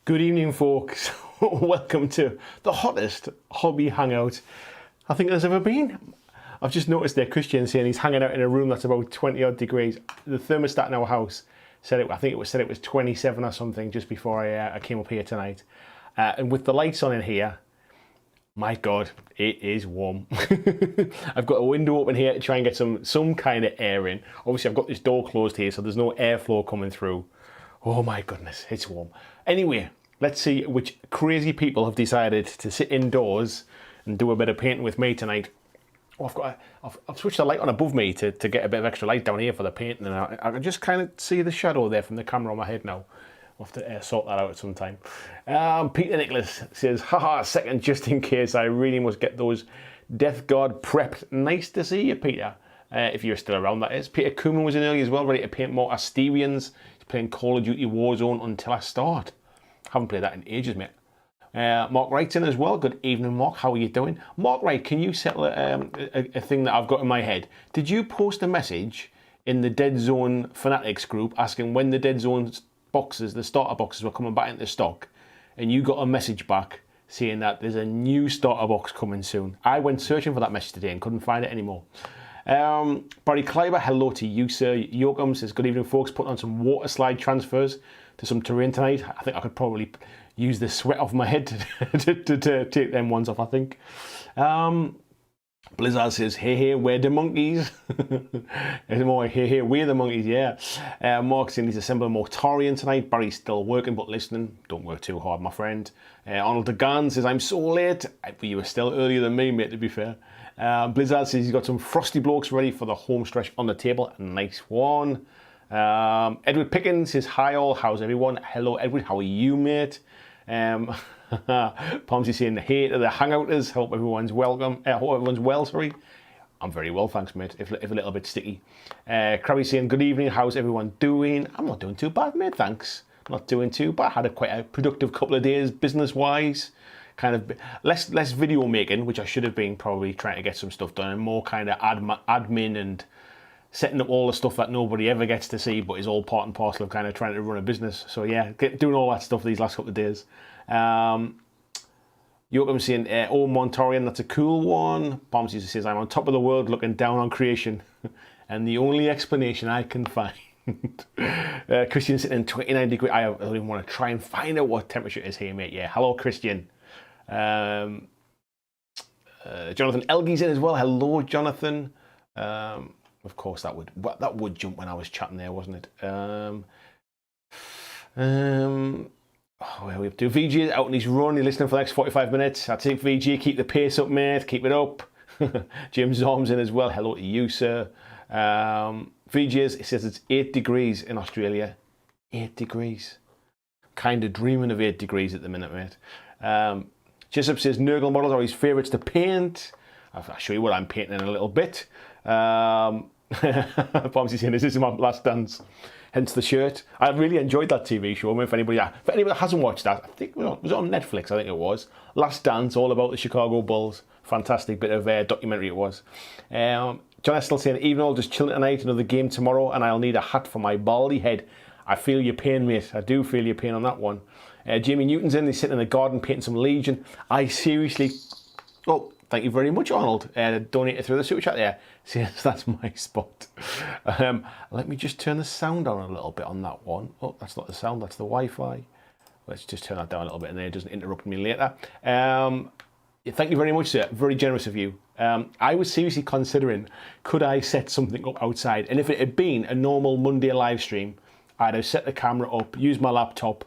Good evening, folks. Welcome to the hottest hobby hangout I think there's ever been. I've just noticed there Christian saying he's hanging out in a room that's about 20 odd degrees. The thermostat in our house said it. I think it said it was 27 or something just before I came up here tonight. And with the lights on in here, my God, it is warm. I've got a window open here to try and get some kind of air in. Obviously, I've got this door closed here, so there's no airflow coming through. Oh my goodness, it's warm. Anyway, let's see which crazy people have decided to sit indoors and do a bit of painting with me tonight. Oh, I've switched the light on above me to get a bit of extra light down here for the painting, and I can just kind of see the shadow there from the camera on my head now. I'll have to sort that out at some time. Peter Nicholas says, haha, second just in case. I really must get those Death Guard prepped. Nice to see you, Peter. If you're still around, that is. Peter Cooman was in early as well, ready to paint more Asterians. He's playing Call of Duty Warzone until I start. Haven't played that in ages, mate. Mark Wright's in as well. Good evening, Mark. How are you doing? Mark Wright, can you settle a thing that I've got in my head? Did you post a message in the Dead Zone Fanatics group asking when the Dead Zone boxes, the starter boxes, were coming back into stock? And you got a message back saying that there's a new starter box coming soon. I went searching for that message today and couldn't find it anymore. Barry Kleiber, hello to you, sir. Yoakum says, good evening, folks. Putting on some water slide transfers to some terrain tonight. I think I could probably use the sweat off my head to take them ones off, I think. Blizzard says, hey, we're the monkeys. There's more, hey, we're the monkeys, yeah. Mark saying he's assembling Mortarian tonight. Barry's still working but listening. Don't work too hard, my friend. Arnold DeGan says, I'm so late. You were still earlier than me, mate, to be fair. Blizzard says he's got some frosty blokes ready for the home stretch on the table. Nice one. Edward Pickens says, hi all, how's everyone? Hello, Edward, how are you, mate? Pomsy saying, hey to the hangouters, hope everyone's welcome. Hope everyone's well, sorry. I'm very well, thanks, mate, if a little bit sticky. Crabby saying, good evening, how's everyone doing? I'm not doing too bad, mate, thanks. Not doing too bad. Had quite a productive couple of days, business-wise. Kind of less video making, which I should have been probably trying to get some stuff done, and more kind of admin and setting up all the stuff that nobody ever gets to see, but is all part and parcel of kind of trying to run a business. So yeah, doing all that stuff these last couple of days. Yoakum saying, oh, Montarian, that's a cool one. Pomsy says, I'm on top of the world looking down on creation. And the only explanation I can find. Christian sitting in 29 degrees. I don't even want to try and find out what temperature it is here, mate. Yeah, hello, Christian. Jonathan Elgie's in as well. Hello, Jonathan. Of course, that would jump when I was chatting there, wasn't it? Where we up to? VG out on his run. He's listening for the next 45 minutes. I think VG, keep the pace up, mate. Keep it up. Jim Zorm's in as well. Hello to you, sir. VG, he says it's 8 degrees in Australia. 8 degrees. Kind of dreaming of 8 degrees at the minute, mate. Jessup says Nurgle models are his favourites to paint. I'll show you what I'm painting in a little bit. Pomsy saying, this is my last dance. Hence the shirt. I really enjoyed that TV show. I mean, for anybody that hasn't watched that, I think it was on Netflix, I think it was. Last Dance, all about the Chicago Bulls. Fantastic bit of documentary it was. John Estel saying, even all just chilling tonight, another game tomorrow, and I'll need a hat for my baldy head. I feel your pain, mate. I do feel your pain on that one. Jamie Newton's in, he's sitting in the garden painting some Legion. I seriously... Oh, thank you very much, Arnold. Donated through the super chat there. See, that's my spot. Let me just turn the sound down a little bit on that one. Oh, that's not the sound, that's the Wi-Fi. Let's just turn that down a little bit and then it doesn't interrupt me later. Thank you very much, sir. Very generous of you. I was seriously considering, could I set something up outside? And if it had been a normal Monday live stream, I'd have set the camera up, used my laptop,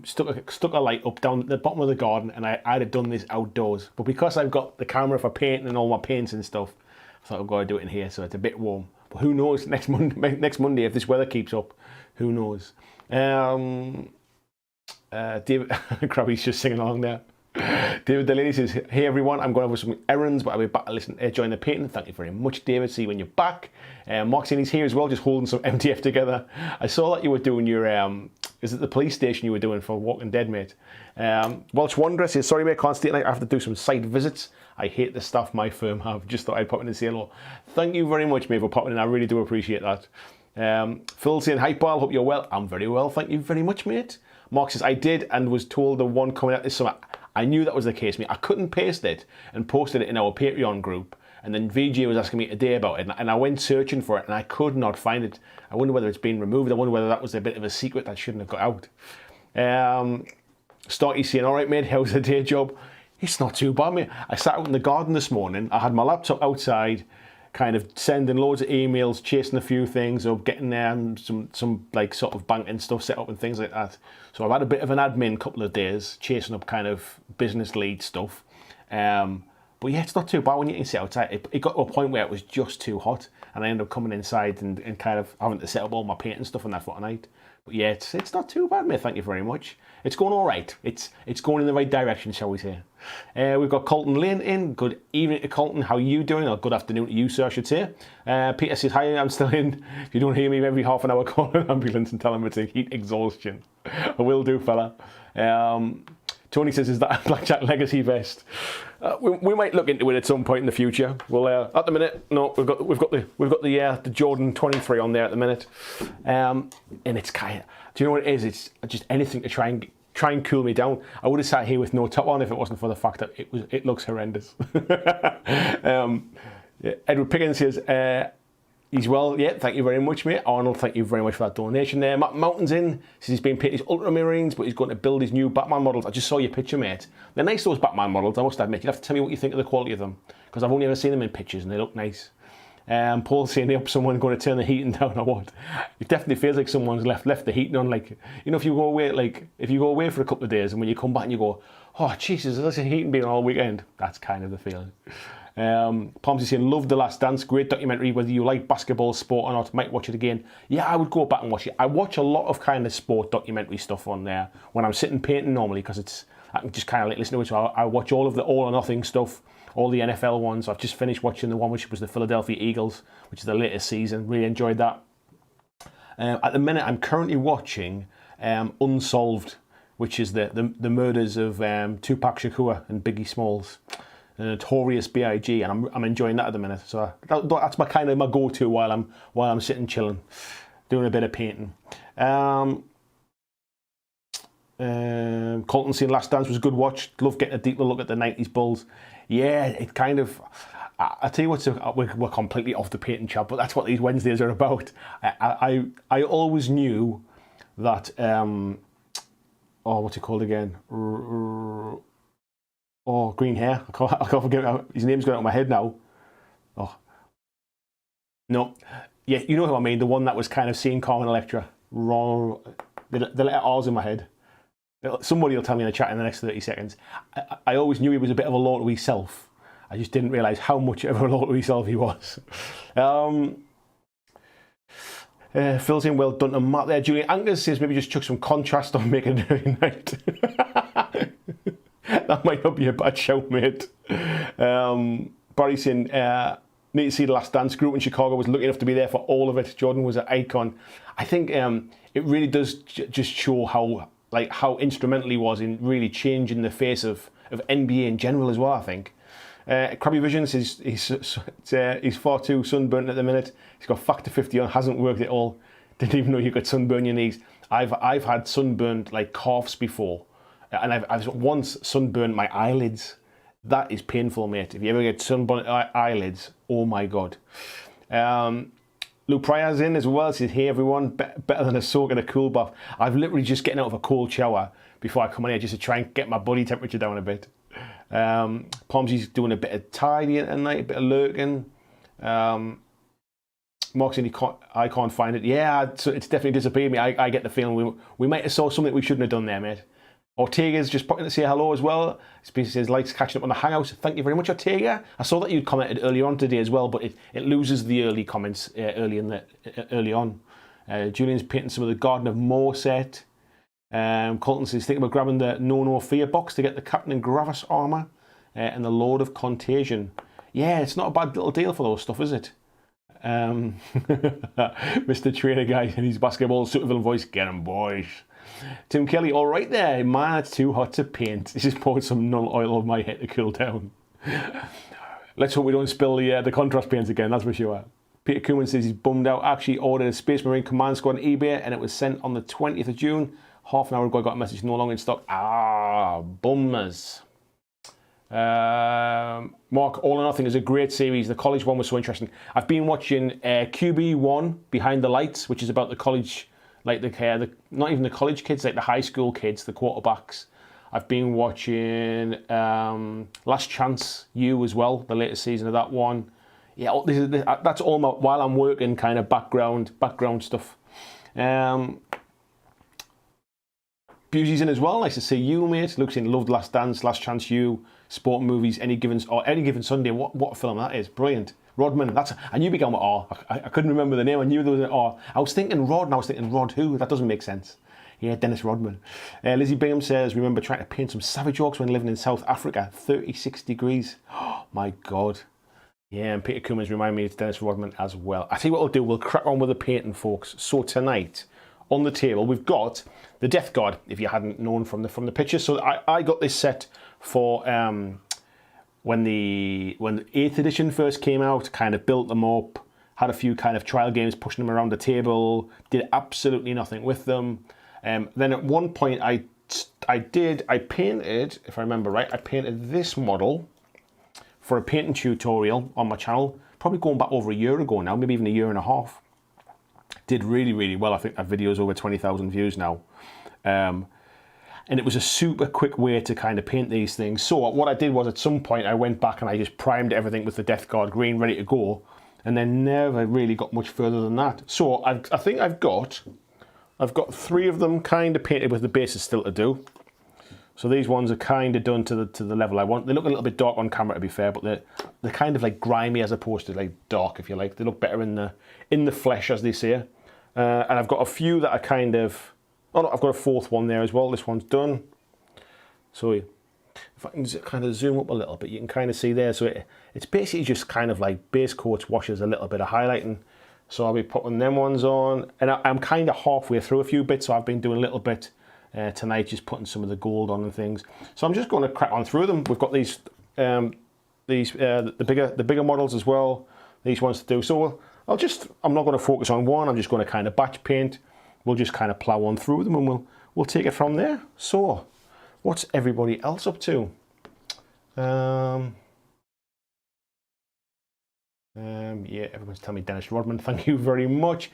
stuck a light up down at the bottom of the garden, and I'd have done this outdoors. But because I've got the camera for painting and all my paints and stuff, I thought I've got to do it in here, so it's a bit warm. But who knows, next Monday, if this weather keeps up, who knows. David Crabby's just singing along there. David Delaney says, hey everyone, I'm going over some errands, but I'll be back to join the painting. Thank you very much, David. See you when you're back. Mark saying he's here as well, just holding some MTF together. I saw that you were doing your, is it the police station you were doing for Walking Dead, mate? Welsh Wanderer says, sorry mate, can't stay tonight. I have to do some site visits. I hate the staff my firm have. Just thought I'd pop in and say hello. Thank you very much, mate, for popping in. I really do appreciate that. Phil saying, hi Paul, hope you're well. I'm very well, thank you very much, mate. Mark says, I did and was told the one coming out this summer. I knew that was the case, mate. I couldn't paste it and posted it in our Patreon group. And then VJ was asking me today about it, and I went searching for it, and I could not find it. I wonder whether it's been removed. I wonder whether that was a bit of a secret that shouldn't have got out. Starkey saying, all right, mate, how's the day job? It's not too bad, mate. I sat out in the garden this morning. I had my laptop outside, kind of sending loads of emails, chasing a few things up, getting some like sort of banking stuff set up and things like that. So I've had a bit of an admin couple of days, chasing up kind of business lead stuff. But yeah, it's not too bad when you can sit outside. It got to a point where it was just too hot, and I ended up coming inside and kind of having to set up all my paint and stuff on that fortnight. But yeah, it's not too bad, mate. Thank you very much. It's going all right. It's going in the right direction, shall we say. We've got Colton Lane in. Good evening to Colton. How are you doing? Or good afternoon to you, sir, I should say. Peter says, hi, I'm still in. If you don't hear me every half an hour, call an ambulance and tell them it's a heat exhaustion. I will do, fella. Tony says, is that a BlackJack legacy vest? We might look into it at some point in the future. Well, at the minute, no, we've got the Jordan 23 on there at the minute, and it's kind of, do you know what it is? It's just anything to try and cool me down. I would have sat here with no top on if it wasn't for the fact that it looks horrendous. Edward Pickens says, he's well, yeah, thank you very much, mate. Arnold, thank you very much for that donation there. Matt Mountain's in, says he's been painting his Ultramarines, but he's going to build his new Batman models. I just saw your picture, mate. They're nice, those Batman models, I must admit. You'd have to tell me what you think of the quality of them, because I've only ever seen them in pictures and they look nice. Paul's saying, yep, someone going to turn the heating down or what? It definitely feels like someone's left the heating on. Like, you know, if you go away for a couple of days and when you come back and you go, oh, Jesus, there's the heating been all weekend. That's kind of the feeling. Palmsy saying, love The Last Dance, great documentary, whether you like basketball, sport or not, might watch it again. Yeah, I would go back and watch it. I watch a lot of kind of sport documentary stuff on there when I'm sitting painting normally, because I can just kind of like listen to it. So I watch all of the All or Nothing stuff, all the NFL ones. I've just finished watching the one which was the Philadelphia Eagles, which is the latest season. Really enjoyed that. At the minute, I'm currently watching Unsolved, which is the murders of Tupac Shakur and Biggie Smalls. The Notorious B.I.G. and I'm enjoying that at the minute. So that's my kind of my go-to while I'm sitting chilling, doing a bit of painting. Colton saying Last Dance was a good watch. Love getting a deeper look at the 90s Bulls. Yeah, it kind of. I tell you what, we're completely off the painting chat, but that's what these Wednesdays are about. I always knew that. What's it called again? Oh, green hair. I can't forget. His name's going out of my head now. Oh. No. Yeah, you know who I mean. The one that was kind of seeing Carmen Electra. Wrong. The letter R's in my head. Somebody will tell me in the chat in the next 30 seconds. I always knew he was a bit of a law to himself. I just didn't realise how much of a law to himself he was. Phil's in, well done to Matt there. Julian Anchors says maybe just chuck some contrast on Make It Very Night. That might not be a bad show, mate. Barry's saying, need to see The Last Dance. Group in Chicago was lucky enough to be there for all of it. Jordan was an icon. I think it really does just show how instrumental he was in really changing the face of NBA in general as well, I think. Krabby Visions, he's far too sunburnt at the minute. He's got Factor 50 on, hasn't worked at all. Didn't even know you could sunburn your knees. I've had sunburned like calves before. And I've once sunburned my eyelids. That is painful, mate. If you ever get sunburned eyelids, oh my God. Lou Pryor's in as well. Says, hey everyone, better than a soak and a cool bath. I've literally just getting out of a cold shower before I come in here just to try and get my body temperature down a bit. Pomsy's doing a bit of tidying tonight, a bit of lurking. Mark's saying I can't find it. Yeah, it's definitely disappeared me. I get the feeling we might have saw something we shouldn't have done there, mate. Ortega's just popping to say hello as well. He says, likes catching up on the Hangout. Thank you very much, Ortega. I saw that you'd commented earlier on today as well, but it loses the early comments early on. Julian's painting some of the Garden of Moor set. Colton says, think about grabbing the No Fear box to get the Captain and Gravis armour and the Lord of Contagion. Yeah, it's not a bad little deal for those stuff, is it? Mr. Trainer guy in his basketball supervillain voice, get 'em boys. Tim Kelly, all right there, man, it's too hot to paint. This is pouring some null oil on my head to cool down. Let's hope we don't spill the contrast paints again, that's for sure. Peter Cooman says he's bummed out. Actually ordered a Space Marine Command Squad on eBay and it was sent on the 20th of June. Half an hour ago I got a message no longer in stock. Ah, bummers. Mark, All or Nothing is a great series. The college one was so interesting. I've been watching QB1 Behind the Lights, which is about the college, like the not even the college kids, like the high school kids, the quarterbacks. I've been watching Last Chance U as well, the latest season of that one. Yeah, that's all while I'm working, kind of background stuff. Busey's in as well. Nice to see you, mate. Looks in Loved, Last Dance, Last Chance U, sport movies, any given Sunday. What a film that is! Brilliant. Rodman. I knew began with R. I couldn't remember the name. I knew there was an R. I was thinking Rod, and I was thinking Rod who? That doesn't make sense. Yeah, Dennis Rodman. Lizzie Bingham says, remember trying to paint some savage orcs when living in South Africa. 36 degrees. Oh my God. Yeah, and Peter Cummins remind me it's Dennis Rodman as well. I tell you what we'll do. We'll crack on with the painting, folks. So tonight on the table we've got the Death Guard. If you hadn't known from the picture, so I got this set for when the 8th edition first came out. Kind of built them up, had a few kind of trial games, pushing them around the table. Did absolutely nothing with them. Then at one point I painted, if I remember right, I painted this model for a painting tutorial on my channel, probably going back over a year ago now, maybe even a year and a half. Did really, really well. I think that video's over 20,000 views now. And it was a super quick way to kind of paint these things. So what I did was at some point I went back and I just primed everything with the Death Guard green ready to go, and then never really got much further than that. So I think I've got 3 of them kind of painted with the bases still to do. So these ones are kind of done to the level I want. They look a little bit dark on camera, to be fair, but they're kind of like grimy as opposed to like dark, if you like. They look better in the flesh, as they say. And I've got a few that are kind of... Oh no, I've got a 4th one there as well. This one's done. So if I can just kind of zoom up a little bit, you can kind of see there. So it's basically just kind of like base coats, washes, a little bit of highlighting. So I'll be putting them ones on. And I'm kind of halfway through a few bits, so I've been doing a little bit tonight, just putting some of the gold on and things. So I'm just going to crack on through them. We've got these the bigger models as well. These ones to do. So I'm not going to focus on one. I'm just going to kind of batch paint. We'll just kind of plow on through them, and we'll take it from there. So, what's everybody else up to? Yeah, everyone's telling me Dennis Rodman. Thank you very much.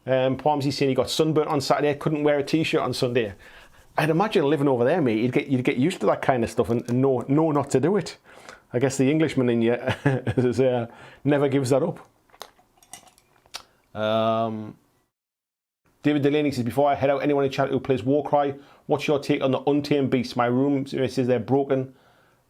Palmsy saying he got sunburnt on Saturday. Couldn't wear a t-shirt on Sunday. I'd imagine living over there, mate, you'd get used to that kind of stuff and know not to do it. I guess the Englishman in you never gives that up. David Delaney says, before I head out, anyone in chat who plays Warcry, what's your take on the Untamed Beasts? My room says they're broken,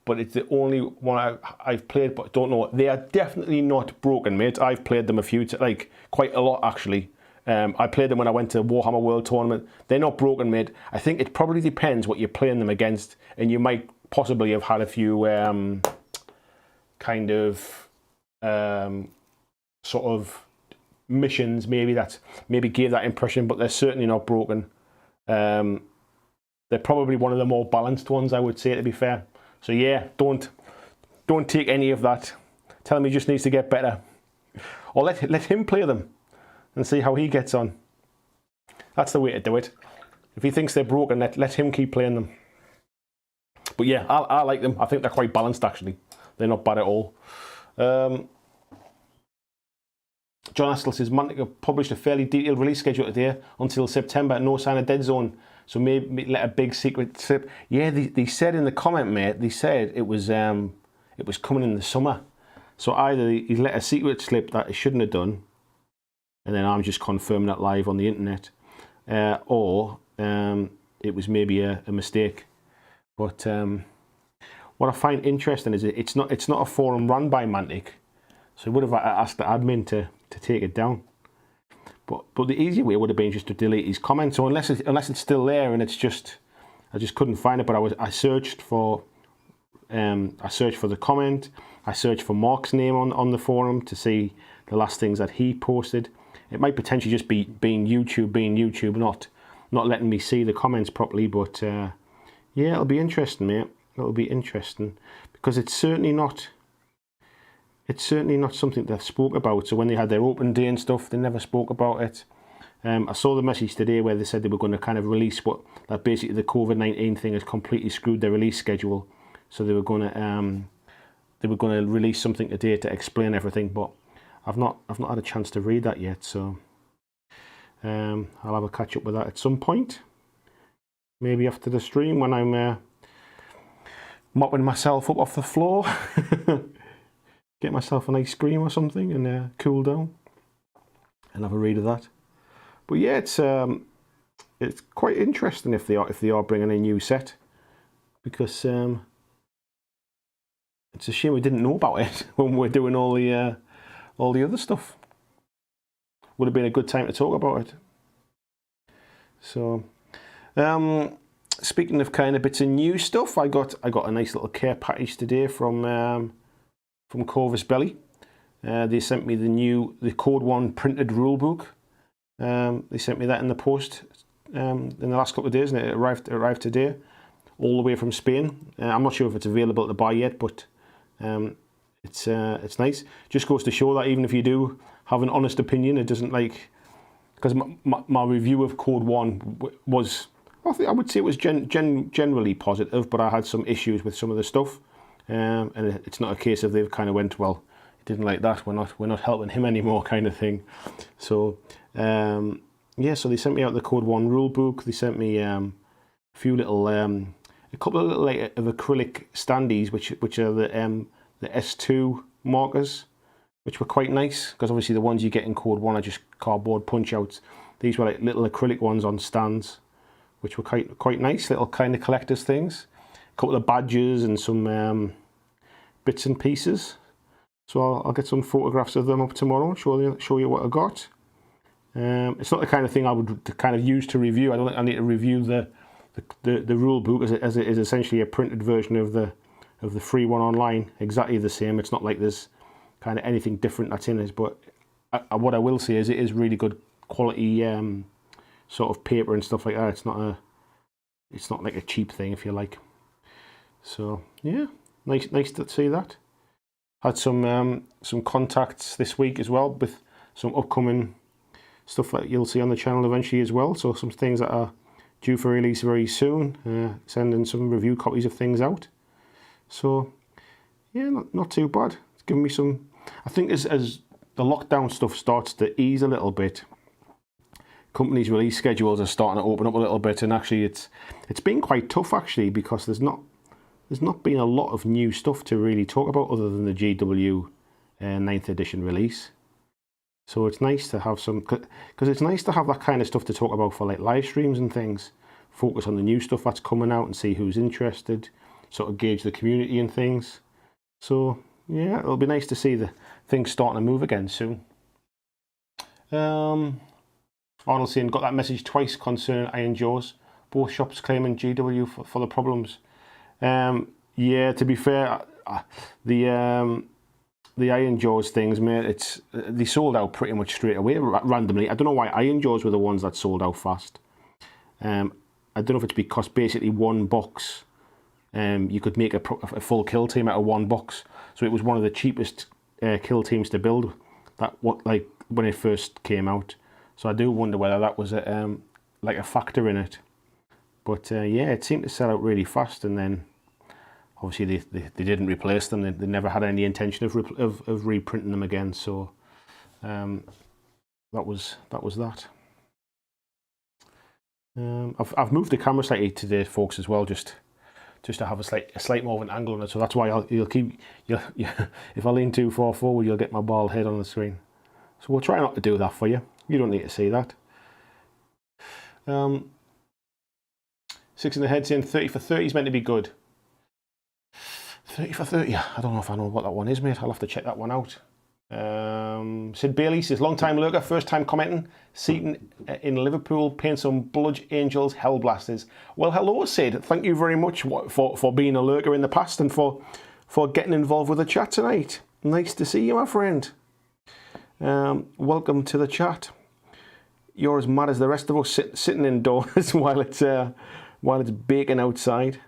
but it's the only one I've played, but don't know. They are definitely not broken, mate. I've played them a few, like quite a lot actually. I played them when I went to Warhammer World Tournament. They're not broken, mate. I think it probably depends what you're playing them against, and you might possibly have had a few kind of sort of missions maybe that gave that impression, but they're certainly not broken. They're probably one of the more balanced ones, I would say, to be fair. So yeah, don't take any of that. Tell him he just needs to get better, or let him play them and see how he gets on. That's the way to do it. If he thinks they're broken, let him keep playing them. But yeah, I like them. I think they're quite balanced actually. They're not bad at all. John Astle says, Mantic published a fairly detailed release schedule today until September. No sign of Dead Zone. So maybe let a big secret slip. Yeah, they said in the comment, mate, they said it was coming in the summer. So either he let a secret slip that he shouldn't have done, and then I'm just confirming that live on the internet, or it was maybe a mistake. But what I find interesting is it's not a forum run by Mantic, so he would have asked the admin to take it down. But the easier way would have been just to delete his comments. So unless it's still there and it's just, I just couldn't find it. But I searched for the comment. I searched for Mark's name on the forum to see the last things that he posted. It might potentially just be being YouTube, not letting me see the comments properly. But yeah, it'll be interesting, mate. It'll be interesting because it's certainly not it's certainly not something they've spoke about. So when they had their open day and stuff, they never spoke about it. I saw the message today where they said they were going to kind of release that basically the COVID-19 thing has completely screwed their release schedule. So they were going to release something today to explain everything, but I've not had a chance to read that yet. So I'll have a catch up with that at some point. Maybe after the stream when I'm mopping myself up off the floor. Get myself an ice cream or something and cool down and have a read of that. But yeah, it's quite interesting if they are bringing a new set, because it's a shame we didn't know about it when we're doing all the other stuff. Would have been a good time to talk about it. So, speaking of kind of bits of new stuff, I got a nice little care package today from Corvus Belli. They sent me the Code 1 printed rulebook. They sent me that in the post in the last couple of days, and it arrived today, all the way from Spain. I'm not sure if it's available to buy yet, but it's nice. Just goes to show that even if you do have an honest opinion, it doesn't because my review of Code 1 was, I would say it was generally positive, but I had some issues with some of the stuff, and it's not a case of they've kind of went, well, didn't like that, we're not helping him anymore kind of thing. So yeah, so they sent me out the Code 1 rule book. They sent me a couple of little of acrylic standees, which are the S2 markers, which were quite nice, because obviously the ones you get in Code 1 are just cardboard punch outs. These were like little acrylic ones on stands, which were quite nice, little kind of collector's things. A couple of badges and some bits and pieces. So I'll get some photographs of them up tomorrow and show you what I got. It's not the kind of thing I would kind of use to review. I don't think I need to review the rule book, as it is essentially a printed version of the free one online, exactly the same. It's not like there's kind of anything different that's in it. But what I will say is it is really good quality sort of paper and stuff like that. It's not like a cheap thing, if you like. So yeah, nice to see that. Had some contacts this week as well with some upcoming stuff that you'll see on the channel eventually as well. So some things that are due for release very soon. Sending some review copies of things out. So yeah, not too bad. It's given me some. I think as the lockdown stuff starts to ease a little bit, companies' release schedules are starting to open up a little bit, and actually it's been quite tough actually, because there's not been a lot of new stuff to really talk about other than the GW 9th edition release. So it's nice to have some, because it's nice to have that kind of stuff to talk about for like live streams and things. Focus on the new stuff that's coming out and see who's interested, sort of gauge the community and things. So yeah, it'll be nice to see the things starting to move again soon. Arnold saying, got that message twice concerning Iron Jaws. Both shops claiming GW for the problems. Yeah, to be fair, the Iron Jaws things, mate, they sold out pretty much straight away randomly. I don't know why Iron Jaws were the ones that sold out fast. I don't know if it's because basically one box, you could make a full kill team out of one box. So it was one of the cheapest kill teams to build. Like when it first came out. So I do wonder whether that was like a factor in it. But yeah, it seemed to sell out really fast, and then obviously they didn't replace them. They never had any intention of reprinting them again. So that was that. I've moved the camera slightly today, folks, as well, just to have a slight more of an angle on it. So that's why if I lean too far forward, you'll get my bald head on the screen. So we'll try not to do that for you. You don't need to see that. 6 in the head saying 30 for 30 is meant to be good. 30 for 30. I don't know if I know what that one is, mate. I'll have to check that one out. Sid Bailey says, long time lurker, first time commenting. Seaton in Liverpool, paying some Bludge Angels Hellblasters. Well, hello, Sid. Thank you very much for being a lurker in the past and for getting involved with the chat tonight. Nice to see you, my friend. Welcome to the chat. You're as mad as the rest of us sitting indoors while it's baking outside.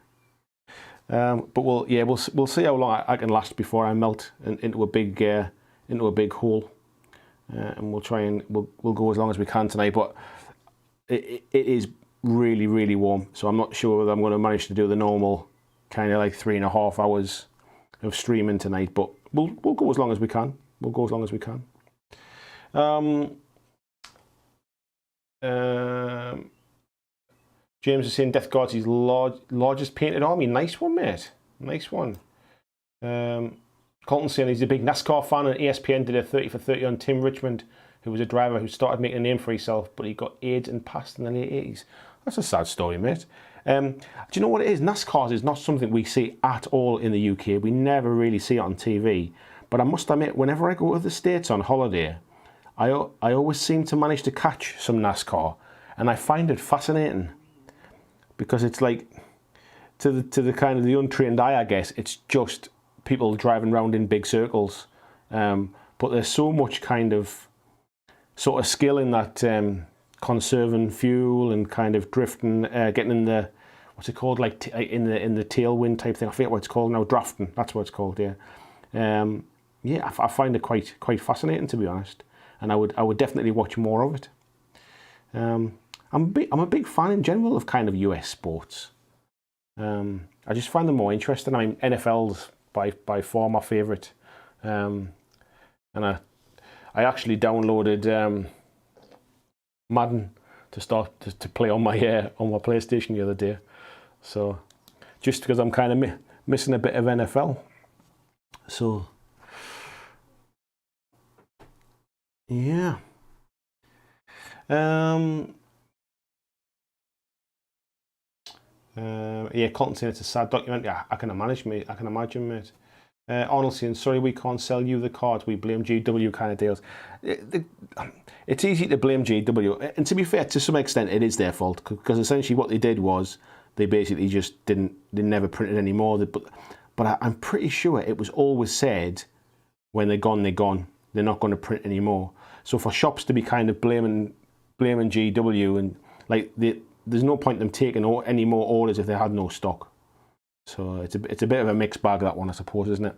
But we'll see how long I can last before I melt into a big hole, and we'll go as long as we can tonight. But it is really, really warm, so I'm not sure whether I'm going to manage to do the normal kind of like 3.5 hours of streaming tonight. But we'll go as long as we can. We'll go as long as we can. James is saying Death Guard's his largest painted army. Nice one, mate. Nice one. Colton's saying he's a big NASCAR fan, and ESPN did a 30 for 30 on Tim Richmond, who was a driver who started making a name for himself, but he got AIDS and passed in the late 80s. That's a sad story, mate. Do you know what it is? NASCAR is not something we see at all in the UK. We never really see it on TV. But I must admit, whenever I go to the States on holiday, I always seem to manage to catch some NASCAR, and I find it fascinating. Because it's like, to the kind of the untrained eye, I guess, it's just people driving around in big circles. But there's so much kind of sort of skill in that conserving fuel and kind of drifting, getting in the, what's it called, like in the tailwind type thing. I forget what it's called now. Drafting. That's what it's called. Yeah. I find it quite fascinating, to be honest, and I would definitely watch more of it. I'm a big fan in general of kind of US sports. I just find them more interesting. I mean, NFL's by far my favourite. And I actually downloaded Madden to start to play on my PlayStation the other day. So just because I'm kind of missing a bit of NFL. So yeah. Colton saying it's a sad documentary. I can imagine, mate. Arnold saying, sorry we can't sell you the cards, we blame GW kind of deals. It's easy to blame GW, and to be fair, to some extent it is their fault, because essentially what they did was they basically just they never printed any more. But I'm pretty sure it was always said, when they're gone, they're not going to print anymore. So for shops to be kind of blaming GW, and like there's no point in them taking any more orders if they had no stock. So it's a bit of a mixed bag, that one, I suppose, isn't it?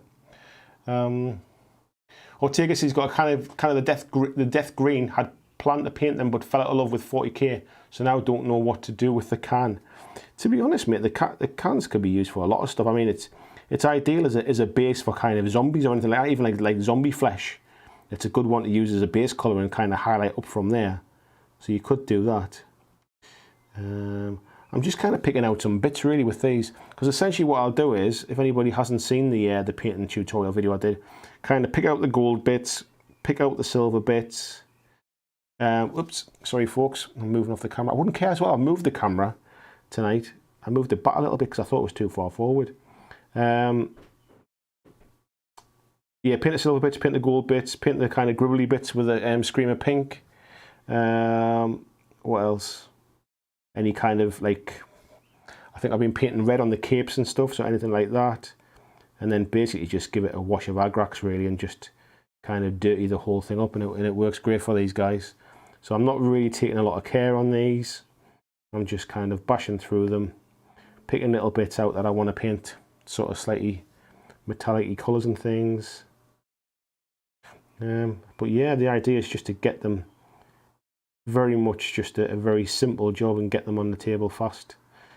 Ortega's he's got kind of the death green. Had planned to paint them, but fell out of love with 40k. So now don't know what to do with the can. To be honest, mate, the cans could be used for a lot of stuff. I mean, it's ideal as a base for kind of zombies or anything like that, even like zombie flesh. It's a good one to use as a base colour and kind of highlight up from there. So you could do that. I'm just kind of picking out some bits really with these, because essentially what I'll do is, if anybody hasn't seen the painting tutorial video I did, kind of pick out the gold bits, pick out the silver bits. Oops, sorry folks, I'm moving off the camera. I wouldn't care as well. I moved the camera tonight. I moved it back a little bit because I thought it was too far forward. Yeah, paint the silver bits, paint the gold bits, paint the kind of gribbly bits with a Screamer pink. What else? Any kind of like, I think I've been painting red on the capes and stuff, so anything like that. And then basically just give it a wash of Agrax really, and just kind of dirty the whole thing up, and it works great for these guys. So I'm not really taking a lot of care on these. I'm just kind of bashing through them, picking little bits out that I want to paint sort of slightly metallic-y colours and things. But yeah, the idea is just to get them very much just a very simple job and get them on the table fast.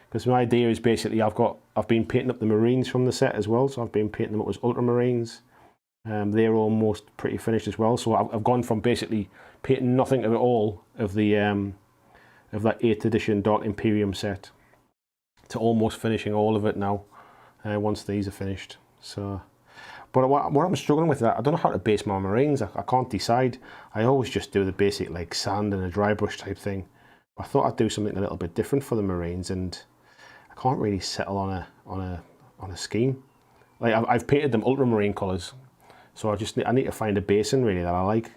Because my idea is basically I've been painting up the Marines from the set as well, so I've been painting them up as Ultramarines. They're almost pretty finished as well, so I've gone from basically painting nothing at all of the of that 8th edition Dark Imperium set to almost finishing all of it now once these are finished. So, but what I'm struggling with that, I don't know how to base my Marines. I can't decide. I always just do the basic like sand and a dry brush type thing. I thought I'd do something a little bit different for the Marines, and I can't really settle on a scheme. Like I've painted them Ultramarine colours, so I need to find a basin really that I like.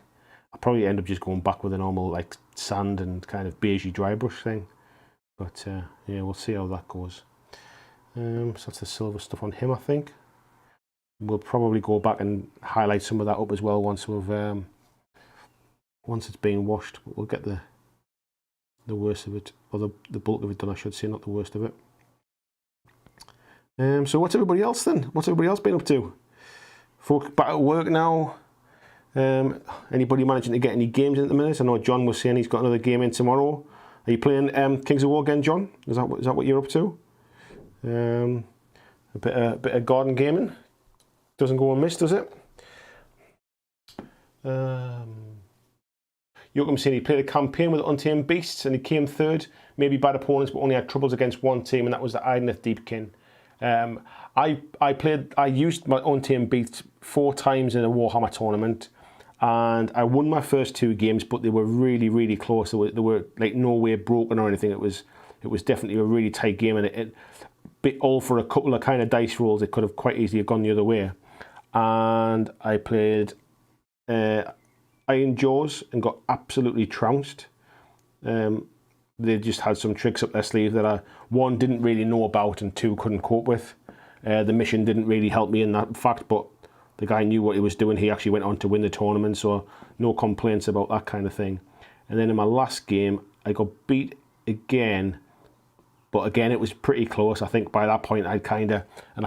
I'll probably end up just going back with a normal like sand and kind of beigey dry brush thing. But yeah, we'll see how that goes. So that's the silver stuff on him, I think. We'll probably go back and highlight some of that up as well once once it's been washed. But we'll get the worst of it, or the bulk of it done, I should say, not the worst of it. So what's everybody else then? What's everybody else been up to? Folk back at work now. Anybody managing to get any games in at the minute? I know John was saying he's got another game in tomorrow. Are you playing Kings of War again, John? Is that what you're up to? A bit of garden gaming. Doesn't go unmissed, does it? Joachim saying he played a campaign with Untamed Beasts and he came third. Maybe bad opponents, but only had troubles against one team, and that was the Ideneth Deepkin. I used my Untamed Beasts 4 times in a Warhammer tournament, and I won my first 2 games, but they were really, really close. They were like no way broken or anything. It was definitely a really tight game, and it bit all for a couple of kind of dice rolls. It could have quite easily gone the other way. And I played Iron Jaws and got absolutely trounced. They just had some tricks up their sleeve that I, 1, didn't really know about, and 2, couldn't cope with. The mission didn't really help me in that fact, but the guy knew what he was doing. He actually went on to win the tournament, so no complaints about that kind of thing. And then in my last game, I got beat again, but again, it was pretty close. I think by that point, and I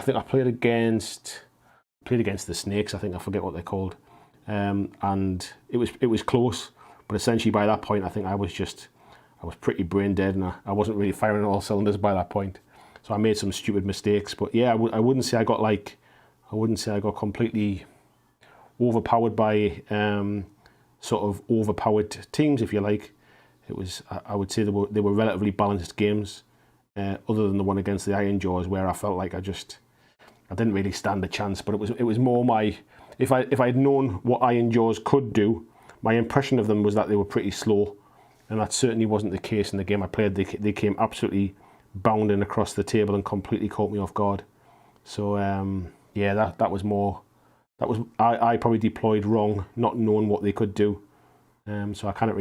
think I played against the Snakes. I think I forget what they're called. And it was close, but essentially by that point, I think I was pretty brain dead, and I wasn't really firing on all cylinders by that point. So I made some stupid mistakes, but yeah, I wouldn't say I got completely overpowered by sort of overpowered teams, if you like. I would say they were relatively balanced games, other than the one against the Iron Jaws, where I felt like I didn't really stand a chance. But it was more my, if I'd known what Iron Jaws could do, my impression of them was that they were pretty slow, and that certainly wasn't the case in the game I played. They came absolutely bounding across the table and completely caught me off guard. So yeah, that was more. That was I probably deployed wrong, not knowing what they could do. So I can't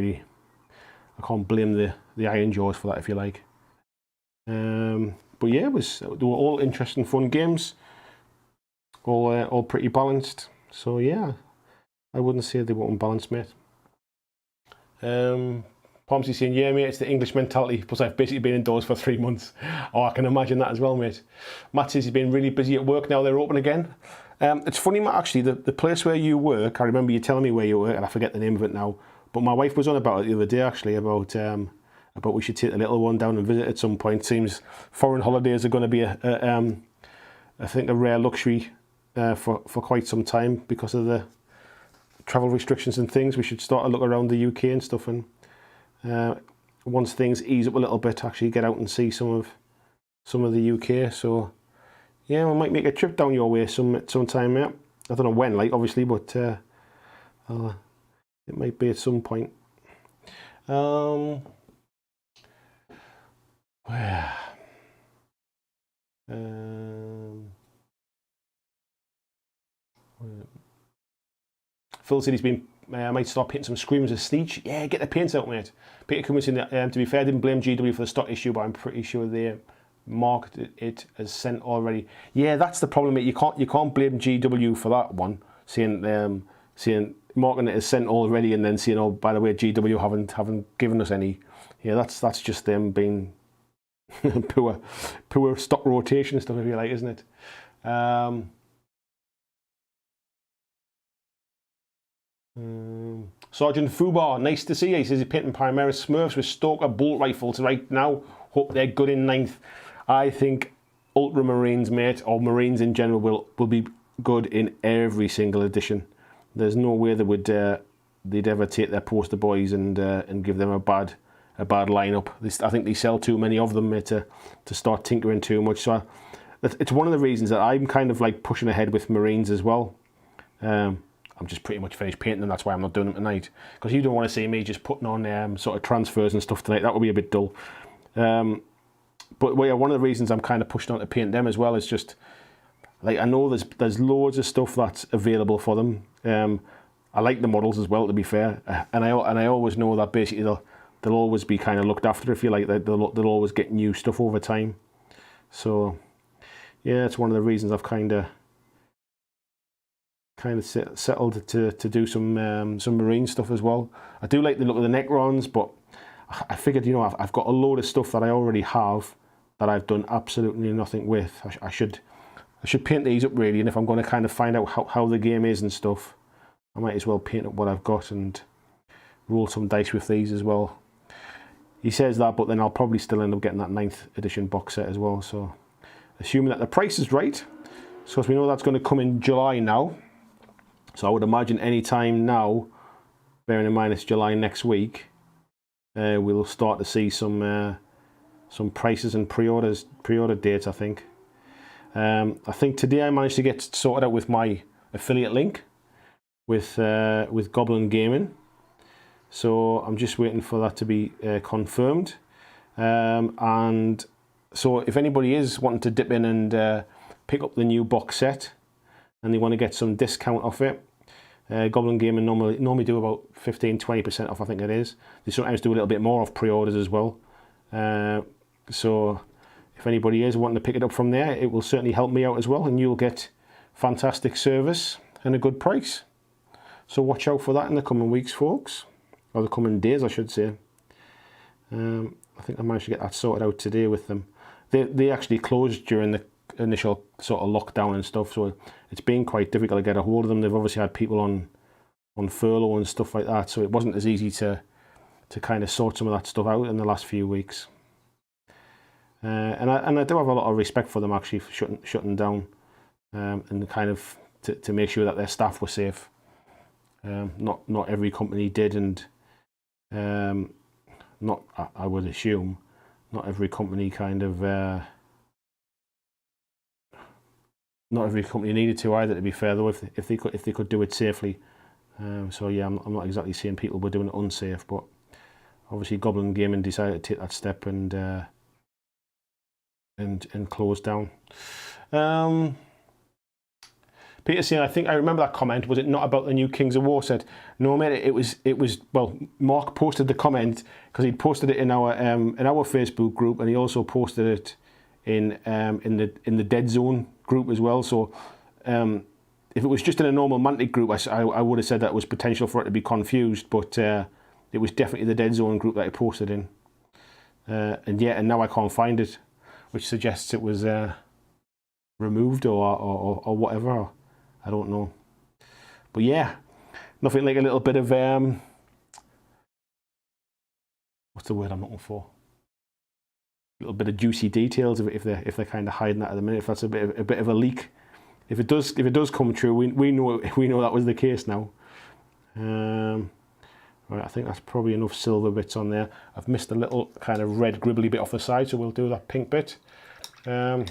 blame the Iron Jaws for that, if you like. But yeah, they were all interesting, fun games. All pretty balanced. So yeah, I wouldn't say they were unbalanced, mate. Pomsy saying, yeah, mate, it's the English mentality. Plus, I've basically been indoors for 3 months. Oh, I can imagine that as well, mate. Matt says he's been really busy at work now they're open again. It's funny, Matt, actually, the place where you work, I remember you telling me where you work, and I forget the name of it now, but my wife was on about it the other day, actually, about we should take the little one down and visit at some point. Seems foreign holidays are going to be, I think, a rare luxury for quite some time because of the travel restrictions and things. We should start to look around the UK and stuff, and once things ease up a little bit, actually get out and see some of the UK. So yeah, we might make a trip down your way sometime. Yeah, I don't know when, like, obviously, but it might be at some point. Phil said he's been. I might start painting some screams of Sneech. Yeah, get the paints out, mate. Peter Cummins saying that, to be fair, I didn't blame GW for the stock issue, but I'm pretty sure they marked it as sent already. Yeah, that's the problem, mate. You can't blame GW for that one, saying marking it as sent already, and then saying, oh, by the way, GW haven't given us any. Yeah, that's just them being poor stock rotation stuff, if you like, isn't it? Sergeant Fubar, nice to see you. He says he's painting Primaris Smurfs with Stalker bolt rifles right now. Hope they're good in 9th. I think Ultramarines, mate, or Marines in general, will be good in every single edition. There's no way they'd ever take their poster boys and give them a bad lineup. I think they sell too many of them, mate, to start tinkering too much. So it's one of the reasons that I'm kind of like pushing ahead with Marines as well. I'm just pretty much finished painting them. That's why I'm not doing them tonight, because you don't want to see me just putting on sort of transfers and stuff tonight. That would be a bit dull. But yeah, one of the reasons I'm kind of pushing on to paint them as well is just like, I know there's loads of stuff that's available for them. I like the models as well, to be fair, and I always know that basically they'll always be kind of looked after, if you like. They'll always get new stuff over time. So yeah, it's one of the reasons I've kind of settled to do some Marine stuff as well. I do like the look of the Necrons, but I figured, I've got a load of stuff that I already have that I've done absolutely nothing with. I should paint these up really, and if I'm going to kind of find out how the game is and stuff, I might as well paint up what I've got and roll some dice with these as well. He says that, but then I'll probably still end up getting that 9th edition box set as well. So, assuming that the price is right, so as we know that's going to come in July now. So I would imagine any time now, bearing in mind it's July next week, we'll start to see some prices and pre-order dates. I think today I managed to get sorted out with my affiliate link with Goblin Gaming. So I'm just waiting for that to be confirmed. And so if anybody is wanting to dip in and pick up the new box set and they want to get some discount off it, Goblin Gaming normally do about 15-20% off, I think it is. They sometimes do a little bit more off pre-orders as well. So if anybody is wanting to pick it up from there, it will certainly help me out as well, and you'll get fantastic service and a good price. So watch out for that in the coming weeks, folks. Or the coming days, I should say. I think I managed to get that sorted out today with them. They actually closed during the initial sort of lockdown and stuff, so it's been quite difficult to get a hold of them. They've obviously had people on furlough and stuff like that, so it wasn't as easy to kind of sort some of that stuff out in the last few weeks. And I do have a lot of respect for them actually for shutting down and kind of to make sure that their staff were safe. Not every company did, and I would assume not every company not every company needed to either, to be fair, though, if they could do it safely. So yeah, I'm not exactly saying people were doing it unsafe, but obviously Goblin Gaming decided to take that step and close down. Peter saying, I think I remember that comment. Was it not about the new Kings of War set? No, mate. It was. Well, Mark posted the comment because he'd posted it in our Facebook group, and he also posted it in the Dead Zone group as well. So, if it was just in a normal Mantic group, I would have said that was potential for it to be confused. But it was definitely the Dead Zone group that I posted in. And now I can't find it, which suggests it was removed or whatever. I don't know. But yeah, nothing like a little bit of what's the word I'm looking for? A little bit of juicy details if they're kind of hiding that at the minute. If that's a bit of a leak, if it does come true, we know that was the case now. Right, I think that's probably enough silver bits on there. I've missed a little kind of red gribbly bit off the side, so we'll do that pink bit. Pomsy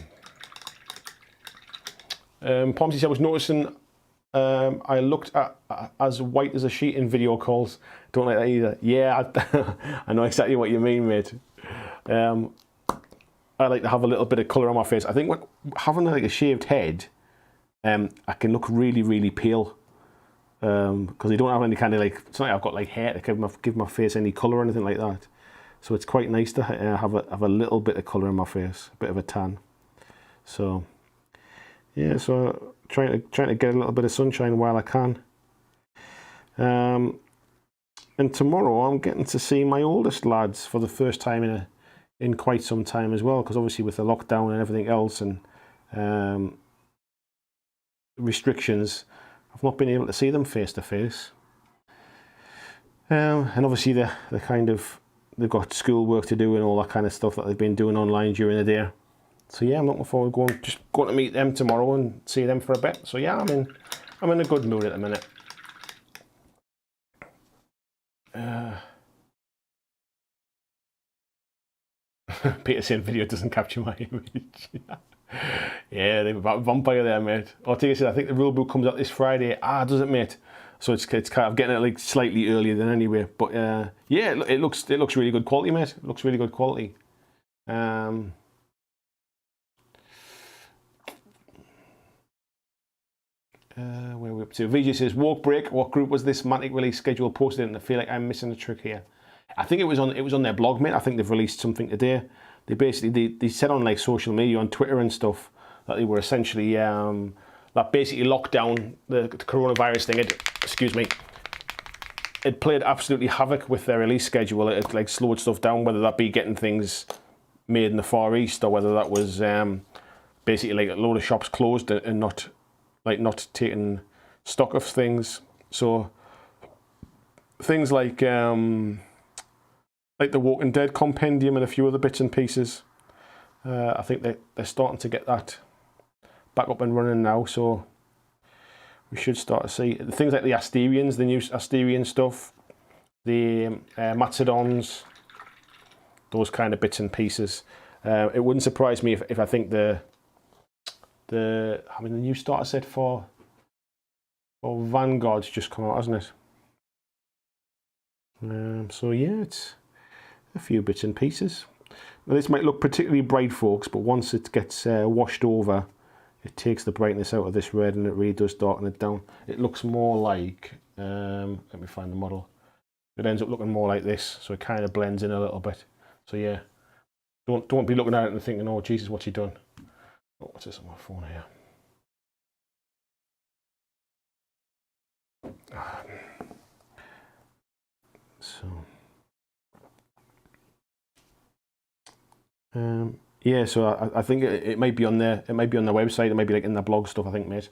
said, I was noticing I looked at as white as a sheet in video calls. Don't like that either. Yeah, I know exactly what you mean, mate. I like to have a little bit of colour on my face. I think having like a shaved head, I can look really, really pale. Because I don't have any kind of like, it's not like I've got like hair to give my face any colour or anything like that. So it's quite nice to have a little bit of colour in my face, a bit of a tan. So yeah, so trying to get a little bit of sunshine while I can. And tomorrow I'm getting to see my oldest lads for the first time in quite some time as well, because obviously with the lockdown and everything else and restrictions, I've not been able to see them face to face. And obviously they've got school work to do and all that kind of stuff that they've been doing online during the day. So yeah, I'm looking forward to going to meet them tomorrow and see them for a bit. So yeah, I'm in a good mood at the minute. Peter saying video doesn't capture my image. Yeah, they've got vampire there, mate. Ortega said, I think the rulebook comes out this Friday. Does it, mate? So it's kind of getting it like slightly earlier than anyway. But yeah, it looks really good quality, mate. It looks really good quality. Where are we up to? VJ says, Walk Break, what group was this Mantic release schedule posted in? I feel like I'm missing a trick here. I think it was on their blog, mate. I think they've released something today. They basically they said on like social media, on Twitter and stuff, that they were essentially that basically locked down the coronavirus thing. It played absolutely havoc with their release schedule. It like slowed stuff down, whether that be getting things made in the Far East, or whether that was basically like a load of shops closed and not taking stock of things. So things like the Walking Dead compendium and a few other bits and pieces. I think they're starting to get that back up and running now, so we should start to see things like the Asterians, the new Asterian stuff, the Macedons, those kind of bits and pieces. It wouldn't surprise me if I think the new starter set for Vanguard's just come out, hasn't it? So yeah, it's a few bits and pieces. Now, this might look particularly bright, folks, but once it gets washed over, it takes the brightness out of this red and it really does darken it down. It looks more like, let me find the model. It ends up looking more like this, so it kind of blends in a little bit. So yeah, don't be looking at it and thinking, oh Jesus, what's he done? Oh, what's this on my phone here? Yeah, so I think it might be on their website. It might be like in the blog stuff, I think, mate.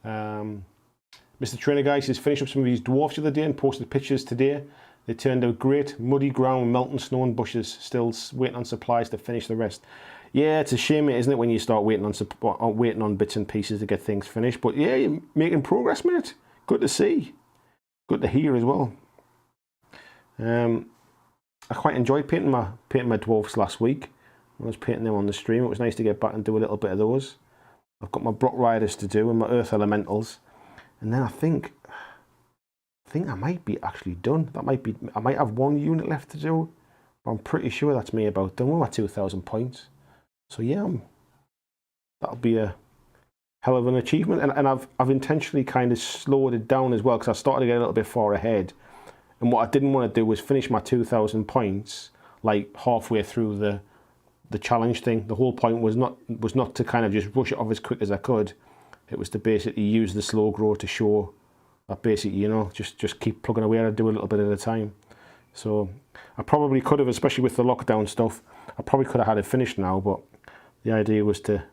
Mr. Trainer Guy says finished up some of these dwarfs the other day and posted pictures today. They turned out great. Muddy ground, melting snow and bushes. Still waiting on supplies to finish the rest. Yeah, it's a shame, isn't it, when you start waiting on bits and pieces to get things finished. But yeah, you're making progress, mate. Good to see. Good to hear as well. I quite enjoyed painting my dwarfs last week. I was painting them on the stream. It was nice to get back and do a little bit of those. I've got my Brock Riders to do and my Earth Elementals, and then I think I might be actually done. I might have one unit left to do, but I'm pretty sure that's me about done with my 2,000 points. So yeah, that'll be a hell of an achievement, and I've intentionally kind of slowed it down as well, because I started to get a little bit far ahead, and what I didn't want to do was finish my 2,000 points like halfway through the challenge thing. The whole point was not to kind of just rush it off as quick as I could. It was to basically use the slow grow to show that basically, you know, just keep plugging away and do a little bit at a time. So I probably could have, especially with the lockdown stuff, I probably could have had it finished now, but the idea was to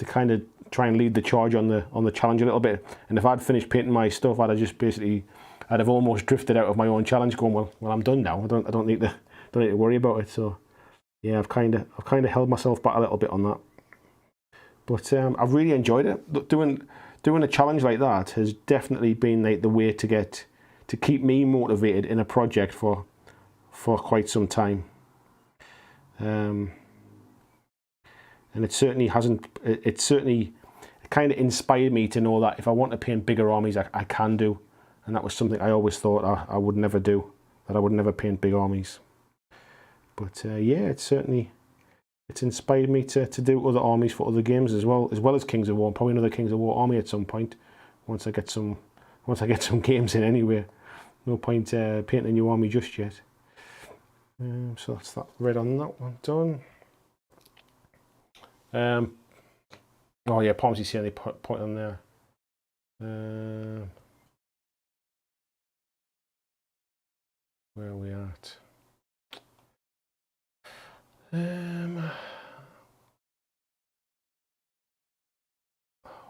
kind of try and lead the charge on the challenge a little bit. And if I'd finished painting my stuff, I'd have almost drifted out of my own challenge, going, well I'm done now. I don't need to worry about it. So yeah, I've kind of held myself back a little bit on that. But I've really enjoyed it. Doing a challenge like that has definitely been like the way to keep me motivated in a project for quite some time. And it certainly kind of inspired me to know that if I want to paint bigger armies, I can do. And that was something I always thought I would never do, that I would never paint big armies. But yeah, it's inspired me to do other armies for other games as well as Kings of War. Probably another Kings of War army at some point, once I get some games in anyway. No point painting a new army just yet. So that's that red on that one done. Oh yeah, Palmsy see any point on there. Where are we at?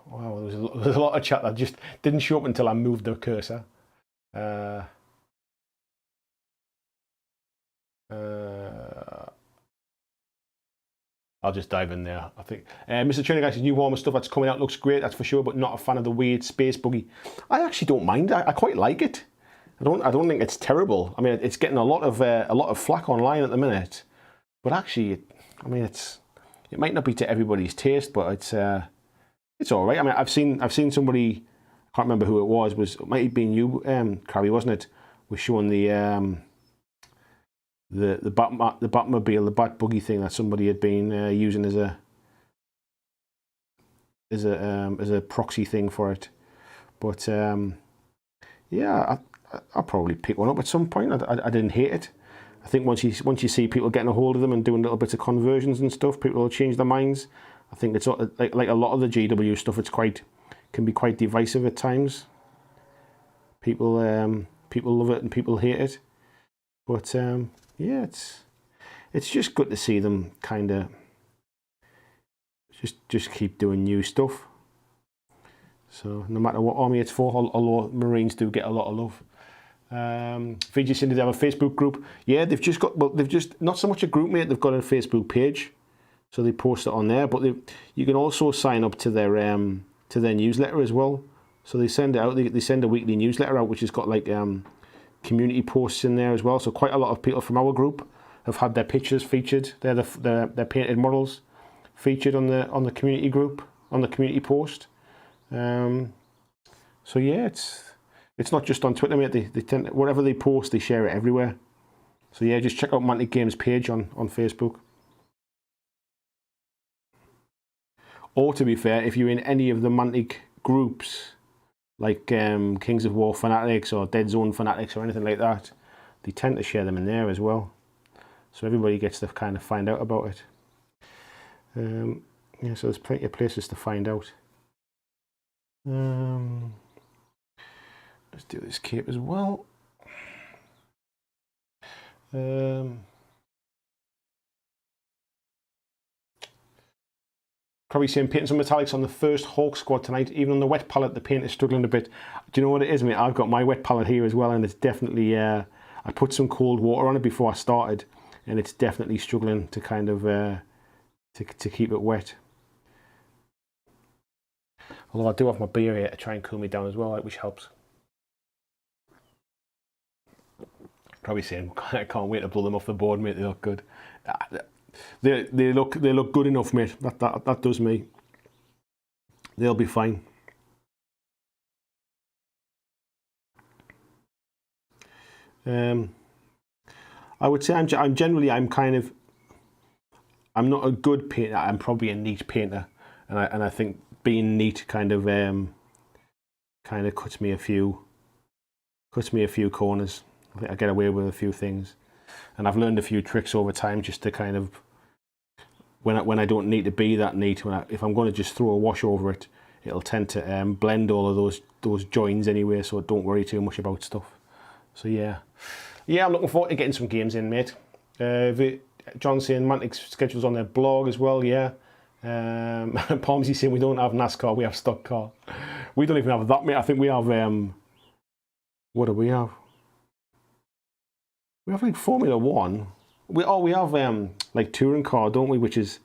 Wow, there's a lot of chat that just didn't show up until I moved the cursor. I'll just dive in there. I think Mr. Trainer Guy says new Warhammer stuff that's coming out looks great, that's for sure, but not a fan of the weird space buggy. I actually don't mind. I quite like it. I don't think it's terrible. I mean, it's getting a lot of flack online at the minute, but actually, it might not be to everybody's taste, but it's all right. I mean, I've seen somebody, I can't remember who it was. It might have been you, Carrie, wasn't it? Was showing the Batmobile, the Bat buggy thing that somebody had been using as a proxy thing for it. But yeah, I'll probably pick one up at some point. I didn't hate it. I think once you see people getting a hold of them and doing little bits of conversions and stuff, people will change their minds. I think it's like a lot of the GW stuff. Can be quite divisive at times. People love it and people hate it. But yeah, it's just good to see them kind of just keep doing new stuff. So no matter what army it's for, although Marines do get a lot of love. VG Cindy, they have a Facebook group. Yeah, they've just not so much a group, mate. They've got a Facebook page, so they post it on there. But you can also sign up to their newsletter as well. So they send it out. They send a weekly newsletter out, which has got like community posts in there as well. So quite a lot of people from our group have had their pictures featured. They're their painted models featured on the community group, on the community post. So yeah, it's not just on Twitter, mate. They tend to, whatever they post, they share it everywhere. So yeah, just check out Mantic Games page on Facebook. Or to be fair, if you're in any of the Mantic groups, like Kings of War fanatics or Dead Zone fanatics or anything like that, they tend to share them in there as well. So everybody gets to kind of find out about it. Yeah, so there's plenty of places to find out. Let's do this cape as well. Probably saying painting some metallics on the first Hawk squad tonight. Even on the wet palette, the paint is struggling a bit. Do you know what it is, mate? I've got my wet palette here as well, and it's definitely, I put some cold water on it before I started, and it's definitely struggling to kind of, to keep it wet. Although I do have my beer here to try and cool me down as well, which helps. Probably saying, I can't wait to blow them off the board, mate. They look good. They look good enough, mate. That does me. They'll be fine. I would say I'm not a good painter. I'm probably a neat painter, and I think being neat kind of cuts me a few corners. I think I get away with a few things, and I've learned a few tricks over time just to kind of when I don't need to be that neat. If I'm going to just throw a wash over it, it'll tend to blend all of those joins anyway. So don't worry too much about stuff. So yeah, I'm looking forward to getting some games in, mate. John saying Mantic's schedule's on their blog as well. Yeah. Palmsy saying we don't have NASCAR, we have stock car. We don't even have that, mate. I think we have what do we have? We have like Formula One. We have like touring car, don't we? Which is,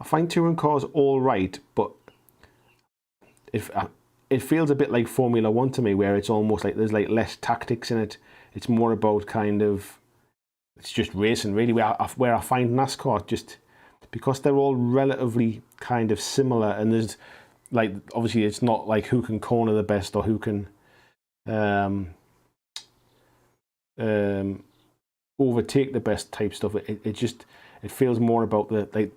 I find touring cars all right, but it feels a bit like Formula One to me, where it's almost like there's like less tactics in it. It's more about kind of, it's just racing really. Where I find NASCAR just, because they're all relatively kind of similar, and there's like, obviously it's not like who can corner the best or who can overtake the best type stuff. It feels more about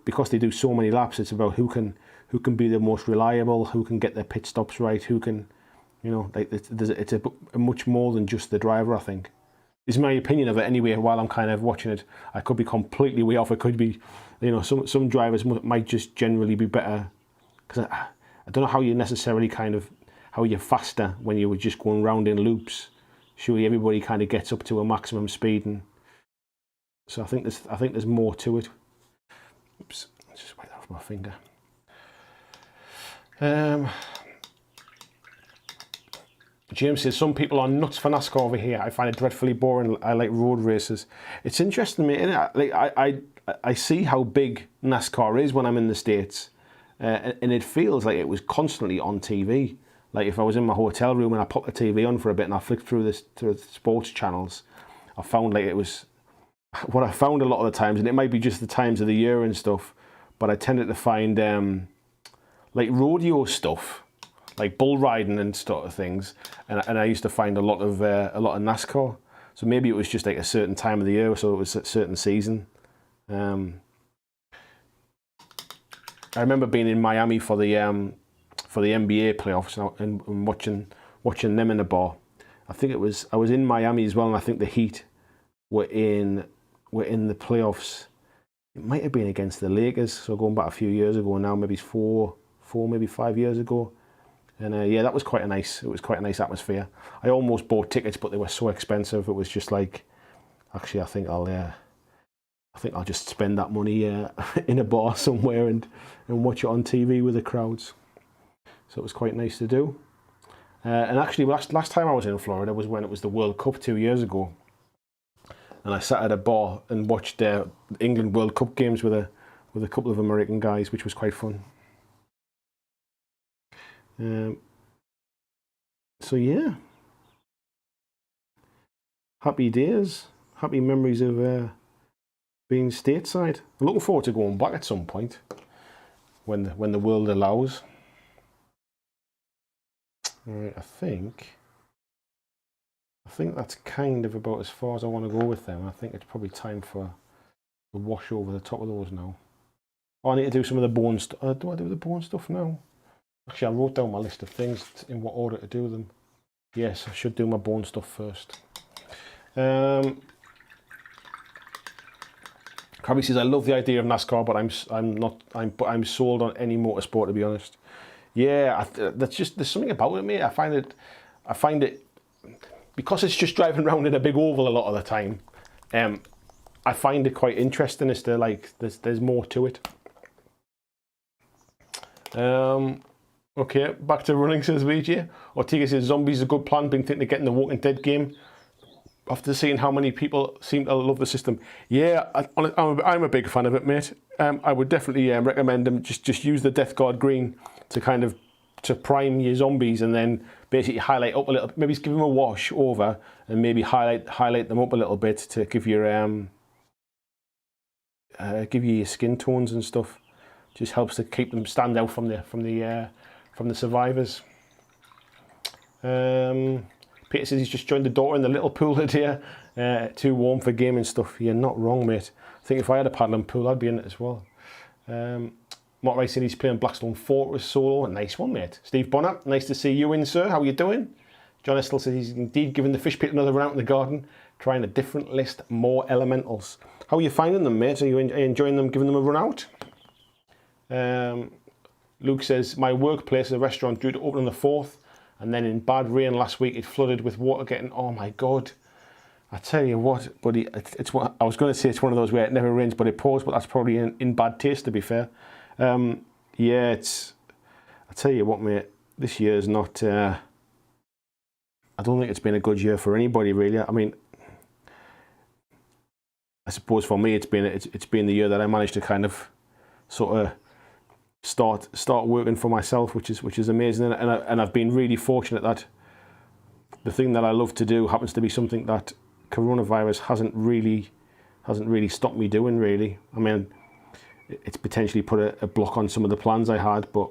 because they do so many laps, it's about who can be the most reliable, who can get their pit stops right, who can, it's a much more than just the driver, I think. Is my opinion of it anyway. While I'm kind of watching it, I could be completely way off. It could be, some drivers might just generally be better, because I don't know how you necessarily how you're faster when you were just going round in loops. Surely everybody kind of gets up to a maximum speed, and so I think there's more to it. Oops, let's just wipe that off my finger. James says, some people are nuts for NASCAR over here. I find it dreadfully boring. I like road races. It's interesting, mate. I see how big NASCAR is when I'm in the States, and it feels like it was constantly on TV. Like if I was in my hotel room and I put the TV on for a bit and I flicked through the sports channels, I found like it was what I found a lot of the times, and it might be just the times of the year and stuff, but I tended to find like rodeo stuff, like bull riding and sort of things, and I used to find a lot of NASCAR. So maybe it was just like a certain time of the year, so it was a certain season. I remember being in Miami for the NBA playoffs and watching them in a bar. I was in Miami as well, and I think the Heat were in the playoffs. It might have been against the Lakers, so going back a few years ago now, maybe 5 years ago. And yeah, that was quite a nice. It was quite a nice atmosphere. I almost bought tickets, but they were so expensive. It was just like, actually, I think I think I'll just spend that money in a bar somewhere and watch it on TV with the crowds. So it was quite nice to do. And actually, last time I was in Florida was when it was the World Cup 2 years ago. And I sat at a bar and watched England World Cup games with a couple of American guys, which was quite fun. So yeah, happy days, happy memories of being stateside. I'm looking forward to going back at some point when the world allows. All right, I think that's kind of about as far as I want to go with them. I think it's probably time for a wash over the top of those now. Oh, I need to do some of the bone stuff. Do I do the bone stuff now? Actually, I wrote down my list of things in what order to do them. Yes, I should do my bone stuff first. Crabby says, I love the idea of NASCAR, but I'm sold on any motorsport, to be honest. Yeah, there's something about it, mate. I find it because it's just driving around in a big oval a lot of the time. I find it quite interesting as to like there's more to it. Okay, back to running, says VJ. Ortega says, zombies is a good plan, been thinking of getting the Walking Dead game after seeing how many people seem to love the system. Yeah, I'm a big fan of it, mate. I would definitely recommend them. Just use the Death Guard green to kind of prime your zombies, and then basically highlight up a little. Maybe give them a wash over, and maybe highlight them up a little bit to give you your skin tones and stuff. Just helps to keep them stand out from the survivors. Peter says he's just joined the daughter in the little pool today. Too warm for gaming stuff. You're not wrong, mate. I think if I had a paddling pool, I'd be in it as well. Mark Rice said he's playing Blackstone Fortress solo. A nice one, mate. Steve Bonner, nice to see you in, sir. How are you doing? John Estel says he's indeed giving the fish pit another run out in the garden, trying a different list, more elementals. How are you finding them, mate? Are you enjoying them, giving them a run out? Luke says, my workplace is a restaurant due to open on the 4th, and then in bad rain last week it flooded with water getting, oh my God. I tell you what, buddy, it's what I was going to say. It's one of those where it never rains but it pours, but that's probably in bad taste, to be fair. Yeah, I tell you what, mate, this year is not, I don't think it's been a good year for anybody, really. I mean, I suppose for me it's been the year that I managed to kind of sort of start working for myself, which is amazing, and I've been really fortunate that the thing that I love to do happens to be something that coronavirus hasn't really stopped me doing, really. I mean, it's potentially put a block on some of the plans I had, but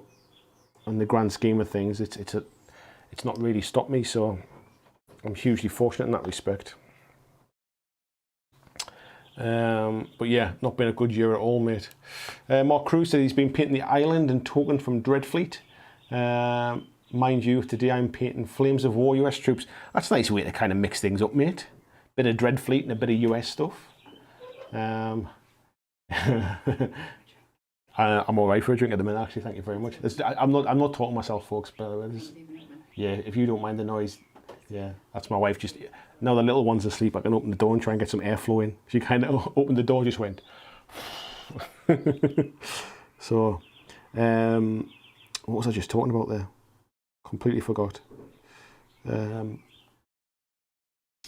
in the grand scheme of things, it's not really stopped me, so I'm hugely fortunate in that respect. But yeah, not been a good year at all, mate. Mark Cruz said he's been painting the island and token from Dreadfleet. Mind you, today I'm painting Flames of War US troops. That's a nice way to kind of mix things up, mate. Bit of Dreadfleet and a bit of US stuff. I'm alright for a drink at the minute, actually. Thank you very much. I'm not talking myself, folks, by the way. Yeah, if you don't mind the noise. Yeah, that's my wife. Just now the little one's asleep, I can open the door and try and get some airflow in. She kind of opened the door, just went. So, what was I just talking about there? Completely forgot.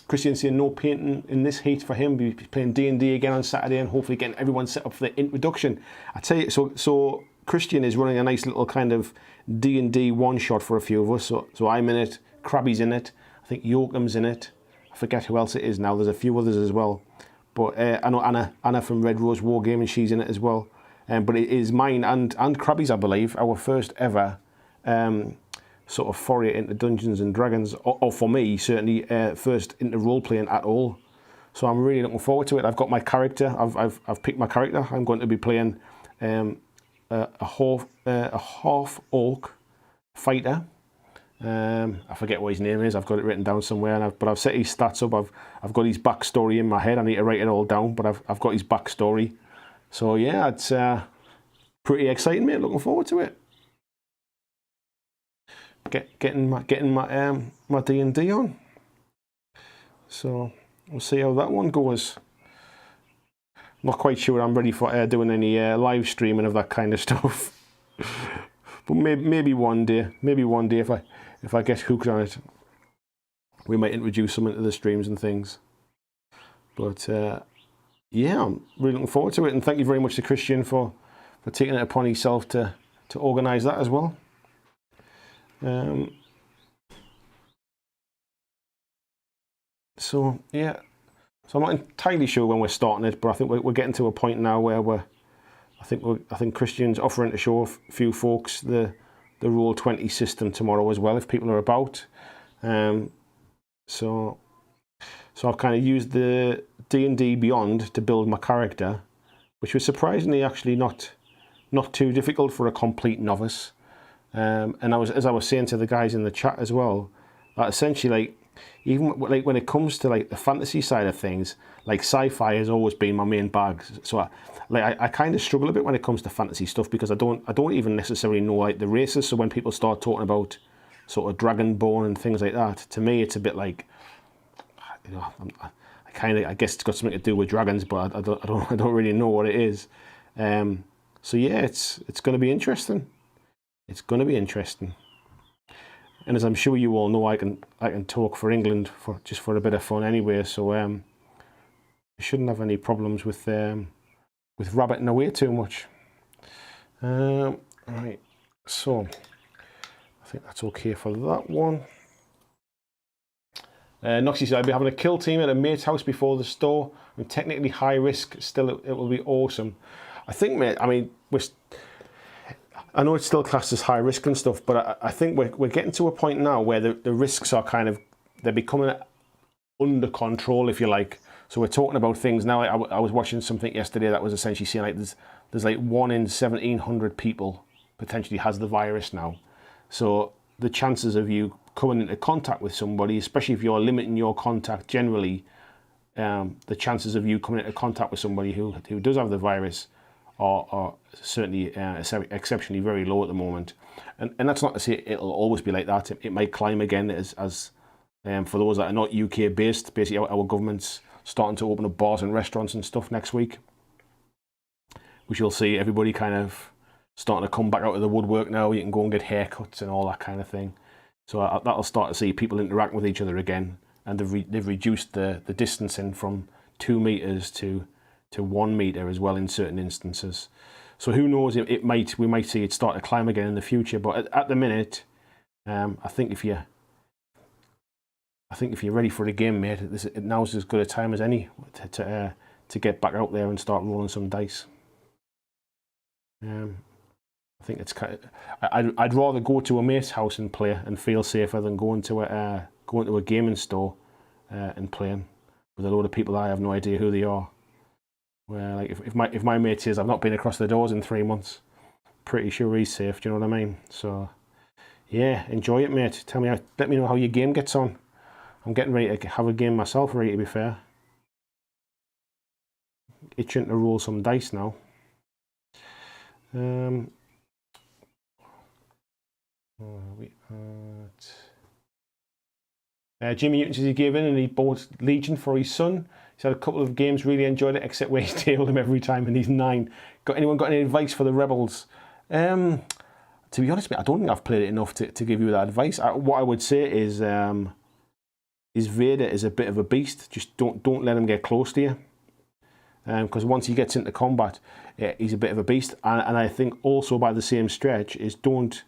Christian saying no painting in this heat for him. He's playing D&D again on Saturday and hopefully getting everyone set up for the introduction. I tell you, so Christian is running a nice little kind of D&D one shot for a few of us. So I'm in it. Krabby's in it. I think Yoakum's in it. I forget who else it is now. There's a few others as well. But I know Anna from Red Rose Wargaming, she's in it as well. But it is mine and Krabby's, I believe, our first ever sort of foray into Dungeons and Dragons, or for me, certainly first into role-playing at all. So I'm really looking forward to it. I've got my character. I've picked my character. I'm going to be playing a half orc fighter. I forget what his name is. I've got it written down somewhere, but I've set his stats up. I've got his backstory in my head. I need to write it all down, but I've got his backstory. So yeah, it's pretty exciting, mate. Looking forward to it. Getting my D&D on. So we'll see how that one goes. Not quite sure I'm ready for doing any live streaming of that kind of stuff. But maybe one day, if I get hooked on it, we might introduce some into the streams and things. But yeah, I'm really looking forward to it, and thank you very much to Christian for taking it upon himself to organise that as well. So yeah, so I'm not entirely sure when we're starting it, but I think we're getting to a point now where I think Christian's offering to show a few folks the Roll20 system tomorrow as well, if people are about. So I've kind of used the D&D Beyond to build my character, which was surprisingly actually not too difficult for a complete novice. And as I was saying to the guys in the chat as well, that essentially, like, even like when it comes to like the fantasy side of things, like sci-fi has always been my main bag. So I kind of struggle a bit when it comes to fantasy stuff, because I don't even necessarily know like the races. So when people start talking about sort of dragonborn and things like that, to me it's a bit like, you know, I guess it's got something to do with dragons, but I don't really know what it is. So yeah, it's going to be interesting. It's going to be interesting. And as I'm sure you all know, I can talk for England just for a bit of fun anyway. So I shouldn't have any problems with rabbiting away too much. Right, so I think that's okay for that one. Noxie said, I'll be having a kill team at a mate's house before the store. I'm technically high risk, still it will be awesome. I think, mate, I mean, I know it's still classed as high risk and stuff, but I think we're getting to a point now where the risks are they're becoming under control, if you like. So we're talking about things now. I was watching something yesterday that was essentially saying like there's like 1 in 1,700 people potentially has the virus now. So the chances of you coming into contact with somebody, especially if you're limiting your contact generally, the chances of you coming into contact with somebody who does have the virus are certainly exceptionally very low at the moment. And that's not to say it'll always be like that. It might climb again as for those that are not UK based. Basically, our government's starting to open up bars and restaurants and stuff next week, which you'll see everybody kind of starting to come back out of the woodwork now. You can go and get haircuts and all that kind of thing. So that'll start to see people interact with each other again, and they've reduced the distancing from 2 meters to 1 meter as well in certain instances. So who knows? We might see it start to climb again in the future. But at the minute, I think if you're ready for the game, mate, now's as good a time as any to get back out there and start rolling some dice. I think it's I'd rather go to a mate's house and play and feel safer than going to a gaming store and playing with a load of people that I have no idea who they are. Where like if my mate says I've not been across the doors in 3 months, pretty sure he's safe. Do you know what I mean? So yeah, enjoy it, mate. Let me know how your game gets on. I'm getting ready to have a game myself, ready to be fair. Itching to roll some dice now. Jimmy Newton says he gave in and he bought Legion for his son. He's had a couple of games, really enjoyed it, except where he tailed him every time and he's 9. Anyone got any advice for the Rebels? To be honest, mate, I don't think I've played it enough to give you that advice. What I would say is Vader is a bit of a beast. Just don't let him get close to you. Because once he gets into combat, he's a bit of a beast. And I think also by the same stretch is don't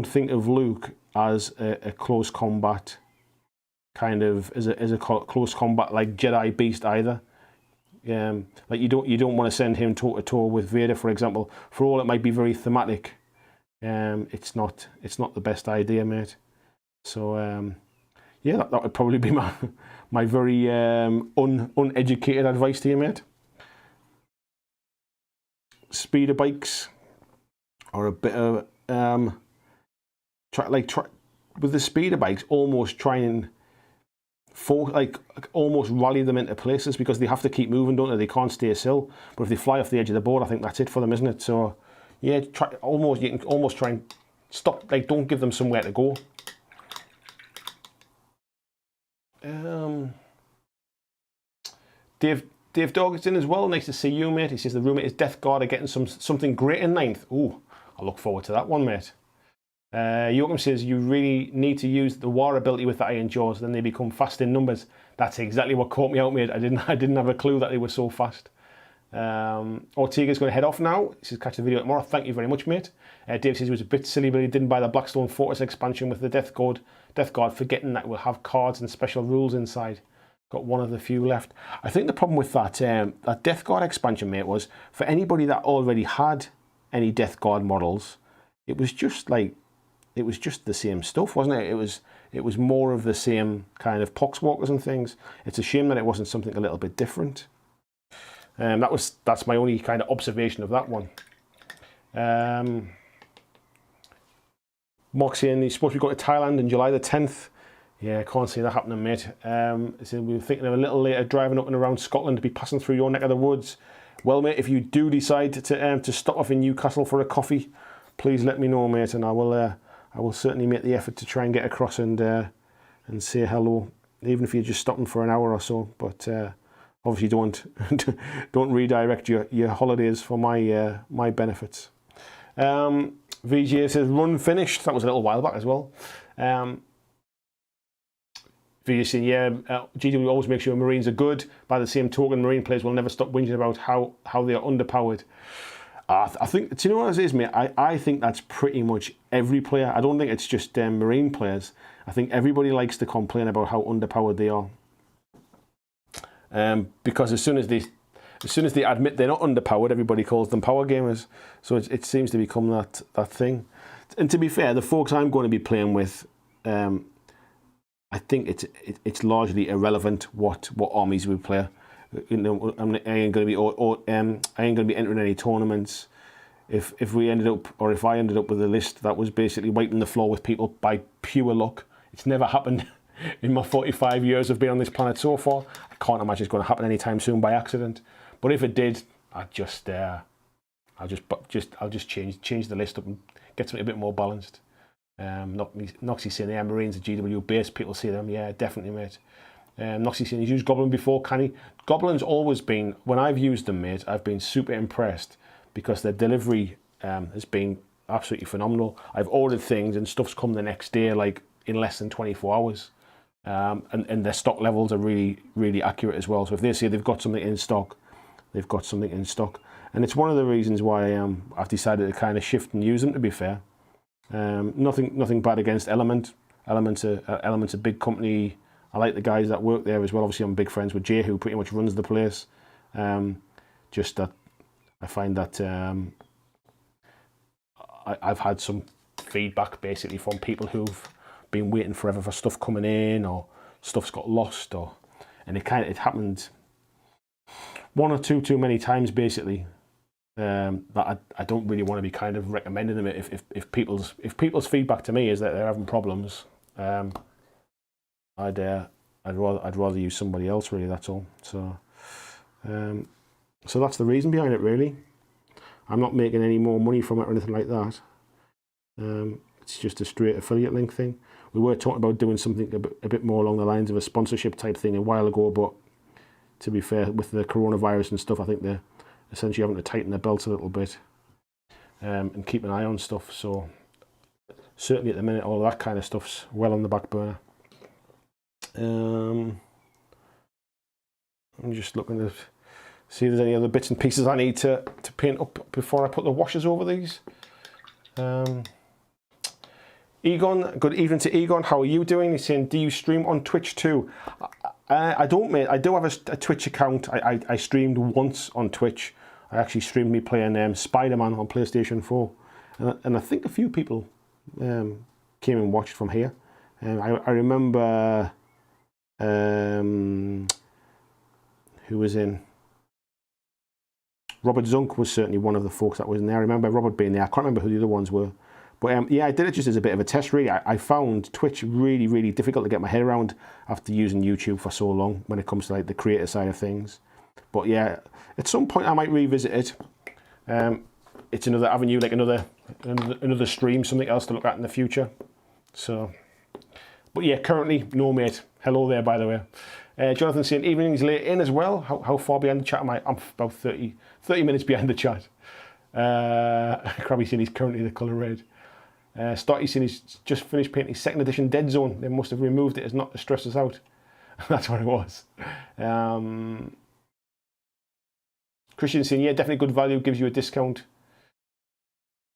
think of Luke as a close combat kind of as a close combat like Jedi beast either. Like you don't want to send him toe to toe with Vader, for example. For all it might be very thematic, it's not the best idea, mate. So yeah, that would probably be my very uneducated advice to you, mate. Speeder bikes are a bit of try with the speeder bikes, almost try and almost rally them into places, because they have to keep moving, don't they? They can't stay still. But if they fly off the edge of the board, I think that's it for them, isn't it? So yeah, you can almost try and stop. Like, don't give them somewhere to go. Dave Dave Dawkins in as well. Nice to see you, mate. He says the roommate is Death Guard are getting something great in 9th. Ooh, I look forward to that one, mate. Joachim says you really need to use the war ability with the Iron Jaws, then they become fast in numbers. That's exactly what caught me out, mate. I didn't have a clue that they were so fast. Ortega's going to head off now. He says catch the video tomorrow. Thank you very much, mate. Dave says it was a bit silly, but he didn't buy the Blackstone Fortress expansion with the Death Guard, forgetting that it will have cards and special rules inside. Got one of the few left. I think the problem with that that Death Guard expansion, mate, was for anybody that already had any Death Guard models, it was just the same stuff, wasn't it? It was more of the same kind of poxwalkers and things. It's a shame that it wasn't something a little bit different. That's my only kind of observation of that one. Mark saying he's supposed to be going to Thailand on July the 10th. Yeah, I can't see that happening, mate. So we were thinking of a little later driving up and around Scotland to be passing through your neck of the woods. Well, mate, if you do decide to stop off in Newcastle for a coffee, please let me know, mate, and I will certainly make the effort to try and get across and say hello, even if you're just stopping for an hour or so. But obviously, don't redirect your holidays for my benefits. VJ says run finished. That was a little while back as well. VJ saying GW always makes sure Marines are good. By the same token, Marine players will never stop whinging about how they are underpowered. I think, do you know what it is, mate? I think that's pretty much every player. I don't think it's just Marine players. I think everybody likes to complain about how underpowered they are. Because as soon as they admit they're not underpowered, everybody calls them power gamers. So it seems to become that thing. And to be fair, the folks I'm going to be playing with, I think it's largely irrelevant what armies we play. You know, I ain't going to be entering any tournaments. If we ended up, or if I ended up with a list that was basically wiping the floor with people by pure luck, it's never happened in my 45 years of being on this planet so far. I can't imagine it's going to happen anytime soon by accident. But if it did, I'll just change the list up and get something a bit more balanced. Noxie saying, yeah, Marines are GW based. People see them, yeah, definitely, mate. Noxie saying he's used Goblin before, can he? Goblin's always been, when I've used them, mate, I've been super impressed because their delivery has been absolutely phenomenal. I've ordered things and stuff's come the next day, like in less than 24 hours. And their stock levels are really, really accurate as well. So if they say they've got something in stock, they've got something in stock. And it's one of the reasons why I've decided to kind of shift and use them, to be fair. Nothing bad against Element. Element's a big company. I like the guys that work there as well. Obviously, I'm big friends with Jay, who pretty much runs the place. Just that I find that I've had some feedback basically from people who've been waiting forever for stuff coming in, or stuff's got lost, and it happened one or two too many times basically. That I don't really want to be kind of recommending them. If people's feedback to me is that they're having problems, I'd rather use somebody else, really. That's all. So that's the reason behind it, really. I'm not making any more money from it or anything like that. It's just a straight affiliate link thing. We were talking about doing something a bit more along the lines of a sponsorship type thing a while ago, but to be fair, with the coronavirus and stuff, I think they're essentially having to tighten their belts a little bit and keep an eye on stuff. So certainly at the minute, all of that kind of stuff's well on the back burner. I'm just looking to see if there's any other bits and pieces I need to paint up before I put the washers over these. Egon, good evening to Egon. How are you doing? He's saying, do you stream on Twitch too? I don't, mate. I do have a Twitch account. I streamed once on Twitch. I actually streamed me playing Spider-Man on PlayStation 4. And I think a few people came and watched from here. I remember who was in. Robert Zunk was certainly one of the folks that was in there. I remember Robert being there. I can't remember who the other ones were. But yeah, I did it just as a bit of a test, really. I found Twitch really, really difficult to get my head around after using YouTube for so long when it comes to like the creator side of things. But yeah, at some point I might revisit it. It's another avenue, like another stream, something else to look at in the future. So, but yeah, currently, no, mate. Hello there, by the way. Jonathan saying, evening's late in as well. How far behind the chat am I? I'm about 30 minutes behind the chat. Krabby saying he's currently the colour red. Stotty saying he's just finished painting his 2nd edition Dead Zone. They must have removed it as not to stress us out. That's what it was. Christian saying, yeah, definitely good value, gives you a discount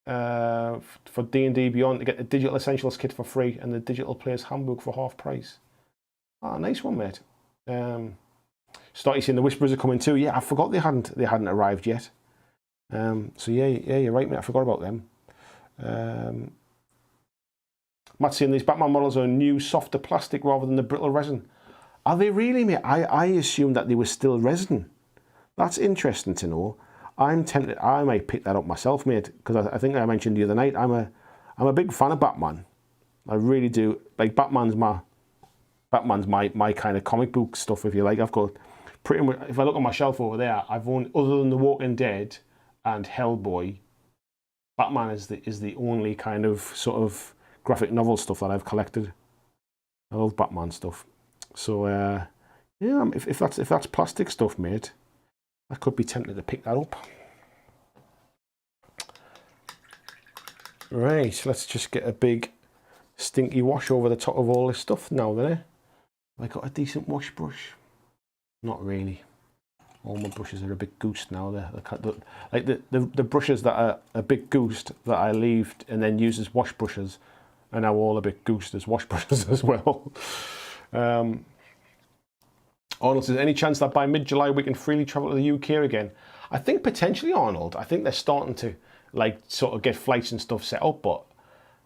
for D&D Beyond to get the Digital Essentials kit for free and the Digital Player's Handbook for half price. Ah, nice one, mate. Stotty saying the Whisperers are coming too. Yeah, I forgot they hadn't arrived yet. So yeah, you're right, mate. I forgot about them. Matt's saying these Batman models are new, softer plastic rather than the brittle resin. Are they really, mate? I assumed that they were still resin. That's interesting to know. I'm tempted. I might pick that up myself, mate, because I think I mentioned the other night. I'm a big fan of Batman. I really do. Like Batman's my kind of comic book stuff, if you like. I've got pretty much. If I look on my shelf over there, I've owned, other than The Walking Dead and Hellboy, Batman is the only kind of sort of graphic novel stuff that I've collected. I love Batman stuff. So yeah, if that's plastic stuff, mate, I could be tempted to pick that up. Right, let's just get a big stinky wash over the top of all this stuff now then. Have I got a decent wash brush? Not really. All my brushes are a bit goosed now. The brushes that are a bit goosed that I leave and then use as wash brushes are now all a bit goosed as wash brushes as well. Arnold says, any chance that by mid-July we can freely travel to the UK again? I think potentially, Arnold. I think they're starting to like sort of get flights and stuff set up, but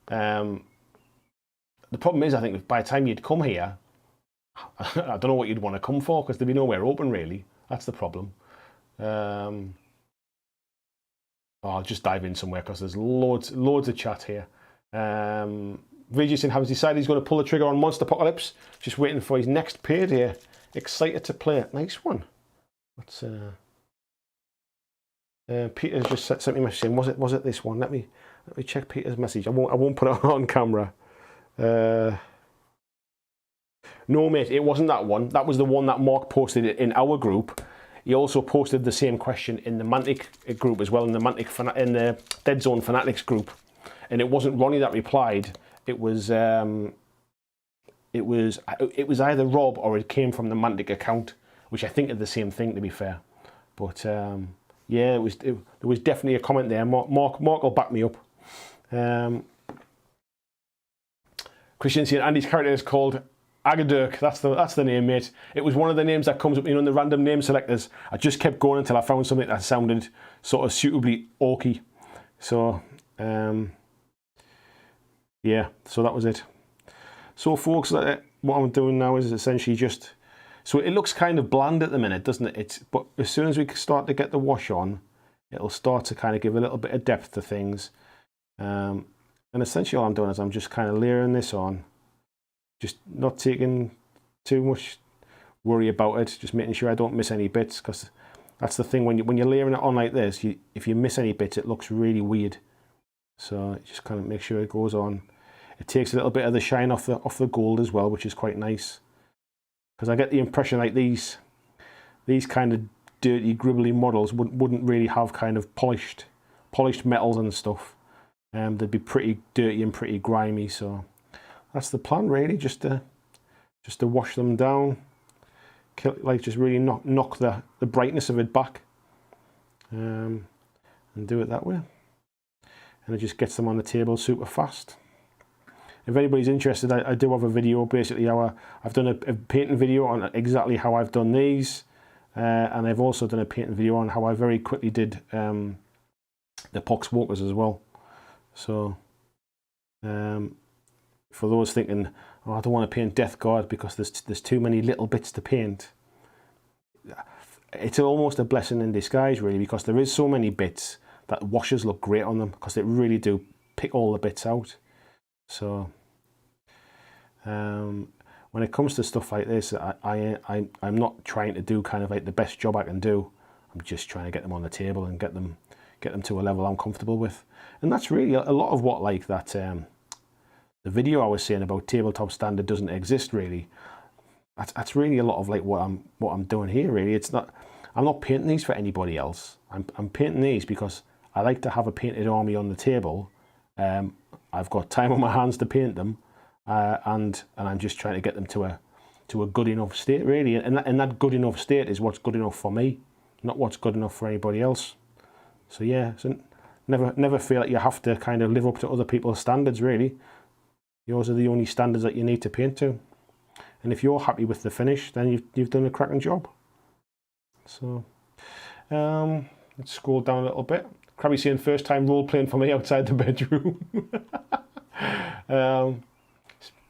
the problem is, I think by the time you'd come here, I don't know what you'd want to come for because there'd be nowhere open really. That's the problem. I'll just dive in somewhere because there's loads of chat here. Regis has decided he's going to pull the trigger on Monster Apocalypse. Just waiting for his next payday. Excited to play it. Nice one. Let's. Peter's just sent me a message saying, was it this one? Let me check Peter's message. I won't put it on camera. No, mate, it wasn't that one. That was the one that Mark posted in our group. He also posted the same question in the Mantic group as well, in the Dead Zone Fanatics group. And it wasn't Ronnie that replied. It was either Rob or it came from the Mantic account, which I think are the same thing, to be fair. But yeah, there was definitely a comment there. Mark will back me up. Christian saying Andy's character is called Agadirk. That's the name, mate. It was one of the names that comes up, in the random name selectors. I just kept going until I found something that sounded sort of suitably orky. So yeah, so that was it. So folks, what I'm doing now is essentially just, so it looks kind of bland at the minute, doesn't it? But as soon as we start to get the wash on, it'll start to kind of give a little bit of depth to things. And essentially all I'm doing is I'm just kind of layering this on, just not taking too much worry about it, just making sure I don't miss any bits, because that's the thing, when you're layering it on like this, if you miss any bits, it looks really weird. So just kind of make sure it goes on. It takes a little bit of the shine off the gold as well, which is quite nice. Because I get the impression like these kind of dirty, gribbly models wouldn't really have kind of polished metals and stuff. They'd be pretty dirty and pretty grimy. So that's the plan, really, just to wash them down, just really knock the brightness of it back, and do it that way. And it just gets them on the table super fast. If anybody's interested, I do have a video, basically I've done a painting video on exactly how I've done these, and I've also done a painting video on how I very quickly did the Pox Walkers as well. So for those thinking, oh, I don't want to paint Death Guard because there's too many little bits to paint, it's almost a blessing in disguise, really, because there is so many bits that washes look great on them, because they really do pick all the bits out. So when it comes to stuff like this, I'm not trying to do kind of like the best job I can do. I'm just trying to get them on the table and get them to a level I'm comfortable with. And that's really a lot of what, like that the video I was saying about tabletop standard doesn't exist really. that's really a lot of like what I'm doing here. Really, I'm not painting these for anybody else. I'm painting these because I like to have a painted army on the table. I've got time on my hands to paint them, and I'm just trying to get them to a good enough state, really. And that good enough state is what's good enough for me, not what's good enough for anybody else. So yeah, so never feel like you have to kind of live up to other people's standards, really. Yours are the only standards that you need to paint to. And if you're happy with the finish, then you've done a cracking job. So let's scroll down a little bit. Krabby saying first time role playing for me outside the bedroom.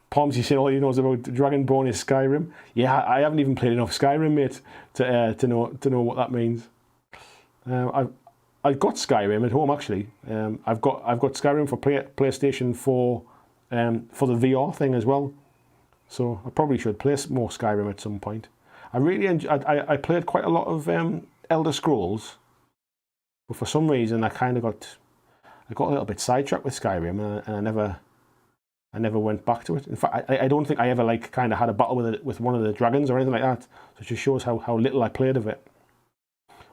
Palmsy saying all he knows about Dragonborn is Skyrim. Yeah, I haven't even played enough Skyrim, mate, to know what that means. I've got Skyrim at home actually. I've got Skyrim for PlayStation 4 for the VR thing as well. So I probably should play more Skyrim at some point. I really I played quite a lot of Elder Scrolls, but for some reason I got a little bit sidetracked with Skyrim, and I never went back to it. In fact, I don't think I ever like kind of had a battle with one of the dragons or anything like that. So it just shows how little I played of it.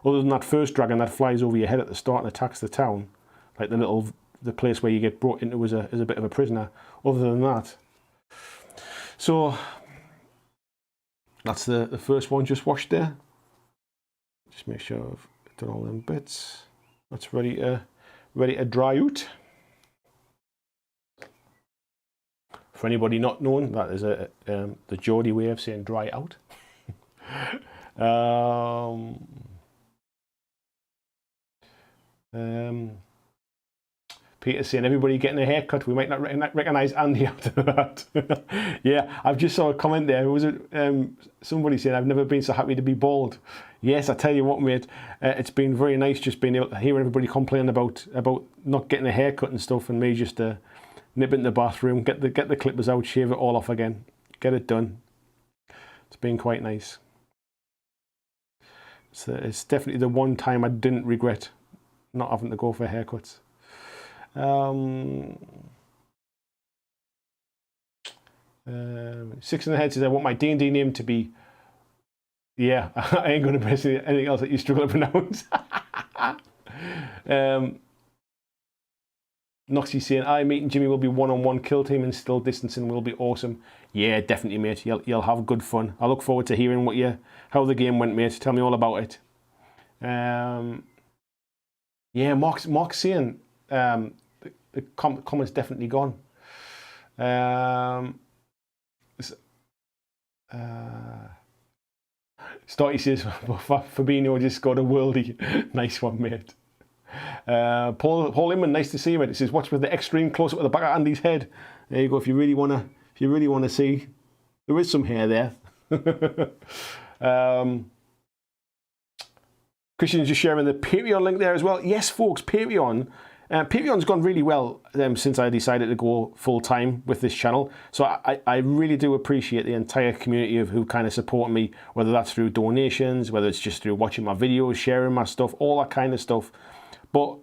Other than that first dragon that flies over your head at the start and attacks the town, like the place where you get brought into as a bit of a prisoner. Other than that, so that's the first one just washed there. Just make sure I've done all them bits. That's ready to dry out. For anybody not knowing, that is the Geordie way of saying dry out. Peter's saying everybody getting a haircut. We might not recognise Andy after that. Yeah, I've just saw a comment there. Was it somebody saying I've never been so happy to be bald? Yes, I tell you what, mate. It's been very nice just being able to hear everybody complain about not getting a haircut and stuff, and me just nip into the bathroom, get the clippers out, shave it all off again, get it done. It's been quite nice. It's definitely the one time I didn't regret not having to go for haircuts. Six in the Head says I want my D&D name to be. Yeah, I ain't going to press anything else that you struggle to pronounce. Noxie's saying, me and Jimmy will be one-on-one kill team and still distancing will be awesome. Yeah, definitely, mate. You'll have good fun. I look forward to hearing how the game went, mate. Tell me all about it. Yeah, Mark's saying the comment's definitely gone. Stotty says, Fabinho just scored a worldie. Nice one, mate. Paul Inman, nice to see you, mate. It says, watch with the extreme close up at the back of Andy's head. There you go. If you really wanna see, there is some hair there. Christian's just sharing the Patreon link there as well. Yes, folks, Patreon. Patreon's gone really well since I decided to go full time with this channel. So I really do appreciate the entire community of who kind of support me, whether that's through donations, whether it's just through watching my videos, sharing my stuff, all that kind of stuff. But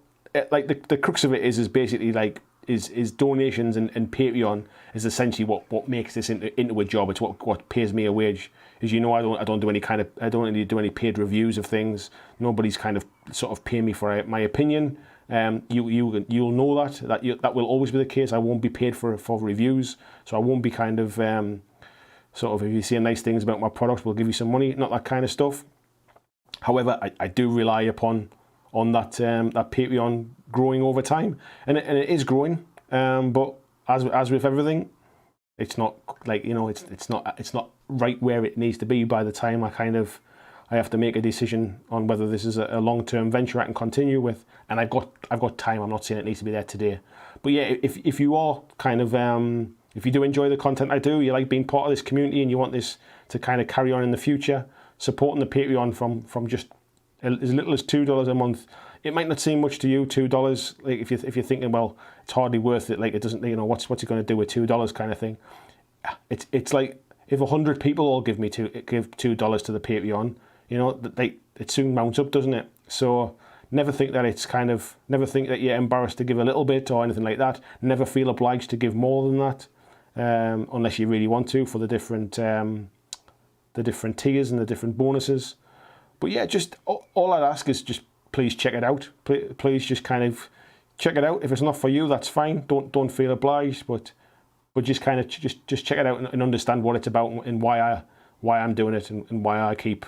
like the crux of it is basically like is donations and Patreon is essentially what makes this into a job. It's what pays me a wage. As you know, I don't really do any paid reviews of things. Nobody's kind of sort of paying me for my opinion. You'll know that will always be the case. I won't be paid for reviews, so I won't be kind of sort of, if you say nice things about my products, we'll give you some money. Not that kind of stuff. However, I do rely upon that Patreon growing over time, and it is growing. But as with everything, it's not like, you know, it's not right where it needs to be by the time I have to make a decision on whether this is a long-term venture I can continue with. And I've got time. I'm not saying it needs to be there today, but yeah, if you are kind of if you do enjoy the content I do, you like being part of this community, and you want this to kind of carry on in the future, supporting the Patreon from just as little as $2 a month. It might not seem much to you, $2. Like if you're thinking, well, it's hardly worth it. Like it doesn't, you know, what's it going to do with $2 kind of thing. It's like if 100 people all give $2 to the Patreon, you know, it soon mounts up, doesn't it? So never think that you're embarrassed to give a little bit or anything like that. Never feel obliged to give more than that, unless you really want to for the different the different tiers and the different bonuses. But yeah, just all I'd ask is just please check it out. Please just kind of check it out. If it's not for you, that's fine. Don't feel obliged, but just kind of just check it out and understand what it's about and why I'm doing it and why I keep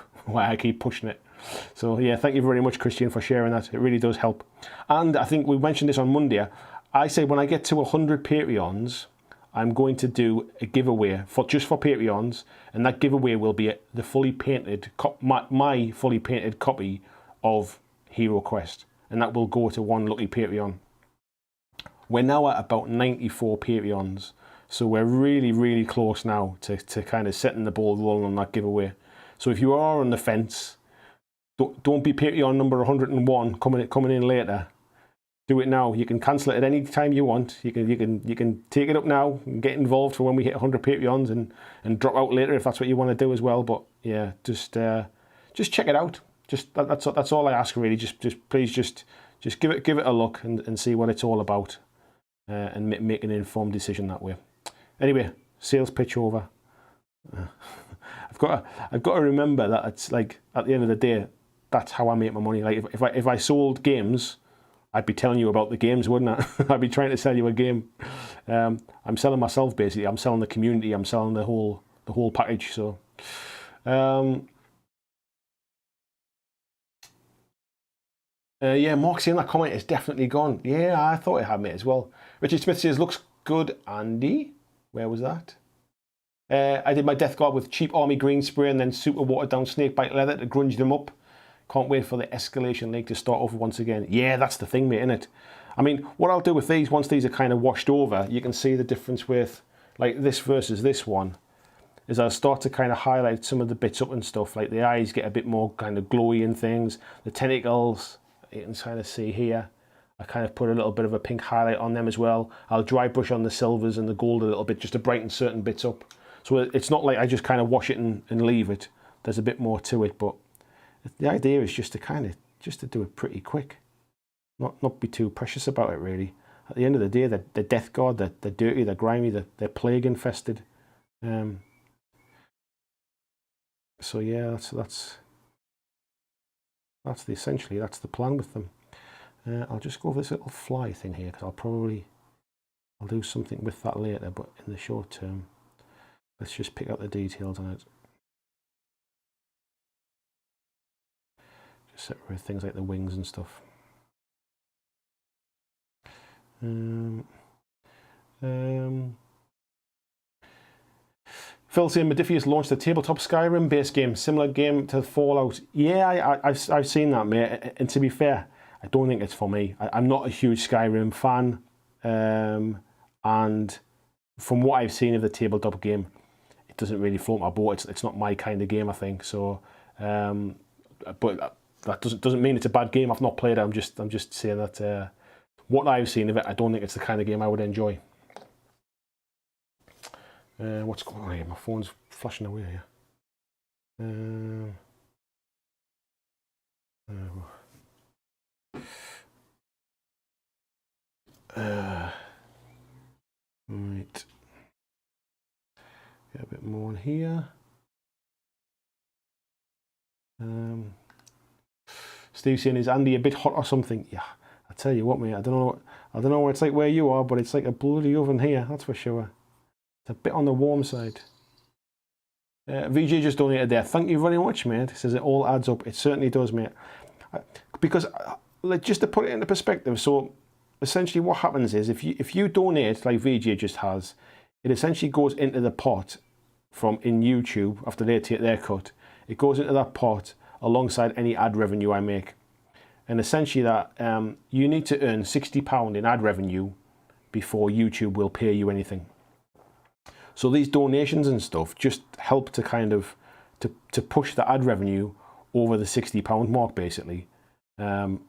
pushing it. So yeah, thank you very much, Christian, for sharing that. It really does help. And I think we mentioned this on Monday. I say when I get to 100 Patreons, I'm going to do a giveaway just for Patreons, and that giveaway will be the fully painted my fully painted copy of Hero Quest, and that will go to one lucky Patreon. We're now at about 94 Patreons, so we're really close now to kind of setting the ball rolling on that giveaway. So if you are on the fence, don't be Patreon number 101 coming in later. Do it now. You can cancel it at any time you want. You can take it up now and get involved for when we hit 100 Patreons and drop out later if that's what you want to do as well. But yeah, just check it out. Just that's all I ask really. Please give it a look and see what it's all about, and make an informed decision that way. Anyway, sales pitch over. I've got to remember that it's like at the end of the day, that's how I make my money. Like if I sold games, I'd be telling you about the games, wouldn't I? I'd be trying to sell you a game. I'm selling myself basically. I'm selling the community. I'm selling the whole package. So, yeah, Mark saying that comment is definitely gone. Yeah, I thought it had, mate, as well. Richard Smith says looks good, Andy. Where was that? I did my Death Guard with cheap army green spray and then super watered down snakebite leather to grunge them up. Can't wait for the escalation league to start off once again. Yeah, that's the thing, mate, innit? I mean, what I'll do with these, once these are kind of washed over, you can see the difference with, like, this versus this one, is I'll start to kind of highlight some of the bits up and stuff. Like, the eyes get a bit more kind of glowy and things. The tentacles, you can kind of see here. I kind of put a little bit of a pink highlight on them as well. I'll dry brush on the silvers and the gold a little bit just to brighten certain bits up. So it's not like I just kind of wash it and leave it. There's a bit more to it, but the idea is just to do it pretty quick, not be too precious about it really. At the end of the day, the Death Guard, they're dirty, they're grimy, they're plague infested. So yeah, that's essentially the plan with them. I'll just go over this little fly thing here because I'll do something with that later, but in the short term, let's just pick out the details on it. Just separate things like the wings and stuff. Phil saying Modifius launched a tabletop Skyrim based game, similar game to Fallout. Yeah, I've seen that, mate. And to be fair, I don't think it's for me. I'm not a huge Skyrim fan, and from what I've seen of the tabletop game, it doesn't really float my boat. It's not my kind of game, I think. So, but that doesn't mean it's a bad game. I've not played it. I'm just saying that what I've seen of it, I don't think it's the kind of game I would enjoy. What's going on here? My phone's flashing away here. Right. Get a bit more in here. Steve saying, is Andy a bit hot or something? Yeah, I tell you what, mate. I don't know what it's like where you are, but it's like a bloody oven here. That's for sure. It's a bit on the warm side. VJ just donated there. Thank you very much, mate. He says it all adds up. It certainly does, mate. Because just to put it into perspective, so essentially what happens is if you donate like VJ just has, it essentially goes into the pot in YouTube after they take their cut. It goes into that pot alongside any ad revenue I make. And essentially that you need to earn £60 in ad revenue before YouTube will pay you anything. So these donations and stuff just help to kind of to push the ad revenue over the £60 mark basically. And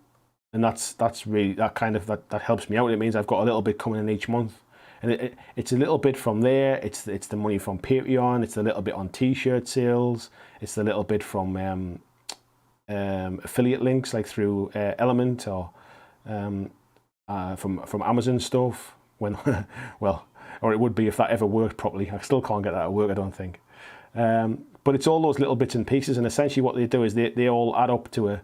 that's really that helps me out. It means I've got a little bit coming in each month. And it's a little bit from there. It's the money from Patreon. It's a little bit on T-shirt sales. It's a little bit from affiliate links like through Element or from Amazon stuff. Well, or it would be if that ever worked properly. I still can't get that to work, I don't think. but it's all those little bits and pieces, and essentially what they do is they all add up to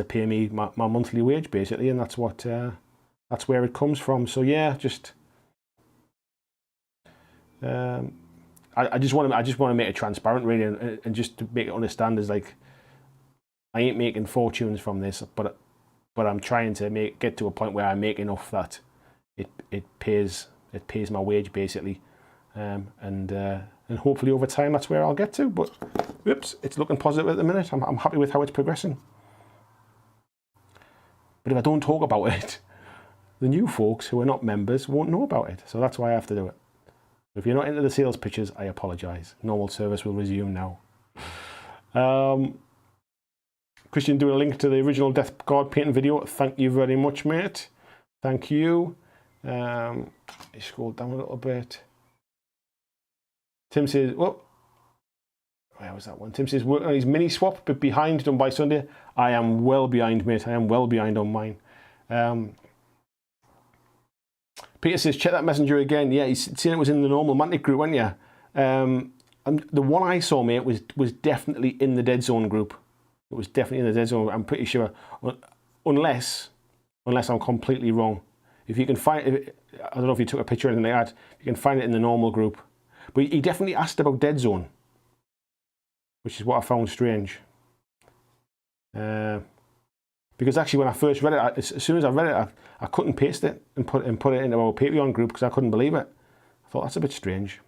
pay me my monthly wage basically, and that's where it comes from. So yeah, just I just want to make it transparent really, and just to make it understand is like I ain't making fortunes from this, but I'm trying to get to a point where I make enough that it pays my wage basically, and hopefully over time that's where I'll get to. But whoops, it's looking positive at the minute. I'm happy with how it's progressing. But if I don't talk about it, the new folks who are not members won't know about it. So that's why I have to do it. If you're not into the sales pitches, I apologise. Normal service will resume now. Christian doing a link to the original Death Guard painting video. Thank you very much, mate. Thank you. Scroll down a little bit. Tim says, well, where was that one? Tim says, working on his mini swap, but behind, done by Sunday. I am well behind, mate. I am well behind on mine. Peter says, check that messenger again. Yeah, he's seen it was in the normal Mantic group, wasn't you? And the one I saw, mate, was definitely in the Dead Zone group. It was definitely in the Dead Zone. I'm pretty sure, unless I'm completely wrong. If you can find it, I don't know if you took a picture or anything like that. You can find it in the normal group. But he definitely asked about Dead Zone, which is what I found strange. Because actually, when I first read it, as soon as I read it, I couldn't paste it and put it into our Patreon group because I couldn't believe it. I thought that's a bit strange.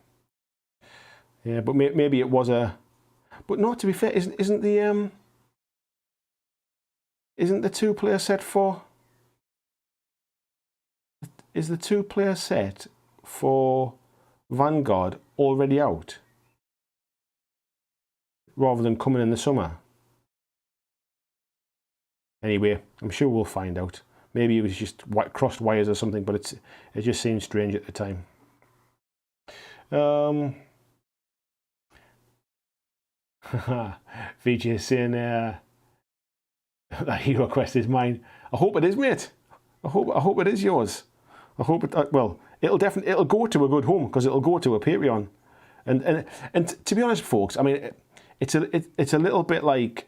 Yeah, but maybe it was a. But no, to be fair, isn't the 2-player set for? Is the 2-player set for Vanguard already out? Rather than coming in the summer. Anyway, I'm sure we'll find out. Maybe it was just crossed wires or something, but it just seemed strange at the time. VJ saying that Hero Quest is mine. I hope it is, mate. I hope it is yours. I hope it. Well, it'll go to a good home because it'll go to a Patreon. And to be honest, folks, I mean, it's a little bit like.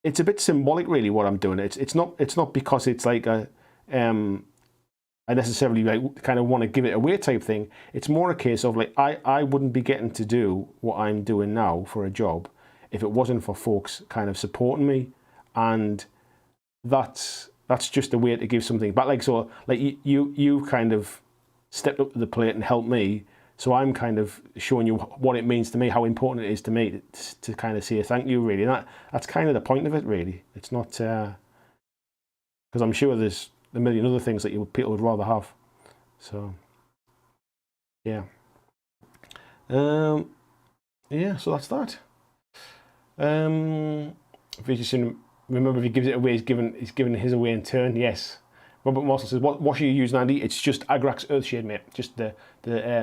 It's a bit symbolic, really, what I'm doing. It's not because it's like I necessarily like kind of want to give it away type thing. It's more a case of like I wouldn't be getting to do what I'm doing now for a job if it wasn't for folks kind of supporting me, and that's just a way to give something back. Like so, like you kind of stepped up to the plate and helped me. So I'm kind of showing you what it means to me, how important it is to me to kind of say thank you, really. And that's kind of the point of it, really. It's not because I'm sure there's a million other things that people would rather have. So yeah, yeah. So that's that. Remember, if he gives it away, he's giving his away in turn. Yes. Robert Mossel says, what wash are you using, Andy? It's just Agrax Earthshade, mate. Just the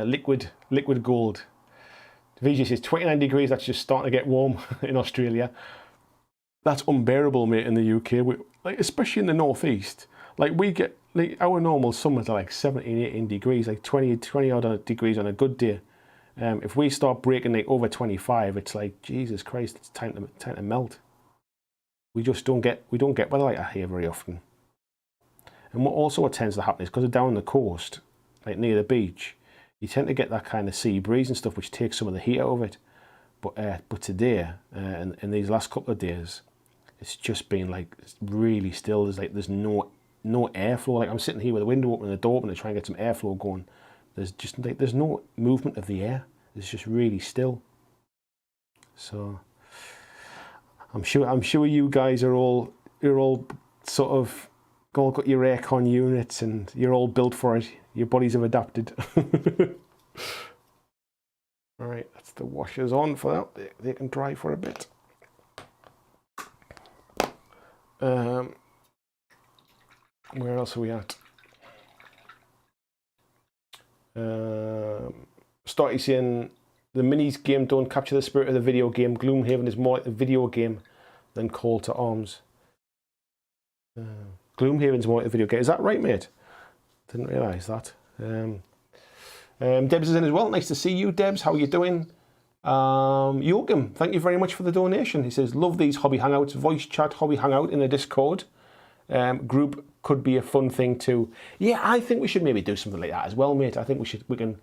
liquid gold. VJ says 29 degrees. That's just starting to get warm in Australia. That's unbearable, mate, in the UK. Like especially in the northeast. Like we get like our normal summers are like 17, 18 degrees, like 20 odd degrees on a good day. If we start breaking like over 25, it's like Jesus Christ, it's time to melt. We just don't get weather like that here very often. And what tends to happen is because down the coast, like near the beach, you tend to get that kind of sea breeze and stuff, which takes some of the heat out of it. But today, and in these last couple of days, it's just been like really still. There's no airflow. Like I'm sitting here with the window open and the door open to try and get some airflow going. There's no movement of the air. It's just really still. So I'm sure you guys you're all sort of all got your aircon units and you're all built for it. Your bodies have adapted. All right, that's the washers on for that. They can dry for a bit. Where else are we at? Starty saying the minis game don't capture the spirit of the video game. Gloomhaven is more like the video game than Call to Arms. Gloomhaven's more like the video game. Is that right, mate? Didn't realise that. Debs is in as well. Nice to see you, Debs. How are you doing? Joachim, thank you very much for the donation. He says, love these hobby hangouts. Voice chat hobby hangout in the Discord group could be a fun thing too. Yeah, I think we should maybe do something like that as well, mate. I think we can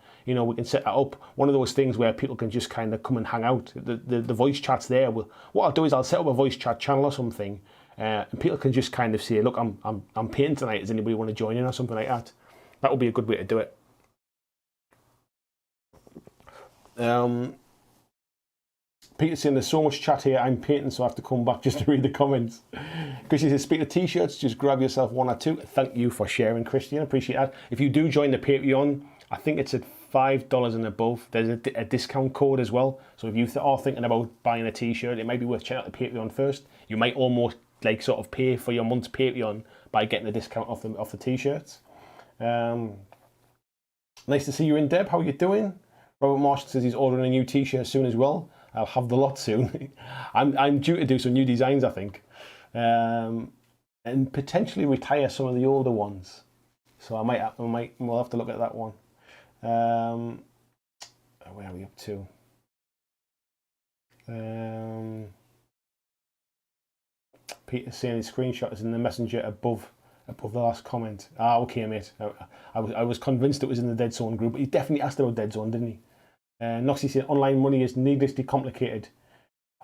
set that up. One of those things where people can just kind of come and hang out. The voice chat's there. What I'll do is I'll set up a voice chat channel or something, and people can just kind of say, look, I'm painting tonight. Does anybody want to join in or something like that? That would be a good way to do it. Peter's saying there's so much chat here, I'm painting, so I have to come back just to read the comments. Christian says, speaking of t-shirts, just grab yourself one or two. Thank you for sharing, Christian. Appreciate that. If you do join the Patreon, I think it's at $5 and above. There's a discount code as well. So if you are thinking about buying a t-shirt, it might be worth checking out the Patreon first. You might almost like sort of pay for your month's Patreon by getting a discount off the t-shirts. Nice to see you in, Deb. How are you doing? Robert Marshall says he's ordering a new t-shirt soon as well. I'll have the lot soon. I'm due to do some new designs, I think, and potentially retire some of the older ones. So we'll have to look at that one. Where are we up to? Peter's saying his screenshot is in the messenger above the last comment. Okay, mate. I was convinced it was in the Dead Zone group, but he definitely asked about Dead Zone, didn't he? Noxie said online money is needlessly complicated.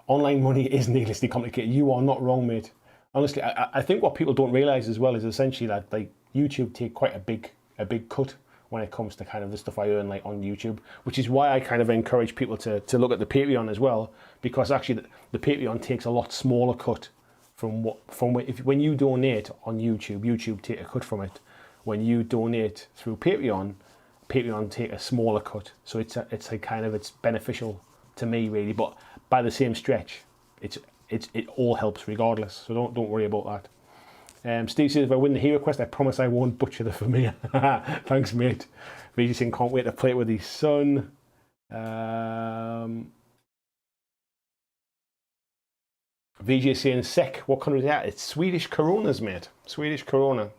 Online money is needlessly complicated. You are not wrong, mate. Honestly, I think what people don't realise as well is essentially that like YouTube take quite a big cut when it comes to kind of the stuff I earn like on YouTube, which is why I kind of encourage people to look at the Patreon as well, because actually the Patreon takes a lot smaller cut when you donate on YouTube. YouTube take a cut from it. When you donate through Patreon take a smaller cut, so it's like kind of it's beneficial to me really, but by the same stretch, it all helps regardless. So don't worry about that. Steve says if I win the hero quest, I promise I won't butcher the familiar. Thanks, mate. VJ saying can't wait to play it with his son. VJ saying sec. What country is that? It's Swedish Coronas, mate. Swedish Corona.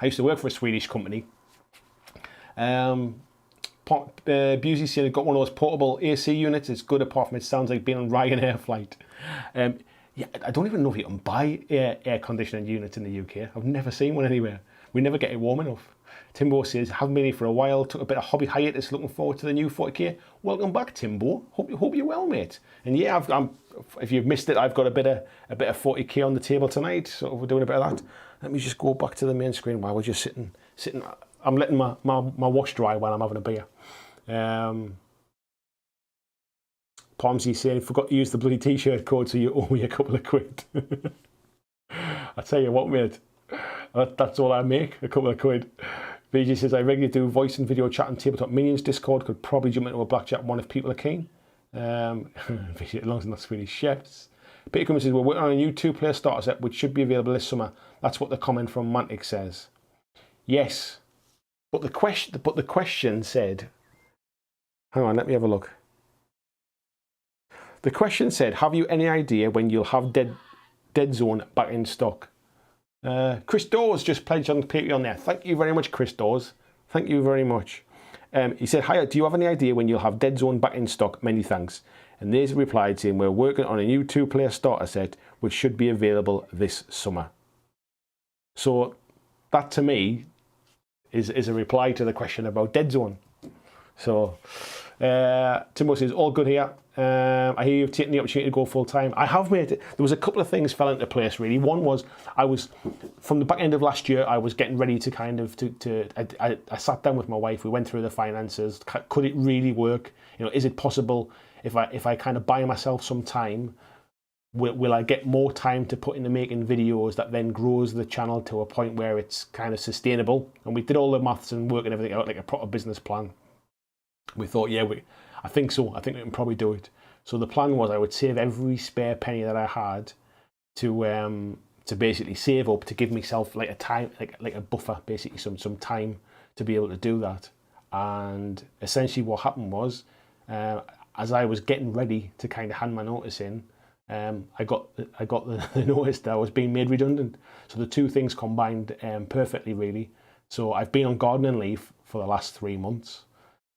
I used to work for a Swedish company. Busey said, got one of those portable AC units. It's good apart from it sounds like being on Ryanair flight. Yeah, I don't even know if you can buy air conditioning units in the UK. I've never seen one anywhere. We never get it warm enough. Timbo says, haven't been here for a while. Took a bit of hobby hiatus. Looking forward to the new 40K. Welcome back, Timbo. Hope you're well, mate. And yeah, if you've missed it, I've got a bit of 40K on the table tonight. So we're doing a bit of that. Let me just go back to the main screen while we're just sitting. I'm letting my wash dry while I'm having a beer. Pomsy saying, forgot to use the bloody t-shirt code, so you owe me a couple of quid. I tell you what, mate, that's all I make, a couple of quid. VJ says, I regularly do voice and video chat and tabletop minions Discord, could probably jump into a BlackJack one if people are keen. VJ, as long as it's not Swedish chefs. Peter Cummins says, we're working on a new 2-player starter set, which should be available this summer. That's what the comment from Mantic says. Yes, but the question said, hang on, let me have a look. The question said, have you any idea when you'll have Dead Zone back in stock? Chris Dawes just pledged on Patreon there. Thank you very much, Chris Dawes. Thank you very much. He said, hi, do you have any idea when you'll have Dead Zone back in stock? Many thanks. And there's replied saying, we're working on a new 2-player starter set, which should be available this summer. So that to me is a reply to the question about Dead Zone. So Timo says, all good here. I hear you've taken the opportunity to go full time. I have, made it. There was a couple of things fell into place really. One was from the back end of last year, I was getting ready to kind of I sat down with my wife. We went through the finances. Could it really work? Is it possible if I kind of buy myself some time? Will I get more time to put into making videos that then grows the channel to a point where it's kind of sustainable? And we did all the maths and working everything out like a proper business plan. We thought, yeah, I think so. I think we can probably do it. So the plan was I would save every spare penny that I had to basically save up to give myself like a time, like a buffer, basically some time to be able to do that. And essentially what happened was, as I was getting ready to kind of hand my notice in, I got the notice that I was being made redundant. So the two things combined perfectly, really. So I've been on gardening leave for the last 3 months.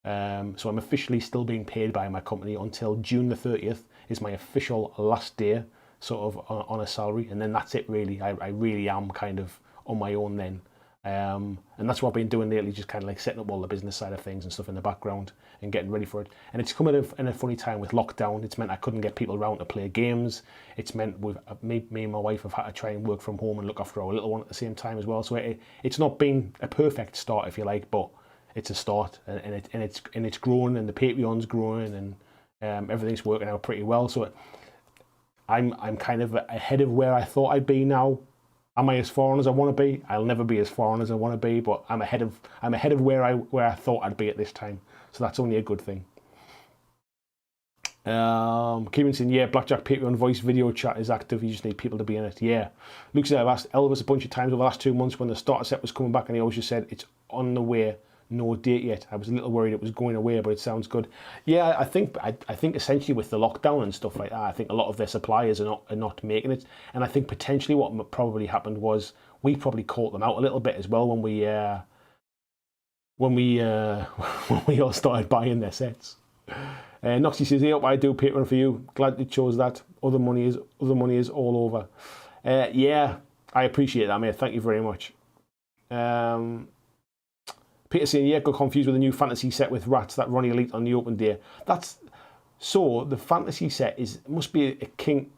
So I'm officially still being paid by my company until June the 30th is my official last day, sort of on a salary, and then that's it really. I really am kind of on my own then. And that's what I've been doing lately, just kind of like setting up all the business side of things and stuff in the background and getting ready for it. And it's come in a funny time with lockdown. It's meant I couldn't get people around to play games. It's meant with me and my wife have had to try and work from home and look after our little one at the same time as well. So it's not been a perfect start, if you like, but it's a start, and it's growing, and the Patreon's growing, and everything's working out pretty well. So I'm kind of ahead of where I thought I'd be now. Am I as far on as I want to be? I'll never be as far on as I want to be, but I'm ahead of where I thought I'd be at this time. So that's only a good thing. Kieran saying, yeah, BlackJack Patreon voice video chat is active. You just need people to be in it. Yeah. Luke said, I've asked Elvis a bunch of times over the last 2 months when the starter set was coming back, and he always just said it's on the way. No date yet. I was a little worried it was going away, but it sounds good. Yeah, I think essentially with the lockdown and stuff like that, I think a lot of their suppliers are not making it, and I think potentially what probably happened was we probably caught them out a little bit as well when we when we all started buying their sets. Noxie says, "Hey, I do Patreon for you. Glad you chose that. Other money is all over." Yeah, I appreciate that, mate. Thank you very much. Peter saying, yeah, got confused with the new fantasy set with rats that Ronnie leaked on the open day. So the fantasy set must be a king.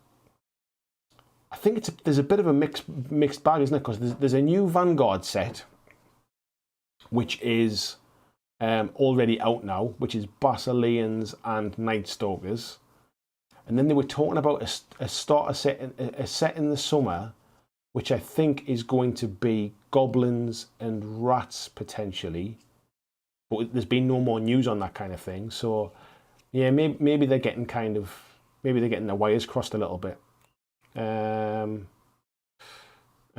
I think there's a bit of a mixed bag, isn't it? Because there's a new Vanguard set, which is already out now, which is Basileans and Night Stalkers. And then they were talking about a starter set, a set in the summer, which I think is going to be goblins and rats potentially, but there's been no more news on that kind of thing. So yeah, maybe they're getting the wires crossed a little bit.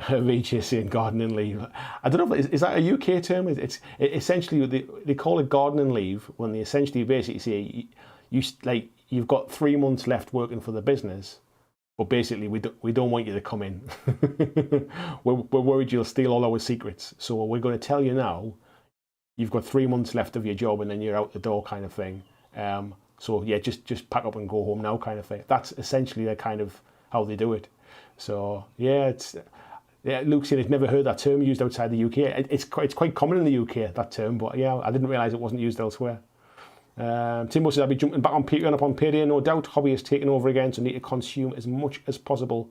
VJ saying gardening leave. I don't know, is that a UK term? It's essentially they call it gardening leave when they essentially basically say you've got 3 months left working for the business. But basically, we don't want you to come in. we're worried you'll steal all our secrets. So we're going to tell you now, you've got 3 months left of your job and then you're out the door kind of thing. So yeah, just pack up and go home now kind of thing. That's essentially the kind of how they do it. So yeah, Luke said he'd never heard that term used outside the UK. It's quite common in the UK, that term, but yeah, I didn't realise it wasn't used elsewhere. Timbo says, I'll be jumping back on Patreon upon payday, no doubt. Hobby is taking over again, so need to consume as much as possible.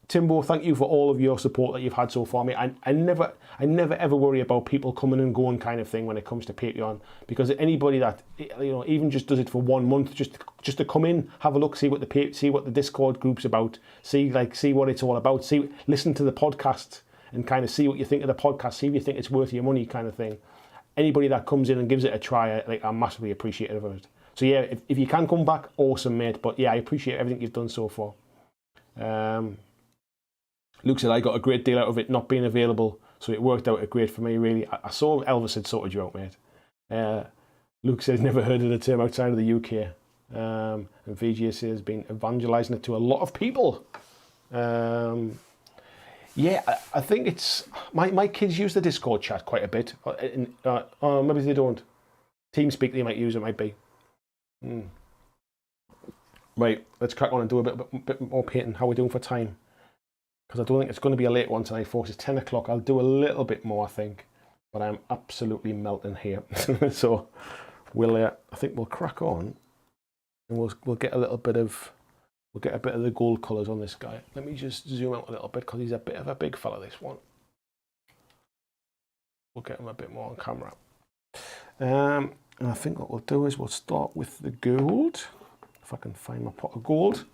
Timbo, thank you for all of your support that you've had so far, mate. I never ever worry about people coming and going kind of thing when it comes to Patreon, because anybody that even just does it for 1 month, just to come in, have a look, see what the Discord group's about, see what it's all about, listen to the podcast and kind of see what you think of the podcast, see if you think it's worth your money kind of thing. Anybody that comes in and gives it a try, I'm massively appreciative of it. So yeah, if you can come back, awesome, mate. But yeah, I appreciate everything you've done so far. Luke said, I got a great deal out of it not being available, so it worked out great for me, really. I saw Elvis had sorted you out, mate. Luke says, never heard of the term outside of the UK. And VGA says, been evangelising it to a lot of people. Yeah, I think it's... My kids use the Discord chat quite a bit. Maybe they don't. TeamSpeak they might use, it might be. Right, let's crack on and do a bit more painting. How are we doing for time? Because I don't think it's going to be a late one tonight, folks. It's 10 o'clock. I'll do a little bit more, I think. But I'm absolutely melting here. So I think we'll crack on. And we'll get a little bit of... We'll get a bit of the gold colours on this guy. Let me just zoom out a little bit because he's a bit of a big fella, this one. We'll get him a bit more on camera. And I think what we'll do is we'll start with the gold. If I can find my pot of gold.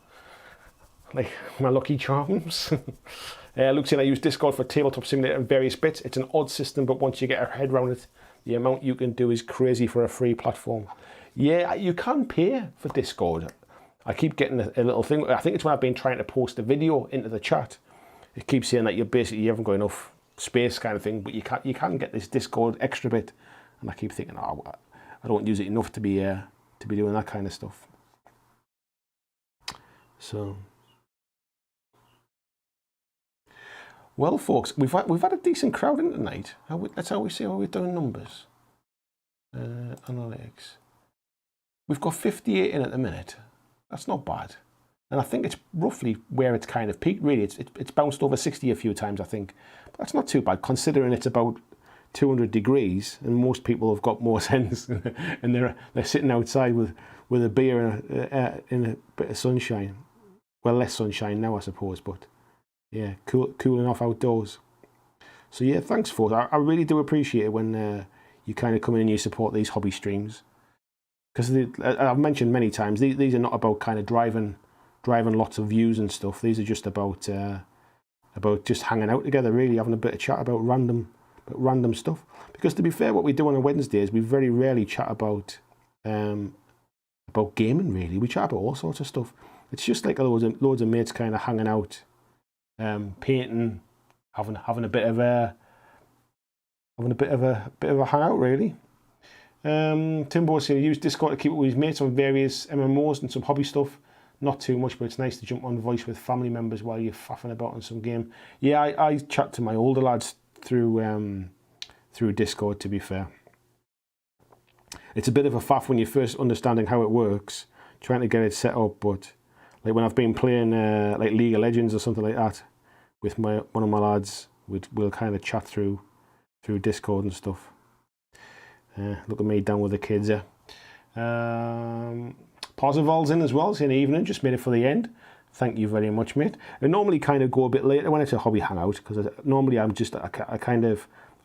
Like my Lucky Charms. Luke said I use Discord for Tabletop Simulator and various bits. It's an odd system, but once you get your head around it, the amount you can do is crazy for a free platform. Yeah, you can pay for Discord. I keep getting a little thing. I think it's when I've been trying to post a video into the chat. It keeps saying that you haven't got enough space kind of thing, but you can get this Discord extra bit. And I keep thinking, oh, I don't use it enough to be doing that kind of stuff. So, well, folks, we've had a decent crowd in tonight. That's how we see how we're doing numbers. Analytics. We've got 58 in at the minute. That's not bad. And I think it's roughly where it's kind of peaked, really. It's bounced over 60 a few times, I think. But that's not too bad, considering it's about 200 degrees, and most people have got more sense, and they're sitting outside with a beer and in a bit of sunshine. Well, less sunshine now, I suppose, but yeah, cooling off outdoors. So yeah, thanks for that. I really do appreciate it when you kind of come in and you support these hobby streams, because I've mentioned many times these are not about kind of driving lots of views and stuff. These are just about just hanging out together, really having a bit of chat about random stuff. Because to be fair, what we do on a Wednesday is we very rarely chat about gaming. Really, we chat about all sorts of stuff. It's just like loads of mates kind of hanging out, painting, having a bit of a hangout, really. Timbo said he used Discord to keep up with his mates on various MMOs and some hobby stuff. Not too much, but it's nice to jump on voice with family members while you're faffing about on some game. Yeah, I chat to my older lads through Discord, to be fair. It's a bit of a faff when you're first understanding how it works, trying to get it set up, but like when I've been playing like League of Legends or something like that with one of my lads, we'll kind of chat through Discord and stuff. Look at me down with the kids there. Parzival's in as well, saying evening, just made it for the end. Thank you very much, mate. I normally kind of go a bit later when it's a hobby hangout, because normally I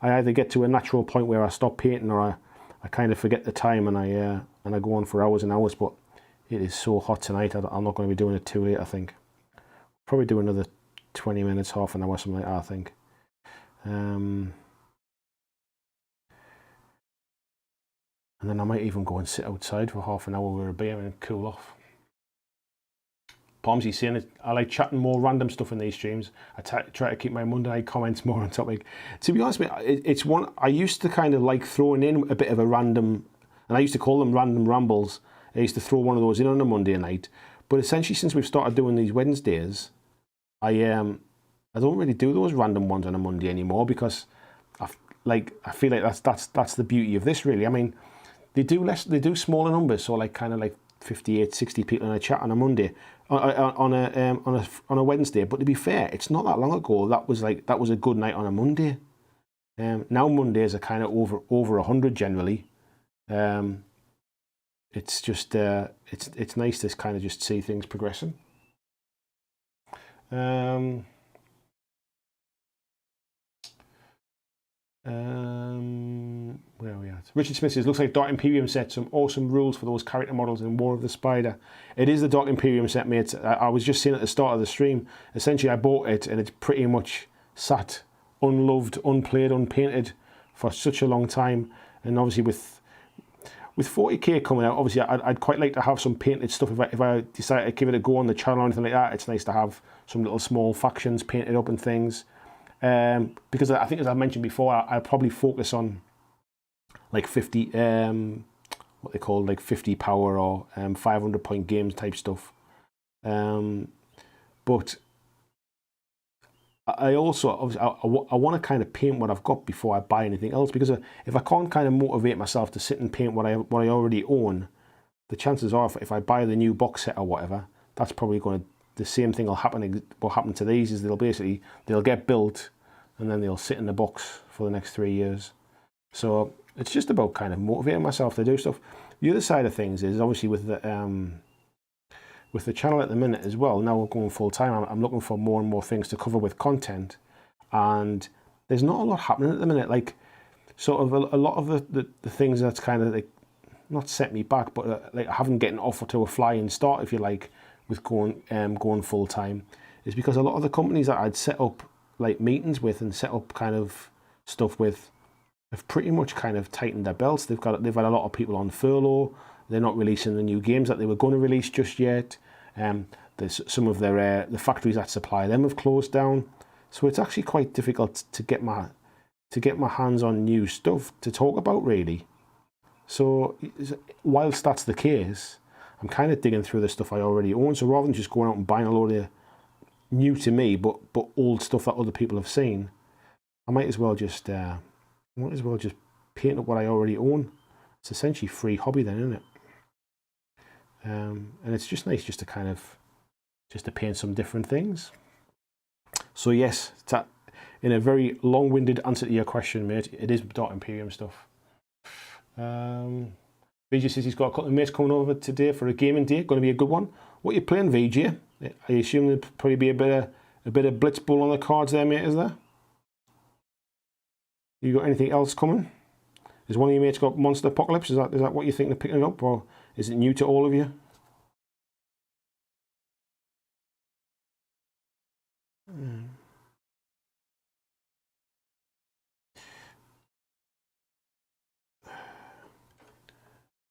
either get to a natural point where I stop painting, or I kind of forget the time and I go on for hours and hours. But it is so hot tonight, I'm not going to be doing it too late, I think. Probably do another 20 minutes, half an hour, something like that, I think. And then I might even go and sit outside for half an hour with a beer and cool off. Palmsy's saying it, I like chatting more random stuff in these streams. I try to keep my Monday night comments more on topic. To be honest with you, it's one I used to kind of like throwing in a bit of a random, and I used to call them random rambles. I used to throw one of those in on a Monday night. But essentially, since we've started doing these Wednesdays, I don't really do those random ones on a Monday anymore, because I feel like that's the beauty of this, really. I mean, they do smaller numbers, so like kind of like 58, 60 people in a chat on a Monday, on a Wednesday. But to be fair, it's not that long ago that was a good night on a Monday. Now Mondays are kind of over 100 generally. It's just it's nice to kind of just see things progressing. Where are we at? Richard Smith says, looks like Dark Imperium set some awesome rules for those character models in War of the Spider. It is the Dark Imperium set, mate. I was just saying at the start of the stream, essentially I bought it and it's pretty much sat unloved, unplayed, unpainted for such a long time. And obviously with 40K coming out, obviously I'd quite like to have some painted stuff. If I decide to give it a go on the channel or anything like that, it's nice to have some little small factions painted up and things. Because I think, as I mentioned before, I'll probably focus on like 50, what they call like 50 power or 500 point games type stuff. But I also, obviously, I want to kind of paint what I've got before I buy anything else, because if I can't kind of motivate myself to sit and paint what I already own, the chances are if I buy the new box set or whatever, that's probably going to, the same thing will happen. What happened to these is they'll get built and then they'll sit in the box for the next 3 years. So it's just about kind of motivating myself to do stuff. The other side of things is obviously with the channel at the minute as well. Now we're going full time. I'm looking for more and more things to cover with content, and there's not a lot happening at the minute. Like sort of a lot of the things that's kind of like not set me back, but like I haven't gotten off to a flying start, if you like, with going full time, is because a lot of the companies that I'd set up like meetings with and set up kind of stuff with have pretty much kind of tightened their belts. They've had a lot of people on furlough. They're not releasing the new games that they were going to release just yet. There's some of their the factories that supply them have closed down, so it's actually quite difficult to get my hands on new stuff to talk about, really. So whilst that's the case, I'm kind of digging through the stuff I already own. So rather than just going out and buying a load of new to me but old stuff that other people have seen, I might as well just paint up what I already own. it's essentially free hobby then, isn't it? And it's just nice just to kind of, just to paint some different things. So yes, in a very long-winded answer to your question, mate, it is Dark Imperium stuff. VJ says he's got a couple of mates coming over today for a gaming day. Going to be a good one. What are you playing, VJ? I assume there'll probably be a bit of Blitz Bull on the cards there, mate, is there? You got anything else coming? Has one of your mates got Monster Apocalypse? Is that what you think they're picking up, or is it new to all of you?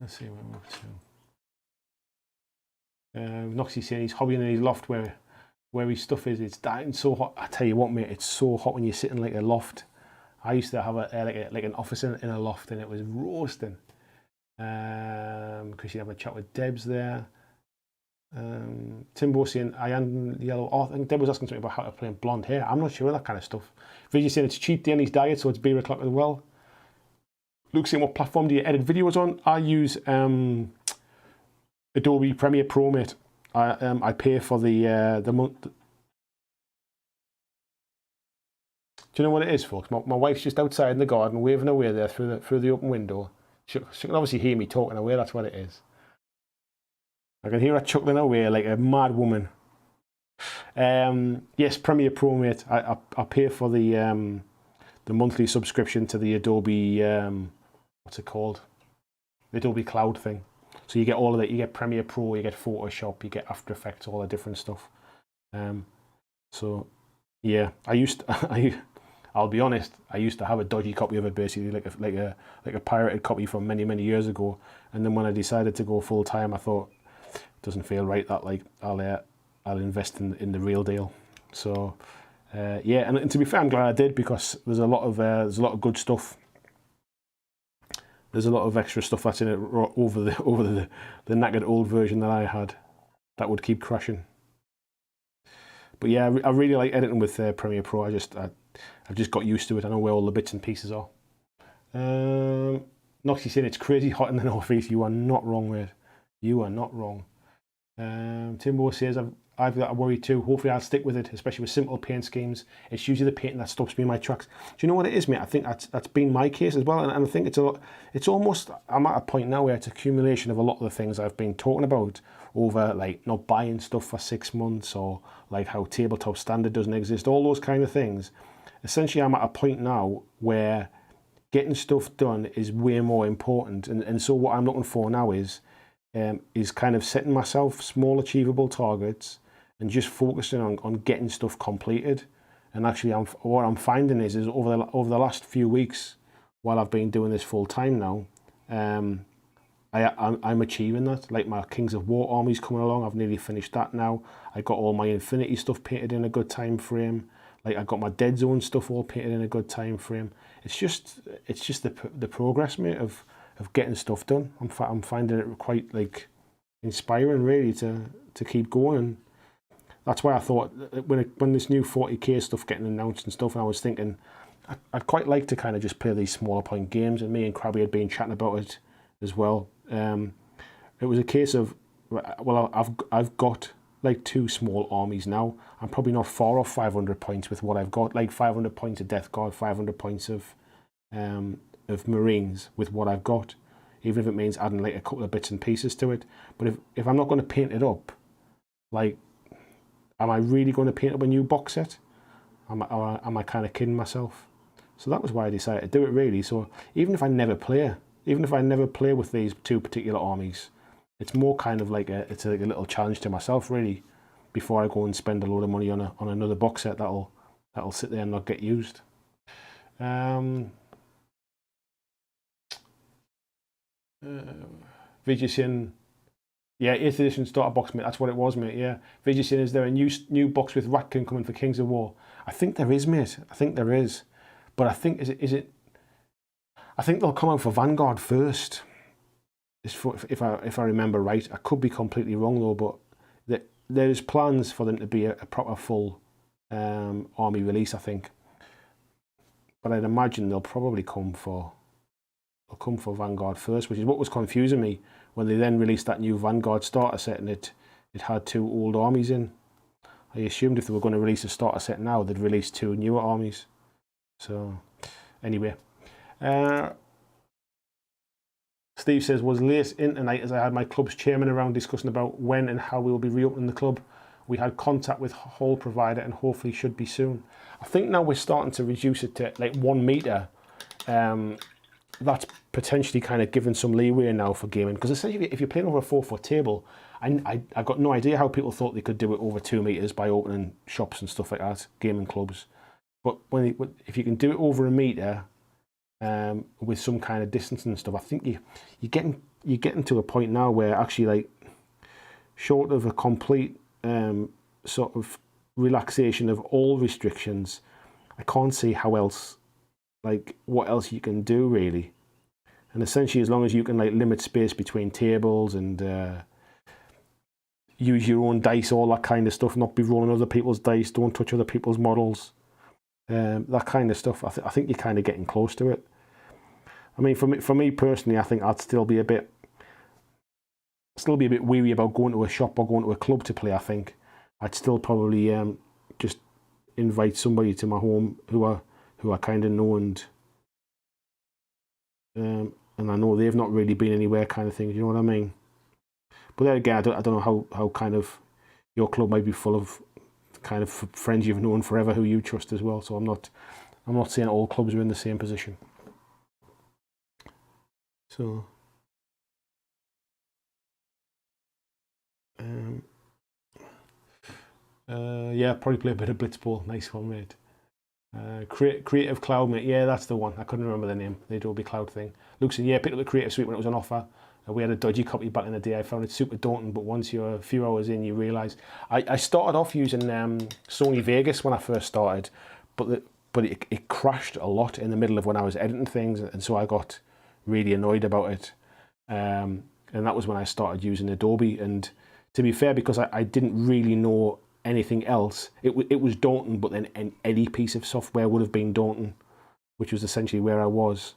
Let's see what we're up to. Noxie's saying he's hobbying in his loft where his stuff is. It's dying so hot. I tell you what, mate, it's so hot when you're sitting like a loft. I used to have like an office in a loft, and it was roasting. Because you have a chat with Debs there. Timbo saying I am yellow. Oh, I think Deb was asking something about how to play in blonde hair. I'm not sure of that kind of stuff. Vijay saying it's cheat day on his diet, so it's beer o'clock as well. Luke saying what platform do you edit videos on? I use Adobe Premiere Pro, mate. I pay for the month. Do you know what it is, folks? My wife's just outside in the garden waving away there through the open window. She can obviously hear me talking away. That's what it is. I can hear her chuckling away like a mad woman. Yes, Premiere Pro, mate. I pay for the monthly subscription to the Adobe what's it called? The Adobe Cloud thing. So you get all of it. You get Premiere Pro, you get Photoshop, you get After Effects, all the different stuff. So yeah, I'll be honest. I used to have a dodgy copy of it, basically like a pirated copy from many years ago. And then when I decided to go full time, I thought it doesn't feel right that like I'll invest in the real deal. So yeah, and to be fair, I'm glad I did, because there's a lot of good stuff. There's a lot of extra stuff that's in it over the knackered old version that I had that would keep crashing. But yeah, I really like editing with Premiere Pro. I've just got used to it. I know where all the bits and pieces are. Noxie saying it's crazy hot in the northeast. You are not wrong, mate. You are not wrong. Timbo says I've got a worry too. Hopefully I'll stick with it, especially with simple paint schemes. It's usually the painting that stops me in my tracks. Do you know what it is, mate? I think that's been my case as well, and I think it's almost, I'm at a point now where it's accumulation of a lot of the things I've been talking about over, like not buying stuff for 6 months, or like how tabletop standard doesn't exist, all those kind of things. Essentially, I'm at a point now where getting stuff done is way more important, and so what I'm looking for now is kind of setting myself small achievable targets and just focusing on getting stuff completed. And actually, what I'm finding is over the last few weeks, while I've been doing this full time now, I'm achieving that. Like my Kings of War army's coming along. I've nearly finished that now. I got all my Infinity stuff painted in a good time frame. Like I got my Dead Zone stuff all painted in a good time frame. It's just the progress, mate, of getting stuff done. I'm finding it quite like inspiring, really, to keep going. And that's why I thought when this new 40K stuff getting announced and stuff, and I was thinking I'd quite like to kind of just play these smaller point games. And me and Krabby had been chatting about it as well. It was a case of, well, I've got like 2 small armies now. I'm probably not far off 500 points with what I've got, like 500 points of Death Guard, 500 points of Marines with what I've got, even if it means adding like a couple of bits and pieces to it. But if I'm not going to paint it up, like, am I really going to paint up a new box set? Am I kind of kidding myself? So that was why I decided to do it, really. So even if I never play with these 2 particular armies, it's more kind of like it's like a little challenge to myself, really, before I go and spend a load of money on another box set that'll sit there and not get used. Vijay, yeah, 8th edition starter box, mate. That's what it was, mate. Yeah, Vijay, is there a new box with Ratkin coming for Kings of War? I think there is, mate. I think there is, but I think is it? I think they'll come out for Vanguard first. If I remember right, I could be completely wrong though. But there's plans for them to be a proper full army release, I think. But I'd imagine they'll probably come for will come for Vanguard first, which is what was confusing me when they then released that new Vanguard starter set and it had 2 old armies in. I assumed if they were going to release a starter set now, they'd release 2 newer armies. So, anyway. Steve says, was late in tonight as I had my club's chairman around discussing about when and how we will be reopening the club. We had contact with hall provider and hopefully should be soon. I think now we're starting to reduce it to like 1 metre. That's potentially kind of given some leeway now for gaming, because essentially if you're playing over a 4-foot table, I got no idea how people thought they could do it over 2 metres by opening shops and stuff like that, gaming clubs. But if you can do it over a metre, with some kind of distance and stuff, I think you're getting to a point now where actually, like, short of a complete sort of relaxation of all restrictions, I can't see how else, like, what else you can do really. And essentially, as long as you can like limit space between tables and use your own dice, all that kind of stuff, not be rolling other people's dice, don't touch other people's models, that kind of stuff, I think you're kind of getting close to it. I mean, for me personally, I think I'd still be a bit weary about going to a shop or going to a club to play. I think I'd still probably just invite somebody to my home who I kind of know and I know they've not really been anywhere, kind of thing. You know what I mean? But then again, I don't know how kind of your club might be full of kind of friends you've known forever who you trust as well. So I'm not saying all clubs are in the same position. So, yeah, probably play a bit of Blitzball. Nice one, mate. Creative Cloud, mate. Yeah, that's the one. I couldn't remember the name. The Adobe Cloud thing. Luke said, yeah, picked up the Creative Suite when it was on offer. We had a dodgy copy back in the day. I found it super daunting, but once you're a few hours in, you realise. I started off using Sony Vegas when I first started, but it crashed a lot in the middle of when I was editing things, and so I got really annoyed about it. And that was when I started using Adobe. And to be fair, because I didn't really know anything else, it was daunting, but then any piece of software would have been daunting, which was essentially where I was.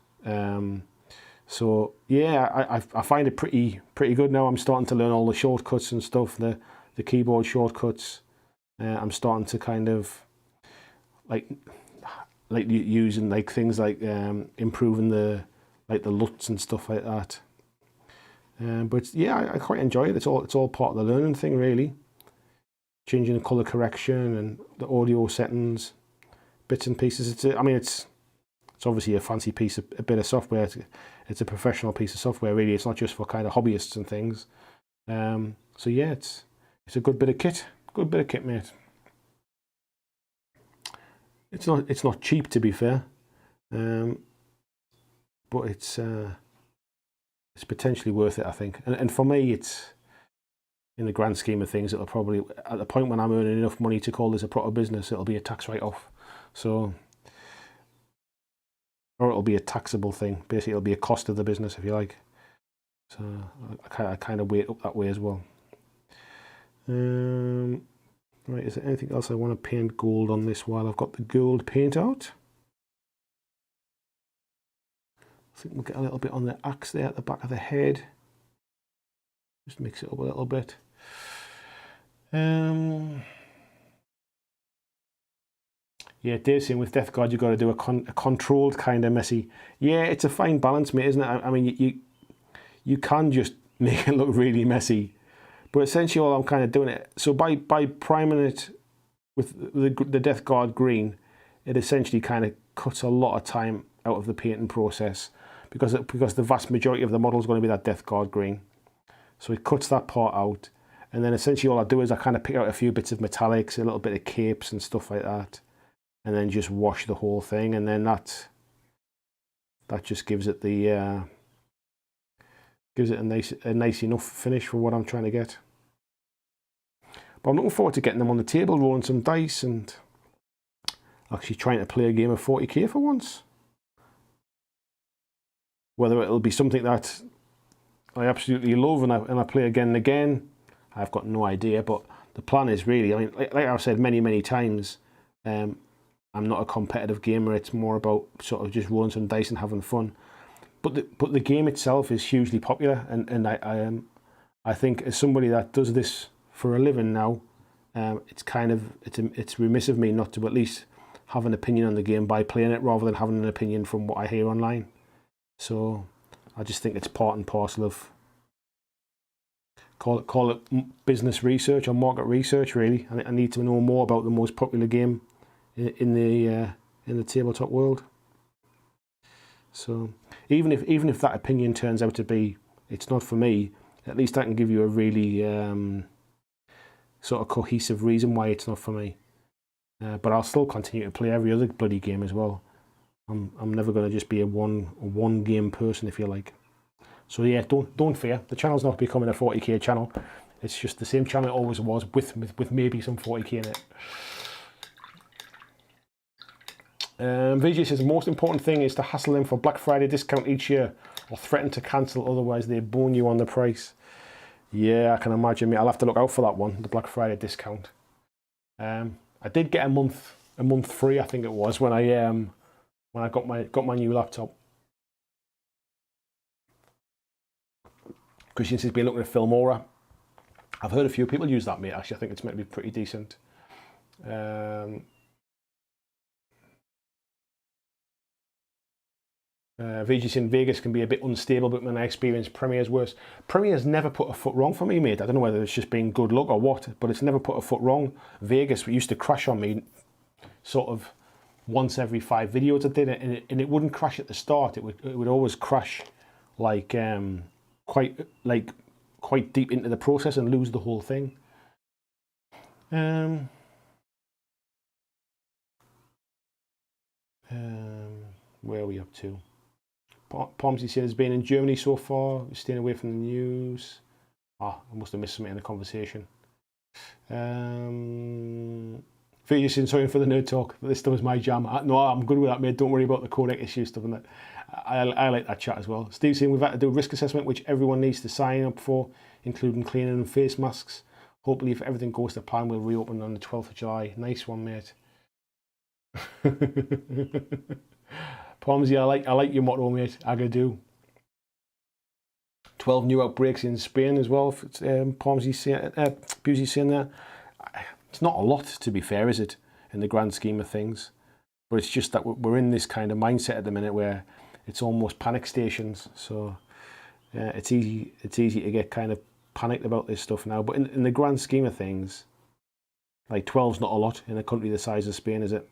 So yeah, I find it pretty good now. I'm starting to learn all the shortcuts and stuff, the keyboard shortcuts. I'm starting to kind of like using like things like improving the LUTs and stuff like that. But yeah, I quite enjoy it. It's all part of the learning thing, really. Changing the color correction and the audio settings, bits and pieces. It's obviously a fancy a bit of software. It's a professional piece of software, really. It's not just for kind of hobbyists and things. So yeah, it's a good bit of kit. Good bit of kit, mate. It's not cheap, to be fair, but it's potentially worth it, I think. And for me, it's, in the grand scheme of things, it'll probably, at the point when I'm earning enough money to call this a proper business, it'll be a tax write-off. So, or it'll be a taxable thing. Basically, it'll be a cost of the business, if you like. So I kind of weigh it up that way as well. Right, is there anything else I want to paint gold on this while I've got the gold paint out? I think we'll get a little bit on the axe there at the back of the head. Just mix it up a little bit. Yeah, Dave's saying with Death Guard you've got to do a controlled kind of messy. Yeah, it's a fine balance, mate, isn't it? I mean, you can just make it look really messy, but essentially all I'm kind of doing it. So by priming it with the Death Guard green, it essentially kind of cuts a lot of time out of the painting process, because the vast majority of the model is going to be that Death Guard green. So it cuts that part out, and then essentially all I do is I kind of pick out a few bits of metallics, a little bit of capes and stuff like that, and then just wash the whole thing, and then that just gives it a nice enough finish for what I'm trying to get. But I'm looking forward to getting them on the table, rolling some dice, and actually trying to play a game of 40k for once. Whether it'll be something that I absolutely love and I play again and again, I've got no idea. But the plan is really, I mean, like I've said many times, I'm not a competitive gamer. It's more about sort of just rolling some dice and having fun. but the game itself is hugely popular, and I think as somebody that does this for a living now, it's remiss of me not to at least have an opinion on the game by playing it rather than having an opinion from what I hear online. So I just think it's part and parcel of call it business research or market research. Really, I need to know more about the most popular game in the tabletop world. So even if that opinion turns out to be it's not for me, at least I can give you a really sort of cohesive reason why it's not for me. But I'll still continue to play every other bloody game as well. I'm never going to just be a one game person, if you like. So yeah, don't fear. The channel's not becoming a 40k channel. It's just the same channel it always was, with maybe some 40k in it. VJ says the most important thing is to hassle them for Black Friday discount each year, or threaten to cancel, otherwise they bone you on the price. Yeah, I can imagine, mate. I'll have to look out for that one, the Black Friday discount. I did get a month free, I think it was, when I got my new laptop. Christian says been looking at Filmora. I've heard a few people use that, mate. Actually, I think it's meant to be pretty decent. VGC in Vegas can be a bit unstable, but when I experience Premier's worse. Premier's never put a foot wrong for me, mate. I don't know whether it's just been good luck or what, but it's never put a foot wrong. Vegas used to crash on me sort of once every 5 videos I did it, and it wouldn't crash at the start. It would always crash like quite deep into the process and lose the whole thing. Where are we up to? Pomsy says, been in Germany so far, staying away from the news. I must have missed something in the conversation. Fear saying, sorry for the nerd talk, but this stuff is my jam. No, I'm good with that, mate. Don't worry about the codec issue stuff and that. I like that chat as well. Steve saying, we've had to do a risk assessment, which everyone needs to sign up for, including cleaning and face masks. Hopefully, if everything goes to plan, we'll reopen on the 12th of July. Nice one, mate. Pomsy, I like your motto, mate. I do. 12 new outbreaks in Spain as well. Pomsy saying, Busey saying that. It's not a lot, to be fair, is it, in the grand scheme of things? But it's just that we're in this kind of mindset at the minute where it's almost panic stations. So it's easy to get kind of panicked about this stuff now. But in the grand scheme of things, like 12's not a lot in a country the size of Spain, is it?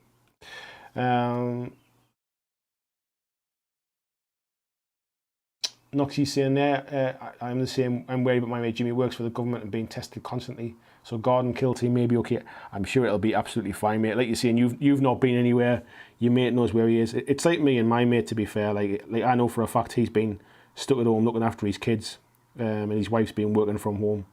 Noxie's saying there, I'm the same. I'm worried about my mate Jimmy works for the government and being tested constantly. So garden kill team may be okay. I'm sure it'll be absolutely fine, mate. Like you're saying, you've not been anywhere. Your mate knows where he is. It's like me and my mate, to be fair. Like I know for a fact he's been stuck at home looking after his kids, and his wife's been working from home.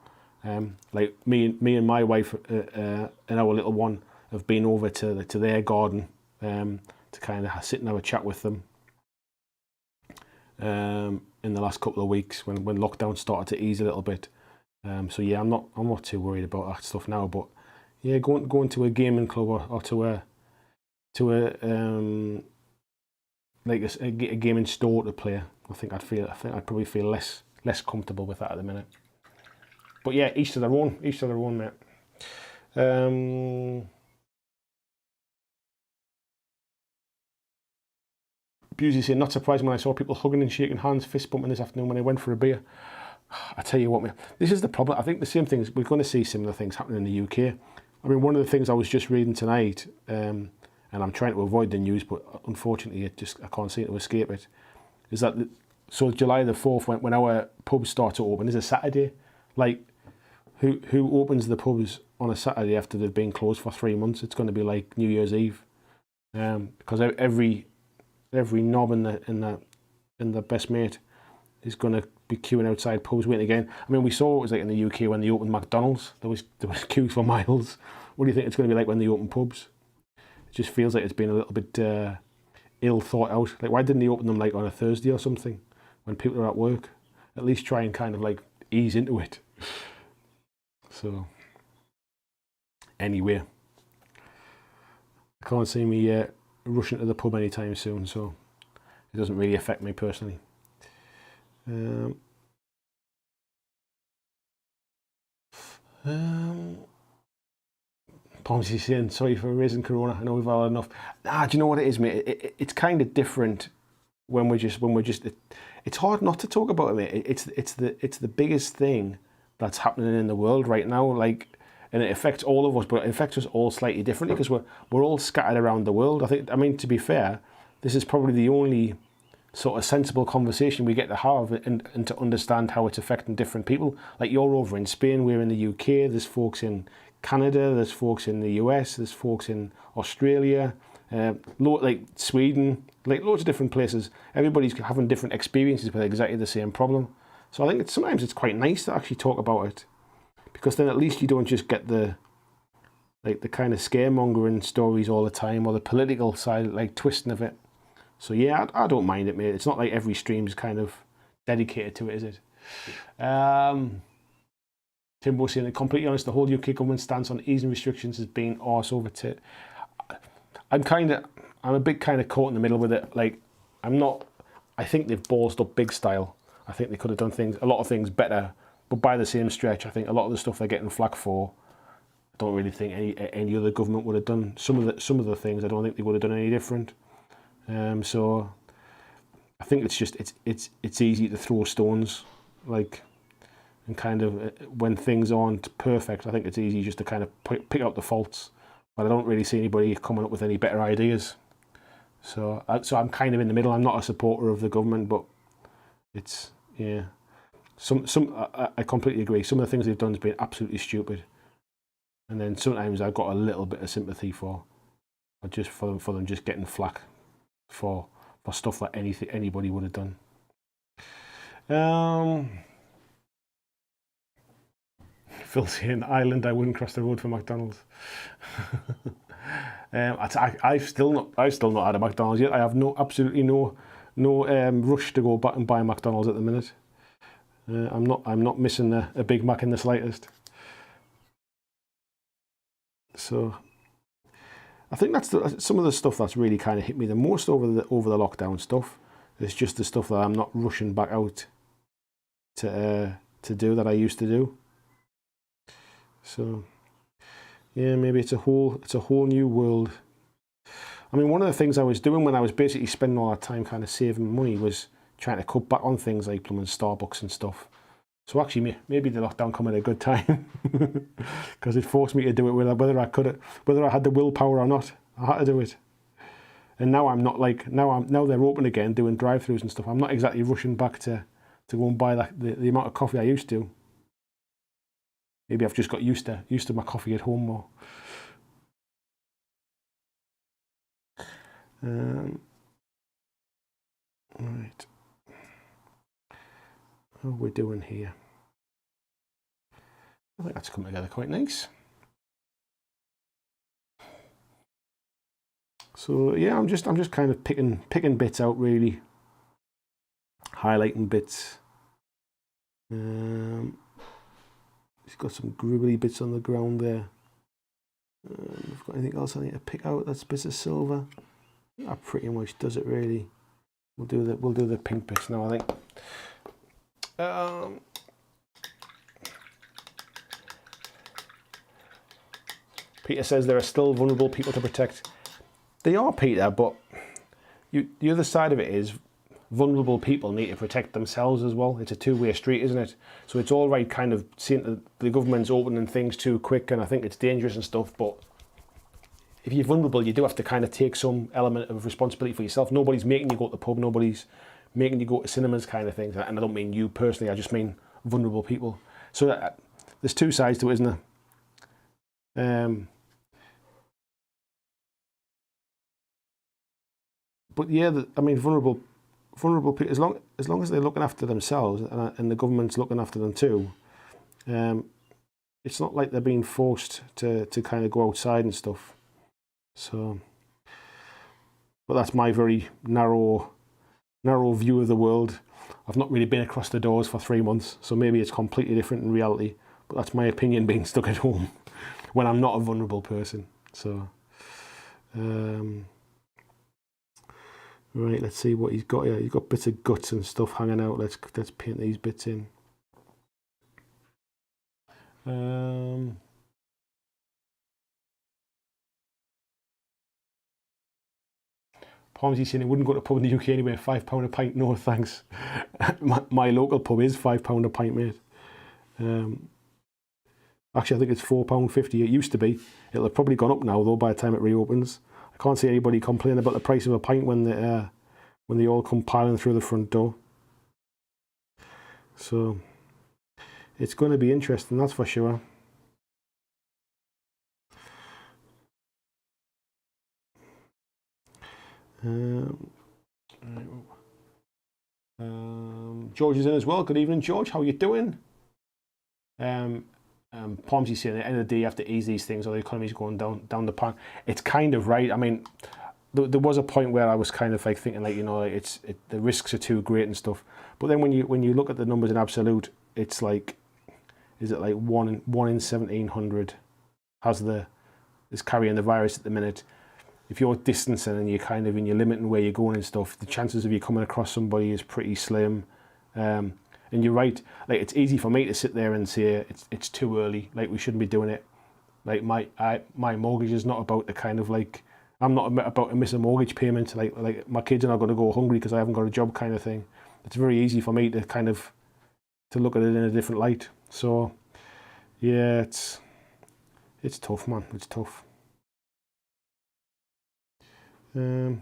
Like me and my wife and our little one have been over to their garden to kind of sit and have a chat with them. In the last couple of weeks when lockdown started to ease a little bit. So yeah, I'm not too worried about that stuff now. But yeah, going to a gaming club or to a gaming store to play, I think I'd probably feel less comfortable with that at the minute. But yeah, each to their own, mate. Busey saying, not surprised when I saw people hugging and shaking hands, fist bumping this afternoon when I went for a beer. I tell you what, mate, this is the problem. I think the same thing is we're going to see similar things happening in the UK. I mean, one of the things I was just reading tonight, and I'm trying to avoid the news, but unfortunately I can't seem to escape it, is that so July the 4th, when our pubs start to open, is a Saturday. Like, who opens the pubs on a Saturday after they've been closed for 3 months? It's going to be like New Year's Eve, because every knob in the best mate is going to be queuing outside pubs waiting again. I mean, we saw what it was like in the UK when they opened McDonald's. There was queues for miles. What do you think it's going to be like when they open pubs? It just feels like it's been a little bit ill thought out. Like, why didn't they open them like on a Thursday or something when people are at work? At least try and kind of like ease into it. So anyway, I can't see me rushing to the pub anytime soon, so it doesn't really affect me personally. Pomsy saying, sorry for raising Corona. I know we've had enough. Do you know what it is, mate? It's kind of different when we're just. It's hard not to talk about it, mate. It's the biggest thing that's happening in the world right now. Like, and it affects all of us, but it affects us all slightly differently because we're all scattered around the world. I mean, to be fair, this is probably the only sort of sensible conversation we get to have and to understand how it's affecting different people. Like, you're over in Spain, we're in the UK, there's folks in Canada, there's folks in the US, there's folks in Australia, like Sweden, like loads of different places. Everybody's having different experiences with exactly the same problem. So I think sometimes it's quite nice to actually talk about it, because then at least you don't just get the kind of scaremongering stories all the time, or the political side, like twisting of it. So yeah, I don't mind it, mate. It's not like every stream's kind of dedicated to it, is it? Timbo saying, to be completely honest, the whole UK government stance on easing restrictions has been arse over tit. I'm a bit kind of caught in the middle with it. Like, I think they've ballsed up big style. I think they could have done a lot of things better, but by the same stretch, I think a lot of the stuff they're getting flack for, I don't really think any other government would have done. Some of the things I don't think they would have done any different. So I think it's just it's easy to throw stones, like, and kind of when things aren't perfect, I think it's easy just to kind of pick out the faults. But I don't really see anybody coming up with any better ideas. So I'm kind of in the middle. I'm not a supporter of the government, but it's, yeah. I completely agree. Some of the things they've done has been absolutely stupid, and then sometimes I've got a little bit of sympathy for them just getting flack for stuff that anybody would have done. Phil saying, Ireland, I wouldn't cross the road for McDonald's. I've still not had a McDonald's yet. I have absolutely no rush to go back and buy a McDonald's at the minute. I'm not missing a Big Mac in the slightest. So I think that's some of the stuff that's really kind of hit me the most over the lockdown stuff. It's just the stuff that I'm not rushing back out to do that I used to do. So yeah, maybe it's a whole new world. I mean, one of the things I was doing when I was basically spending all that time kind of saving money was trying to cut back on things like plumbing, Starbucks and stuff. So actually, maybe the lockdown come at a good time, because it forced me to do it whether I had the willpower or not. I had to do it. And now I'm not like now they're open again doing drive-throughs and stuff. I'm not exactly rushing back to go and buy the amount of coffee I used to. Maybe I've just got used to my coffee at home more. Right. How are we doing here? I think that's come together quite nice. So yeah, I'm just kind of picking bits out, really, highlighting bits. He's got some gribbly bits on the ground there. We've got anything else I need to pick out? That's bits of silver. That pretty much does it, really. We'll do the pink bits now, I think. Peter says there are still vulnerable people to protect. They are, Peter, but the other side of it is vulnerable people need to protect themselves as well. It's a two-way street, isn't it? So it's all right kind of seeing that the government's opening things too quick, and I think it's dangerous and stuff, but if you're vulnerable, you do have to kind of take some element of responsibility for yourself. Nobody's making you go to the pub, nobody's making you go to cinemas, kind of things. And I don't mean you personally, I just mean vulnerable people. So there's two sides to it, isn't there? But yeah, I mean, vulnerable people, as long as they're looking after themselves and the government's looking after them too, it's not like they're being forced to kind of go outside and stuff. So, but that's my very narrow view of the world. I've not really been across the doors for 3 months, so maybe it's completely different in reality. But that's my opinion, being stuck at home when I'm not a vulnerable person. So, Right, let's see what he's got here. He's got bits of guts and stuff hanging out. Let's paint these bits in. Palmsy's saying he wouldn't go to a pub in the UK anyway. £5 a pint, no thanks. my local pub is £5 a pint, mate. Actually, I think it's £4.50. It used to be. It'll have probably gone up now, though, by the time it reopens. I can't see anybody complain about the price of a pint when they all come piling through the front door. So it's going to be interesting, that's for sure. George is in as well. Good evening, George. How are you doing? Palmsy's saying at the end of the day you have to ease these things or the economy's going down the pan. It's kind of right. I mean, there was a point where I was kind of like thinking, like, you know, like the risks are too great and stuff. But then when you look at the numbers in absolute, it's like, is it like one in 1,700 is carrying the virus at the minute. If you're distancing and you're limiting where you're going and stuff, the chances of you coming across somebody is pretty slim. And you're right. Like, it's easy for me to sit there and say it's too early. Like, we shouldn't be doing it. Like, my mortgage is not about the kind of like, I'm not about to miss a mortgage payment. Like my kids are not going to go hungry because I haven't got a job, kind of thing. It's very easy for me to kind of to look at it in a different light. So yeah, it's tough, man. It's tough. Right,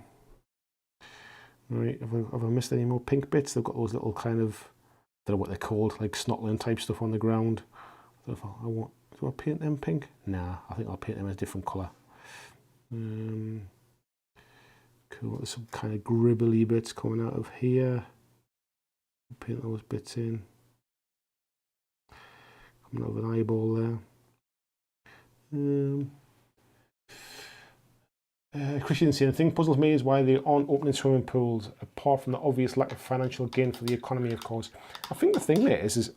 have I missed any more pink bits? They've got those little kind of, I don't know what they're called, like snottling type stuff on the ground. I don't know if do I paint them pink? Nah, I think I'll paint them a different colour. Cool, there's some kind of gribbly bits coming out of here. Paint those bits in. Coming out of an eyeball there. Christian saying, the thing puzzles me is why they aren't opening swimming pools, apart from the obvious lack of financial gain for the economy, of course. I think the thing there is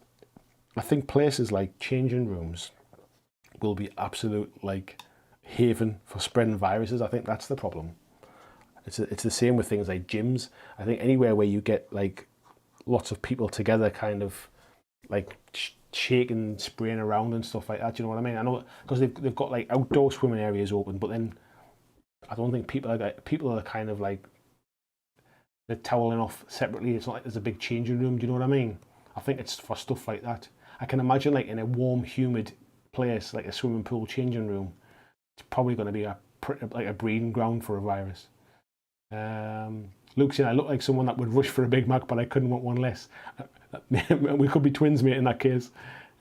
I think places like changing rooms will be absolute like haven for spreading viruses. I think that's the problem. It's the same with things like gyms. I think anywhere where you get like lots of people together, kind of like shaking, spraying around and stuff like that. Do you know what I mean? I know because they've got like outdoor swimming areas open, but then I don't think people are kind of like they're toweling off separately. It's not like there's a big changing room. Do you know what I mean? I think it's for stuff like that. I can imagine like in a warm, humid place like a swimming pool changing room, it's probably going to be like a breeding ground for a virus. Luke saying, I look like someone that would rush for a Big Mac, but I couldn't want one less. We could be twins, mate, in that case.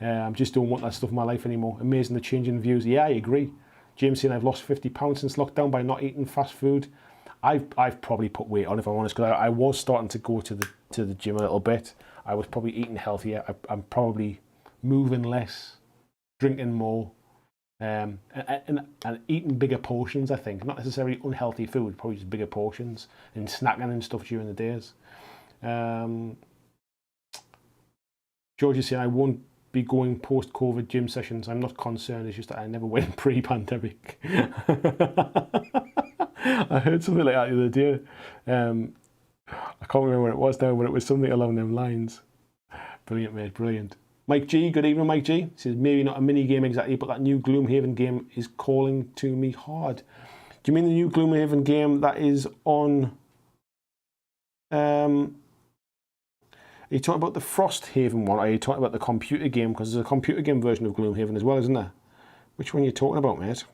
I just don't want that stuff in my life anymore. Amazing the change in views. Yeah, I agree. James saying, I've lost 50 pounds since lockdown by not eating fast food. I've probably put weight on, if I'm honest, because I was starting to go to the gym a little bit. I was probably eating healthier. I'm probably moving less, drinking more, and eating bigger portions, I think. Not necessarily unhealthy food, probably just bigger portions, and snacking and stuff during the days. George is saying, I won't be going post-COVID gym sessions. I'm not concerned. It's just that I never went pre-pandemic. I heard something like that the other day. I can't remember what it was now, but it was something along them lines. Brilliant, mate, brilliant. Mike G, good evening, Mike G. Says, maybe not a mini game exactly, but that new Gloomhaven game is calling to me hard. Do you mean the new Gloomhaven game that is on... Are you talking about the Frosthaven one, or are you talking about the computer game? Because there's a computer game version of Gloomhaven as well, isn't there? Which one are you talking about, mate?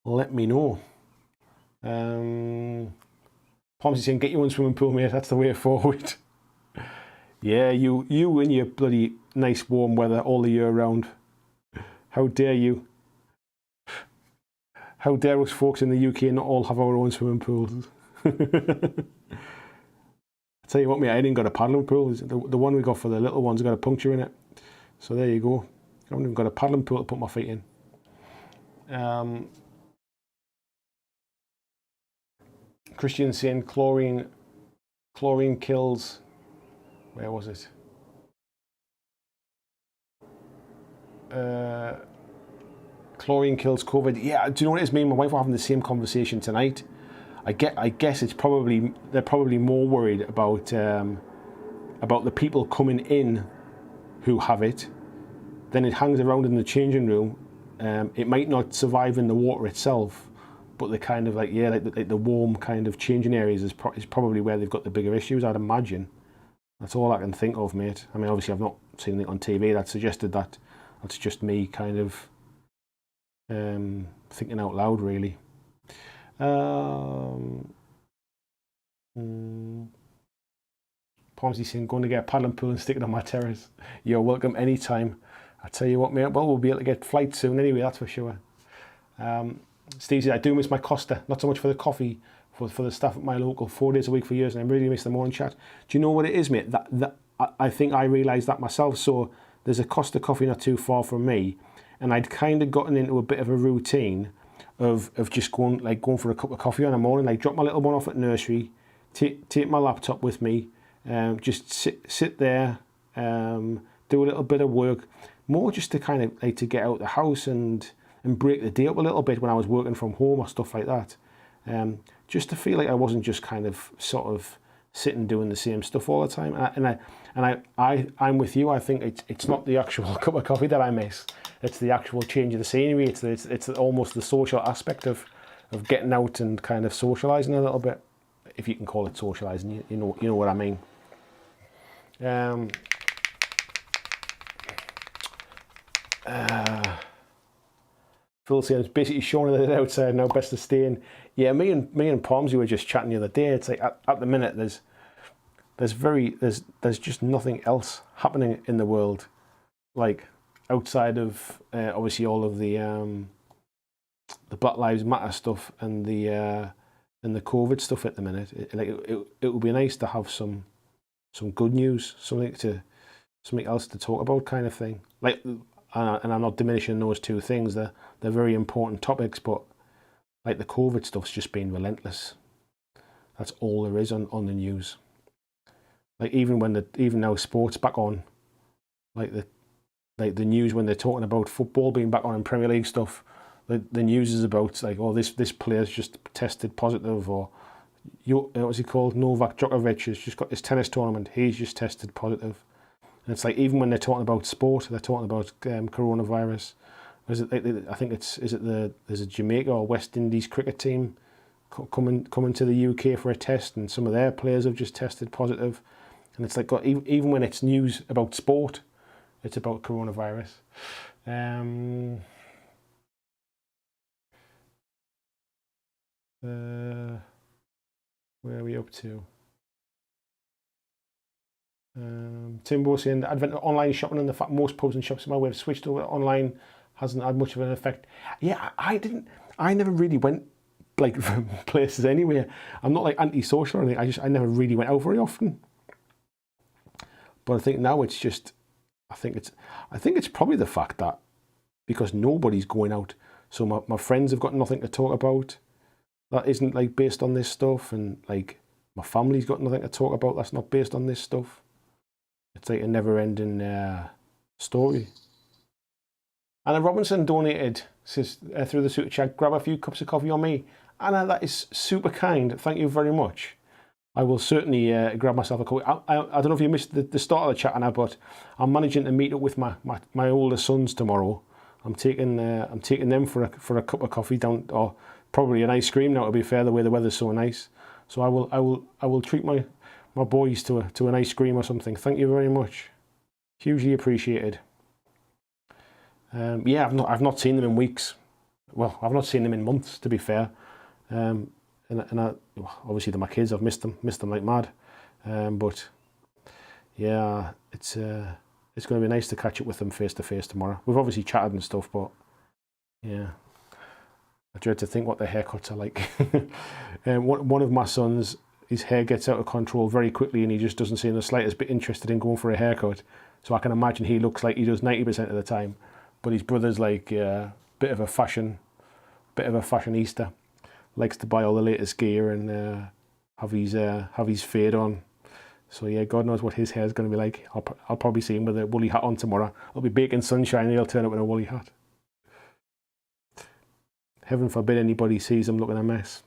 Let me know. Pomsy saying, get you one swimming pool, mate. That's the way forward. Yeah, you and your bloody nice warm weather all the year round. How dare you? How dare us folks in the UK not all have our own swimming pools? I tell you what, mate, I ain't got a paddling pool. The one we got for the little one's got a puncture in it. So there you go. I haven't even got a paddling pool to put my feet in. Christian saying chlorine kills. Where was it? Chlorine kills COVID. Yeah, do you know what it is? Me and my wife were having the same conversation tonight. I guess it's probably, they're probably more worried about the people coming in who have it. Then it hangs around in the changing room. It might not survive in the water itself, but the kind of like the warm kind of changing areas is probably where they've got the bigger issues, I'd imagine. That's all I can think of, mate. I mean, obviously I've not seen anything on TV that suggested that. That's just me kind of thinking out loud, really. Pomsy saying, going to get a paddling pool and stick it on my terrace. You're welcome anytime. I tell you what, mate, well, we'll be able to get flights soon anyway, that's for sure. Steve said, I do miss my Costa, not so much for the coffee, for the staff at my local, 4 days a week for years, and I really miss the morning chat. Do you know what it is, mate? I think I realised that myself. So there's a Costa coffee not too far from me, and I'd kind of gotten into a bit of a routine of just going for a cup of coffee on a morning, like drop my little one off at nursery, take my laptop with me, just sit there, do a little bit of work, more just to kind of like to get out the house and break the day up a little bit when I was working from home or stuff like that. Just to feel like I wasn't just kind of sort of sitting doing the same stuff all the time. I'm with you. I think it's not the actual cup of coffee that I miss. It's the actual change of the scenery. It's almost the social aspect of getting out and kind of socialising a little bit, if you can call it socialising. You know what I mean. Phil saying it's basically showing it outside now, best to stay in. Yeah, me and Pomsy were just chatting the other day. It's like at the minute there's just nothing else happening in the world, like outside of obviously all of the Black Lives Matter stuff and the COVID stuff at the minute. It would be nice to have some good news, something else to talk about, kind of thing. Like, and I'm not diminishing those two things. They're very important topics, but like the COVID stuff's just been relentless. That's all there is on the news. Like even now sports back on, like the news when they're talking about football being back on in Premier League stuff, the news is about like, oh, this player's just tested positive, or what's he called, Novak Djokovic has just got his tennis tournament, he's just tested positive. And it's like even when they're talking about sport, they're talking about coronavirus. Is it? I think there's a Jamaica or West Indies cricket team coming to the UK for a test, and some of their players have just tested positive. And it's like, even when it's news about sport, it's about coronavirus. Where are we up to? Timbo saying the advent of online shopping and the fact most pubs and shops in my way have switched over to online hasn't had much of an effect. Yeah, I never really went like places anyway. I'm not like antisocial or anything. I never really went out very often. But I think now it's just, I think it's probably the fact that because nobody's going out, so my friends have got nothing to talk about that isn't like based on this stuff, and like my family's got nothing to talk about that's not based on this stuff. It's like a never-ending story. Anna Robinson donated, says through the super chat, grab a few cups of coffee on me. Anna, that is super kind. Thank you very much. I will certainly grab myself a coffee. I don't know if you missed the start of the chat, Anna, but I'm managing to meet up with my older sons tomorrow. I'm taking them for a cup of coffee down, or probably an ice cream now, to be fair, the way the weather's so nice. So I will treat my boys to an ice cream or something. Thank you very much. Hugely appreciated. Yeah, I've not seen them in weeks. Well, I've not seen them in months, to be fair. And obviously they're my kids. I've missed them like mad. But yeah, it's going to be nice to catch up with them face to face tomorrow. We've obviously chatted and stuff, but yeah, I dread to think what their haircuts are like. One of my sons, his hair gets out of control very quickly, and he just doesn't seem the slightest bit interested in going for a haircut. So I can imagine he looks like he does 90% of the time. But his brother's like a bit of a fashionista. Likes to buy all the latest gear and have his fade on. So yeah, God knows what his hair is going to be like. I'll probably see him with a woolly hat on tomorrow. It'll be baking sunshine and he'll turn up in a woolly hat. Heaven forbid anybody sees him looking a mess.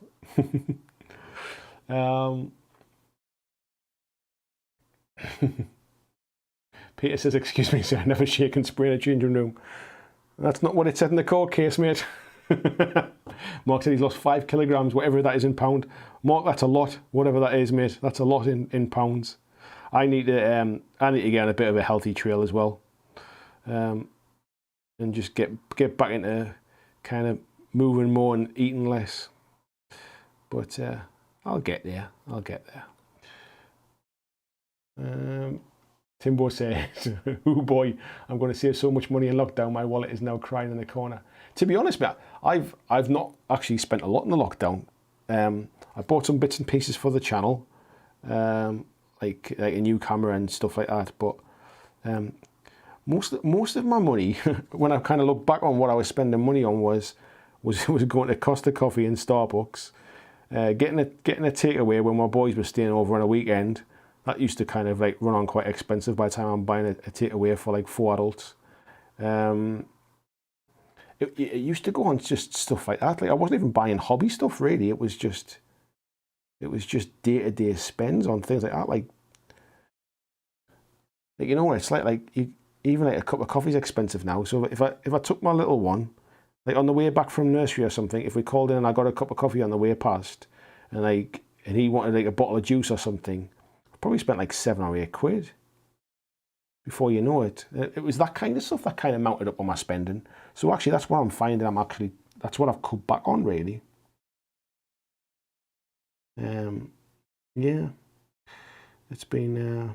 Peter says, excuse me, sir, I never shake and spray in a changing room. That's not what it said in the court case, mate. Mark said he's lost 5 kilograms, whatever that is in pound. Mark, that's a lot, whatever that is, mate. That's a lot in pounds. I need to get on a bit of a healthy trail as well, and just get back into kind of moving more and eating less. But I'll get there. Timbo says, oh boy, I'm going to save so much money in lockdown. My wallet is now crying in the corner. To be honest, mate, I've not actually spent a lot in the lockdown. I bought some bits and pieces for the channel, like a new camera and stuff like that. But most of my money, when I kind of look back on what I was spending money on, was going to Costa Coffee and Starbucks, getting a takeaway when my boys were staying over on a weekend. That used to kind of like run on quite expensive by the time I'm buying a takeaway for like 4 adults. It used to go on just stuff like that. Like I wasn't even buying hobby stuff really. It was just day-to-day spends on things like that. Like you know what it's like even like a cup of coffee is expensive now. So if I took my little one, like on the way back from nursery or something, if we called in and I got a cup of coffee on the way past, and he wanted like a bottle of juice or something, probably spent like 7 or 8 quid before you know it. It was that kind of stuff that kind of mounted up on my spending. So actually that's what I'm finding. That's what I've cut back on really. Yeah, it's been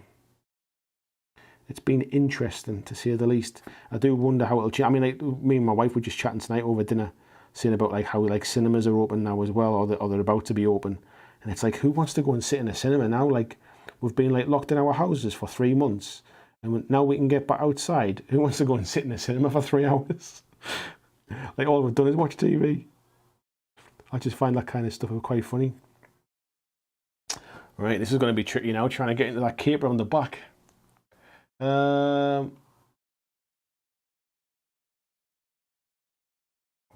interesting to say the least. I do wonder how it'll change. I mean, like me and my wife were just chatting tonight over dinner, saying about like how like cinemas are open now as well, or they're about to be open. And it's like, who wants to go and sit in a cinema now? Like, we've been like locked in our houses for 3 months, and now we can get back outside. Who wants to go and sit in a cinema for 3 hours? Like all we've done is watch TV. I just find that kind of stuff quite funny. Right, this is going to be tricky now, trying to get into that caper on the back. Where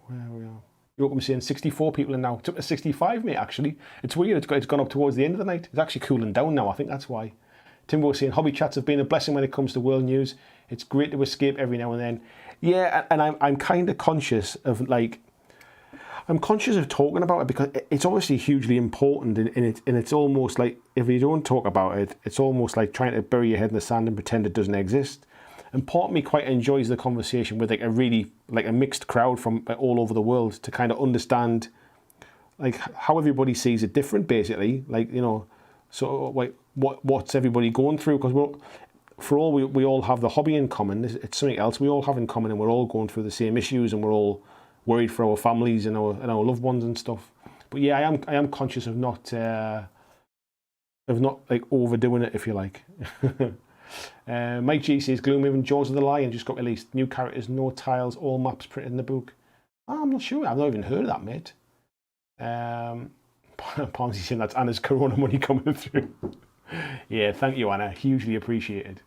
we are. You're welcome saying 64 people are now. It's up to 65, mate, actually. It's weird, it's gone up towards the end of the night. It's actually cooling down now, I think that's why. Timbo saying, hobby chats have been a blessing when it comes to world news. It's great to escape every now and then. Yeah, and I'm kind of conscious of, like, I'm conscious of talking about it because it's obviously hugely important, and it's almost like, if you don't talk about it, it's almost like trying to bury your head in the sand and pretend it doesn't exist. And part of me quite enjoys the conversation with like a mixed crowd from all over the world to kind of understand like how everybody sees it different, basically. Like, you know, so like what's everybody going through? Because we all have the hobby in common. It's something else we all have in common, and we're all going through the same issues, and we're all worried for our families and our loved ones and stuff. But yeah, I am conscious of not like overdoing it, if you like. Mike G says, Gloomhaven Jaws of the Lion just got released. New characters, no tiles, all maps printed in the book. Oh, I'm not sure. I've not even heard of that, mate. Palmsy saying that's Anna's Corona money coming through. Yeah, thank you, Anna. Hugely appreciated.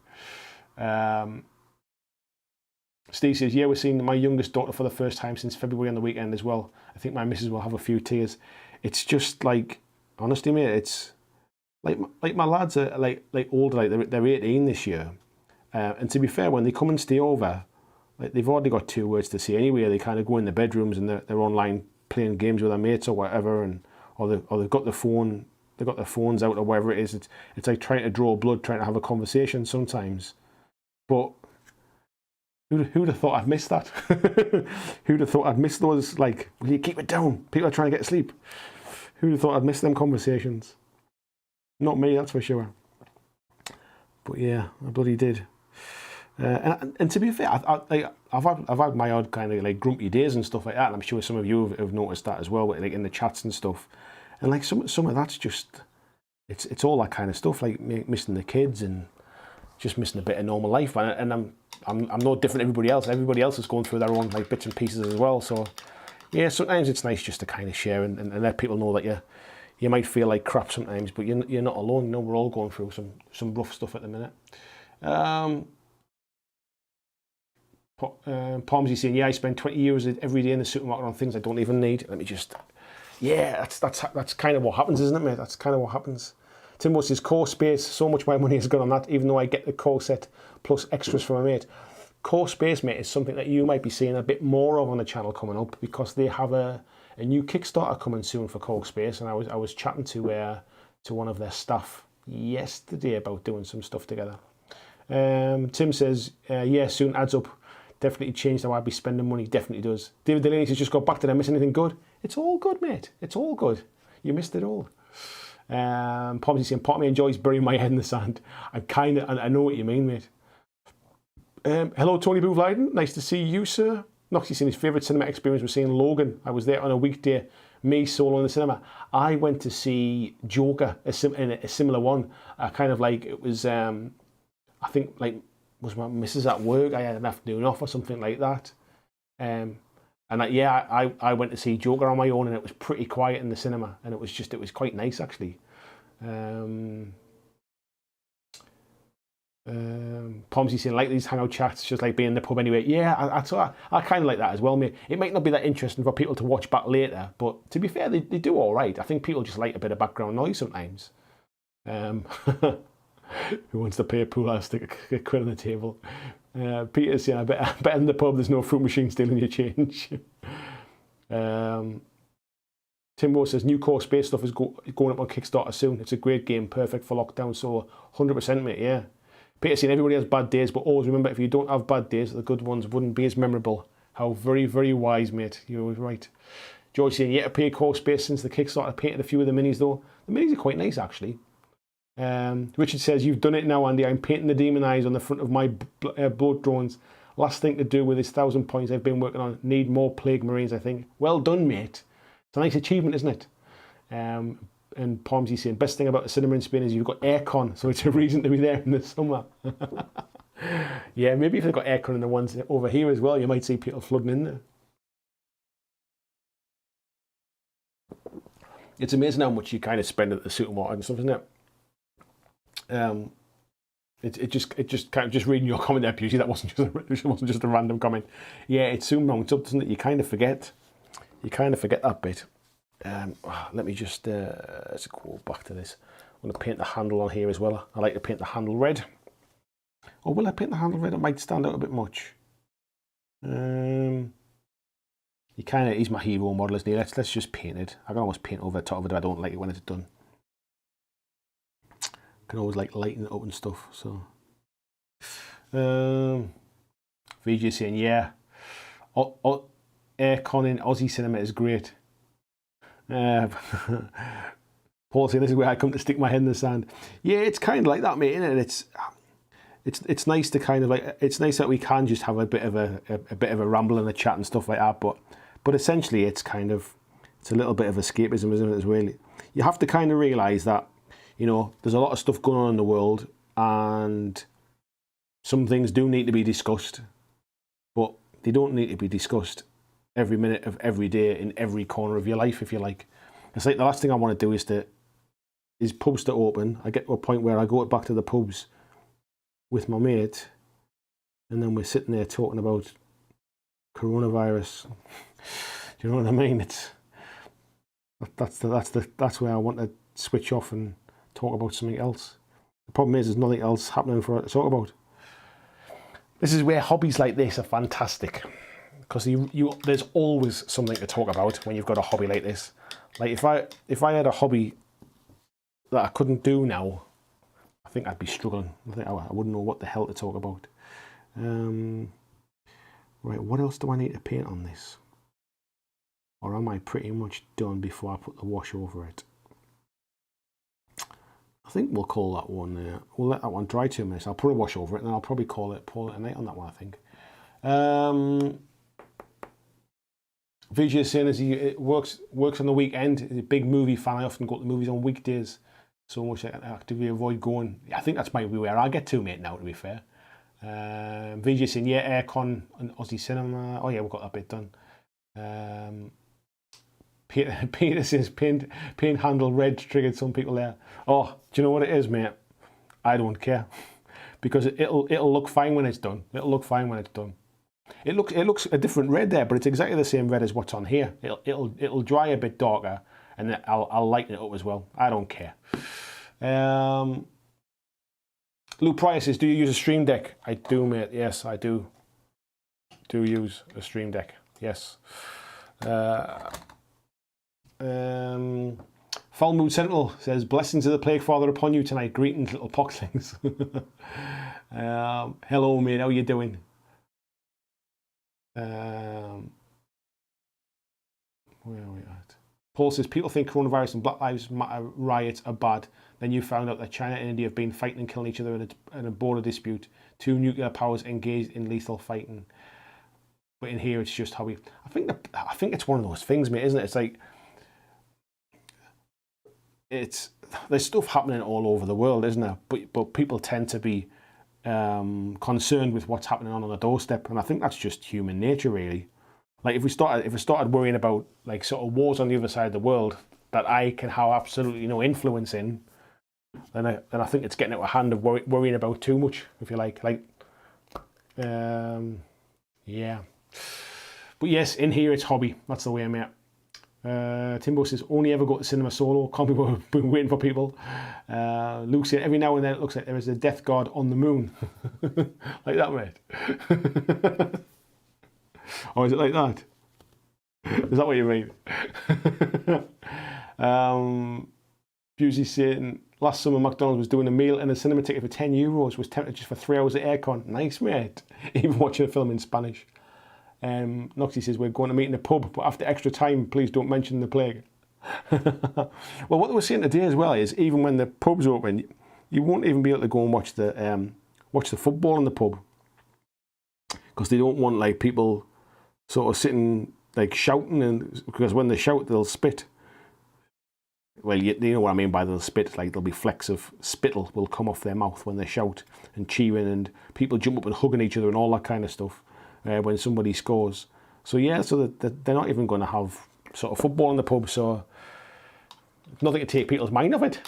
Steve says, yeah, we're seeing my youngest daughter for the first time since February on the weekend as well. I think my missus will have a few tears. It's just like, honestly, mate, it's like my lads are like older, like they're 18 this year, and to be fair, when they come and stay over, like they've already got 2 words to say anyway. They kind of go in the bedrooms and they're online playing games with their mates or whatever, or they've got their phones out or whatever it is. It's like trying to draw blood, trying to have a conversation sometimes. But who'd have thought I'd missed that? Who'd have thought I'd miss those? Like, will you keep it down? People are trying to get asleep. Who'd have thought I'd miss them conversations? Not me, that's for sure. But yeah, I bloody did. And to be fair, I've had my odd kind of like grumpy days and stuff like that. And I'm sure some of you have noticed that as well, like in the chats and stuff. And like some of that's just, it's all that kind of stuff, like missing the kids and just missing a bit of normal life. And I'm no different to everybody else. Everybody else is going through their own like bits and pieces as well. So yeah, sometimes it's nice just to kind of share and let people know that you might feel like crap sometimes, but you're not alone. You know, we're all going through some rough stuff at the minute. Palmsy saying, yeah, I spend 20 euros every day in the supermarket on things I don't even need. Let me just Yeah, that's kind of what happens, isn't it, mate? That's kind of what happens. Timbo says, core space, so much my money has gone on that, even though I get the core set plus extras from a mate. Core space, mate, is something that you might be seeing a bit more of on the channel coming up, because they have a new Kickstarter coming soon for core space, and I was chatting to one of their staff yesterday about doing some stuff together. Tim says, yeah, soon adds up. Definitely changed how I'd be spending money. Definitely does. David Delaney says, just got back. Did I miss anything good? It's all good, mate. It's all good. You missed it all. Pomsy saying, part of me enjoys burying my head in the sand. I know what you mean, mate. Hello, Tony Booth Leiden. Nice to see you, sir. Noxie saying his favourite cinema experience was seeing Logan. I was there on a weekday, me solo in the cinema. I went to see Joker, a similar one. It was, I think, like, was my missus at work? I had an afternoon off or something like that. I went to see Joker on my own, and it was pretty quiet in the cinema, and it was quite nice, actually. Pomsy saying, like these hangout chats, just like being in the pub anyway. Yeah, I kind of like that as well, mate. It might not be that interesting for people to watch back later, but to be fair, they do all right. I think people just like a bit of background noise sometimes. Who wants to pay a pool? I'll stick a quid on the table. Peter's saying, I bet in the pub there's no fruit machine stealing your change. Timbo says, new core space stuff is going up on Kickstarter soon. It's a great game, perfect for lockdown. So 100%, mate, yeah. Peter saying, everybody has bad days, but always remember, if you don't have bad days, the good ones wouldn't be as memorable. How very, very wise, mate. You're always right. George saying, yeah, to pay core space since the Kickstarter. Painted a few of the minis, though. The minis are quite nice, actually. Richard says, you've done it now, Andy. I'm painting the demon eyes on the front of my boat drones. Last thing to do with this 1,000 points I've been working on. Need more Plague Marines, I think. Well done, mate. It's a nice achievement, isn't it? And Pomsy saying, best thing about the cinema in Spain is you've got aircon, so it's a reason to be there in the summer. Yeah, maybe if they've got aircon in the ones over here as well, you might see people flooding in there. It's amazing how much you kind of spend at the supermarket and stuff, isn't it? Just reading your comment there, Pusey, that wasn't just a random comment. Yeah, it soon rounds up, doesn't it? You kind of forget that bit. Let me just let's go back to this. I'm going to paint the handle on here as well. I like to paint the handle red. Or will I paint the handle red? It might stand out a bit much. He's my hero model, isn't he? Let's just paint it. I can almost paint over the top of it if I don't like it when it's done. Can always like lighten it up and stuff. So VJ saying, yeah, aircon in Aussie cinema is great. Paul saying, this is where I come to stick my head in the sand. Yeah, it's kind of like that, mate, isn't it? It's nice to kind of like, it's nice that we can just have a bit of a ramble and a chat and stuff like that, but essentially it's a little bit of escapism, isn't it, as well? You have to kind of realise that, you know, there's a lot of stuff going on in the world, and some things do need to be discussed, but they don't need to be discussed every minute of every day in every corner of your life, if you like. It's like the last thing I want to do is pubs to open. I get to a point where I go back to the pubs with my mate, and then we're sitting there talking about coronavirus. Do you know what I mean? That's where I want to switch off and talk about something else. The problem is there's nothing else happening for us to talk about. This is where hobbies like this are fantastic, because there's always something to talk about when you've got a hobby like this. Like if I had a hobby that I couldn't do now, I think I'd be struggling. I wouldn't know what the hell to talk about. Right, what else do I need to paint on this? Or am I pretty much done before I put the wash over it? I think we'll call that one, we'll let that one dry 2 minutes. I'll put a wash over it, and then I'll probably call it a night on that one, I think. Vijay is saying it works on the weekend. He's a big movie fan. I often go to the movies on weekdays, so much I actively avoid going. I think that's maybe where I get to, mate, now, to be fair. Vijay saying, yeah, aircon and Aussie cinema. Oh yeah, we've got that bit done. Peter says paint handle red triggered some people there. Oh, do you know what it is, mate? I don't care, because it'll look fine when it's done. It'll look fine when it's done. It looks a different red there, but it's exactly the same red as what's on here. It'll dry a bit darker, and then I'll lighten it up as well. I don't care. Luke Pryor says, do you use a Stream Deck? I do, mate. Yes, I do. Do use a Stream Deck. Yes. Foul Mood Sentinel says, blessings of the Plague Father upon you tonight. Greetings, little poxlings. Hello, mate. How you doing? Where are we at? Paul says, people think coronavirus and Black Lives Matter riots are bad. Then you found out that China and India have been fighting and killing each other in a border dispute. Two nuclear powers engaged in lethal fighting. But in here, it's just hobby. I think it's one of those things, mate, isn't it? It's like, there's stuff happening all over the world, isn't there? But people tend to be concerned with what's happening on the doorstep, and I think that's just human nature, really. Like if we started worrying about like sort of wars on the other side of the world that I can have absolutely no influence in, then I think it's getting out of hand of worrying about too much, if you like. Yeah. But yes, in here it's hobby. That's the way I'm at. Timbo says, only ever go to cinema solo. Can't be been waiting for people. Luke said, every now and then it looks like there is a Death Guard on the moon. Like that, mate. Or is it like that? Is that what you mean? Busey saying, last summer McDonald's was doing a meal and a cinema ticket for €10. Was tempted just for 3 hours of aircon. Nice, mate. Even watching a film in Spanish. Noxie says, we're going to meet in a pub, but after extra time, please don't mention the plague. Well, what they were saying today as well is, even when the pub's open, you won't even be able to go and watch the football in the pub, because they don't want like people sort of sitting like shouting, and because when they shout, they'll spit. Well, you know what I mean by they'll spit. Like there'll be flecks of spittle will come off their mouth when they shout and cheering, and people jump up and hugging each other and all that kind of stuff. When somebody scores. So yeah, so they're not even going to have sort of football in the pub, so nothing to take people's mind off it.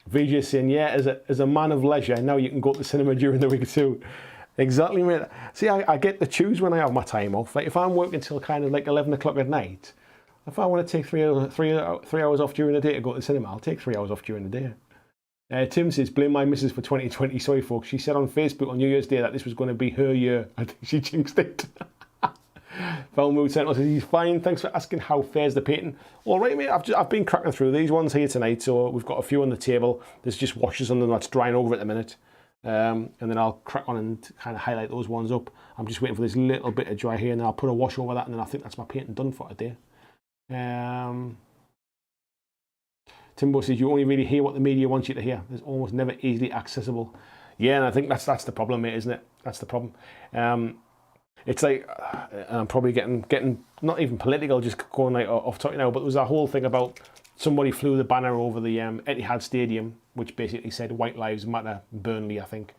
VJ saying, yeah, as a man of leisure, now you can go to the cinema during the week too. Exactly, mate. See, I get to choose when I have my time off. Like if I'm working till kind of like 11 o'clock at night, if I want to take three hours off during the day to go to the cinema, I'll take 3 hours off during the day. Tim says, blame my missus for 2020. Sorry, folks. She said on Facebook on New Year's Day that this was going to be her year. I think she jinxed it. Foul Mood Sentinel says, he's fine. Thanks for asking how fares the painting. All right, mate. I've been cracking through these ones here tonight. So we've got a few on the table. There's just washes on them that's drying over at the minute. And then I'll crack on and kind of highlight those ones up. I'm just waiting for this little bit of dry here, and then I'll put a wash over that, and then I think that's my painting done for today. Timbo says, you only really hear what the media wants you to hear. It's almost never easily accessible. Yeah, and I think that's the problem, mate, isn't it? That's the problem. It's like, and I'm probably getting not even political, just going like off topic now, but there was a whole thing about somebody flew the banner over the Etihad Stadium, which basically said White Lives Matter, Burnley, I think.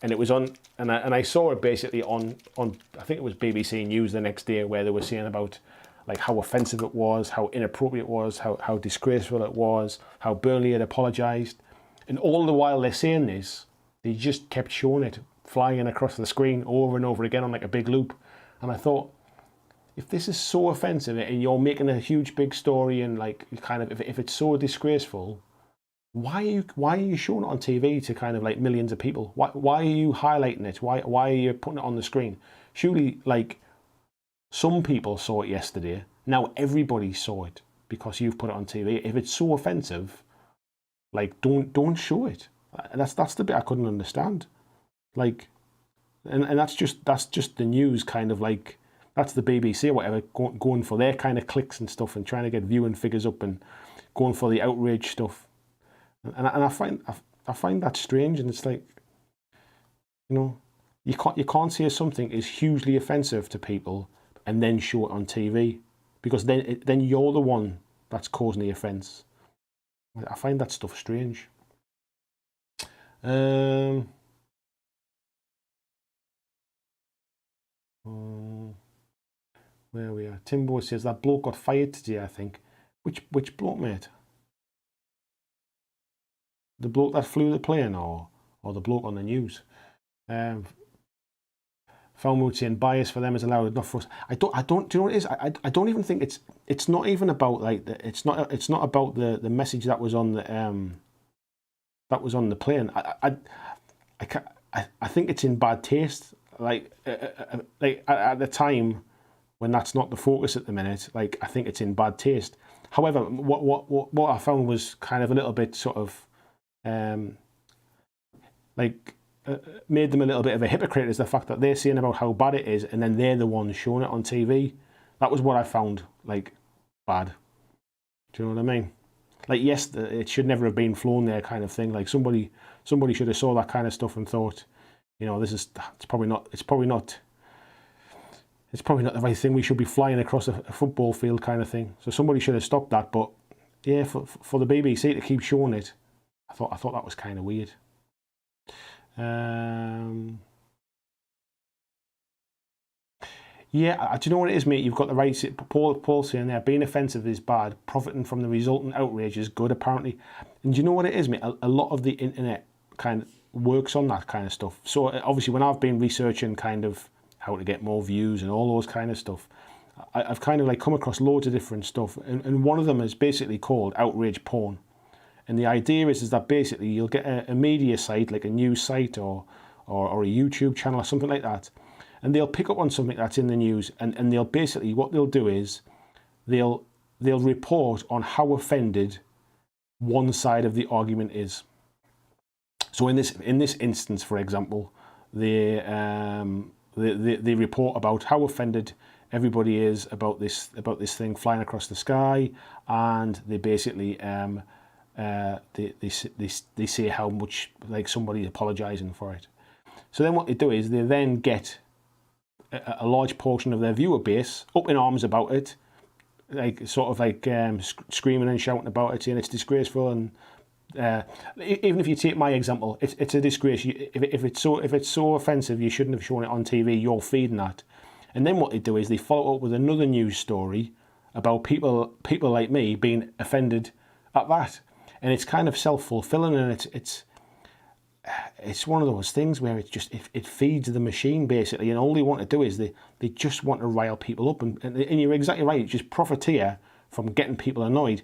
And it was on, and I saw it basically on I think it was BBC News the next day, where they were saying about like how offensive it was, how inappropriate it was, how disgraceful it was, how Burnley had apologised. And all the while they're saying this, they just kept showing it flying across the screen over and over again on like a big loop. And I thought, if this is so offensive and you're making a huge big story and like kind of if it's so disgraceful, why are you showing it on TV to kind of like millions of people? Why are you highlighting it? Why are you putting it on the screen? Surely like some people saw it yesterday. Now everybody saw it because you've put it on TV. If it's so offensive, like don't show it. That's the bit I couldn't understand. Like, and that's just the news kind of like, that's the BBC or whatever going for their kind of clicks and stuff and trying to get viewing figures up and going for the outrage stuff. And I find that strange, and it's like, you know, you can't say something is hugely offensive to people and then show it on TV, because then you're the one that's causing the offence. I find that stuff strange. Where we are. Timbo says that bloke got fired today, I think. Which bloke, mate? The bloke that flew the plane, or the bloke on the news? Found saying bias for them is allowed, not for us. I don't. Do you know what it is? I don't even think it's not even about like it's not about the message that was on the plane. I think it's in bad taste. Like at the time when that's not the focus at the minute. Like I think it's in bad taste. However, what I found was kind of a little bit sort of made them a little bit of a hypocrite is the fact that they're saying about how bad it is and then they're the ones showing it on TV. That was what I found like bad. Do you know what I mean? Like yes, it should never have been flown there, kind of thing. Like somebody should have saw that kind of stuff and thought, you know, it's probably not the right thing. We should be flying across a football field, kind of thing. So somebody should have stopped that. But yeah, for the BBC to keep showing it, I thought that was kind of weird. Yeah, do you know what it is, mate? You've got the right. Paul saying there, being offensive is bad. Profiting from the resultant outrage is good, apparently. And do you know what it is, mate? A lot of the internet kind of works on that kind of stuff. So obviously, when I've been researching kind of how to get more views and all those kind of stuff, I've kind of like come across loads of different stuff. And one of them is basically called outrage porn. And the idea is that basically you'll get a media site, like a news site or a YouTube channel or something like that, and they'll pick up on something that's in the news, and they'll basically, what they'll do is they'll report on how offended one side of the argument is. So in this instance, for example, they report about how offended everybody is about this thing flying across the sky, and they basically they say how much like somebody apologising for it. So then what they do is they then get a large portion of their viewer base up in arms about it, like sort of like screaming and shouting about it, saying it's disgraceful. And even if you take my example, it's a disgrace. If it's so offensive, you shouldn't have shown it on TV. You're feeding that. And then what they do is they follow up with another news story about people like me being offended at that. And it's kind of self-fulfilling, and it's one of those things where it feeds the machine basically, and all they want to do is they just want to rile people up, and you're exactly right, just profiteer from getting people annoyed,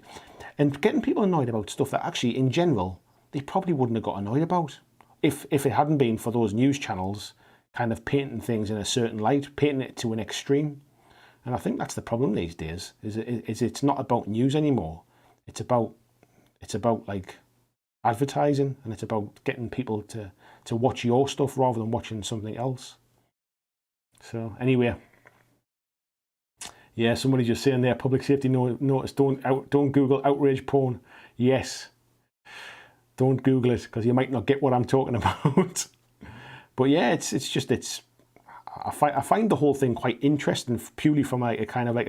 and getting people annoyed about stuff that actually in general they probably wouldn't have got annoyed about if it hadn't been for those news channels kind of painting things in a certain light, painting it to an extreme. And I think that's the problem these days, is it's not about news anymore. It's about like advertising, and it's about getting people to watch your stuff rather than watching something else. So anyway, yeah, somebody just saying there, public safety notice, don't Google outrage porn. Yes, don't Google it, because you might not get what I'm talking about. But yeah, I find the whole thing quite interesting, purely from like a kind of like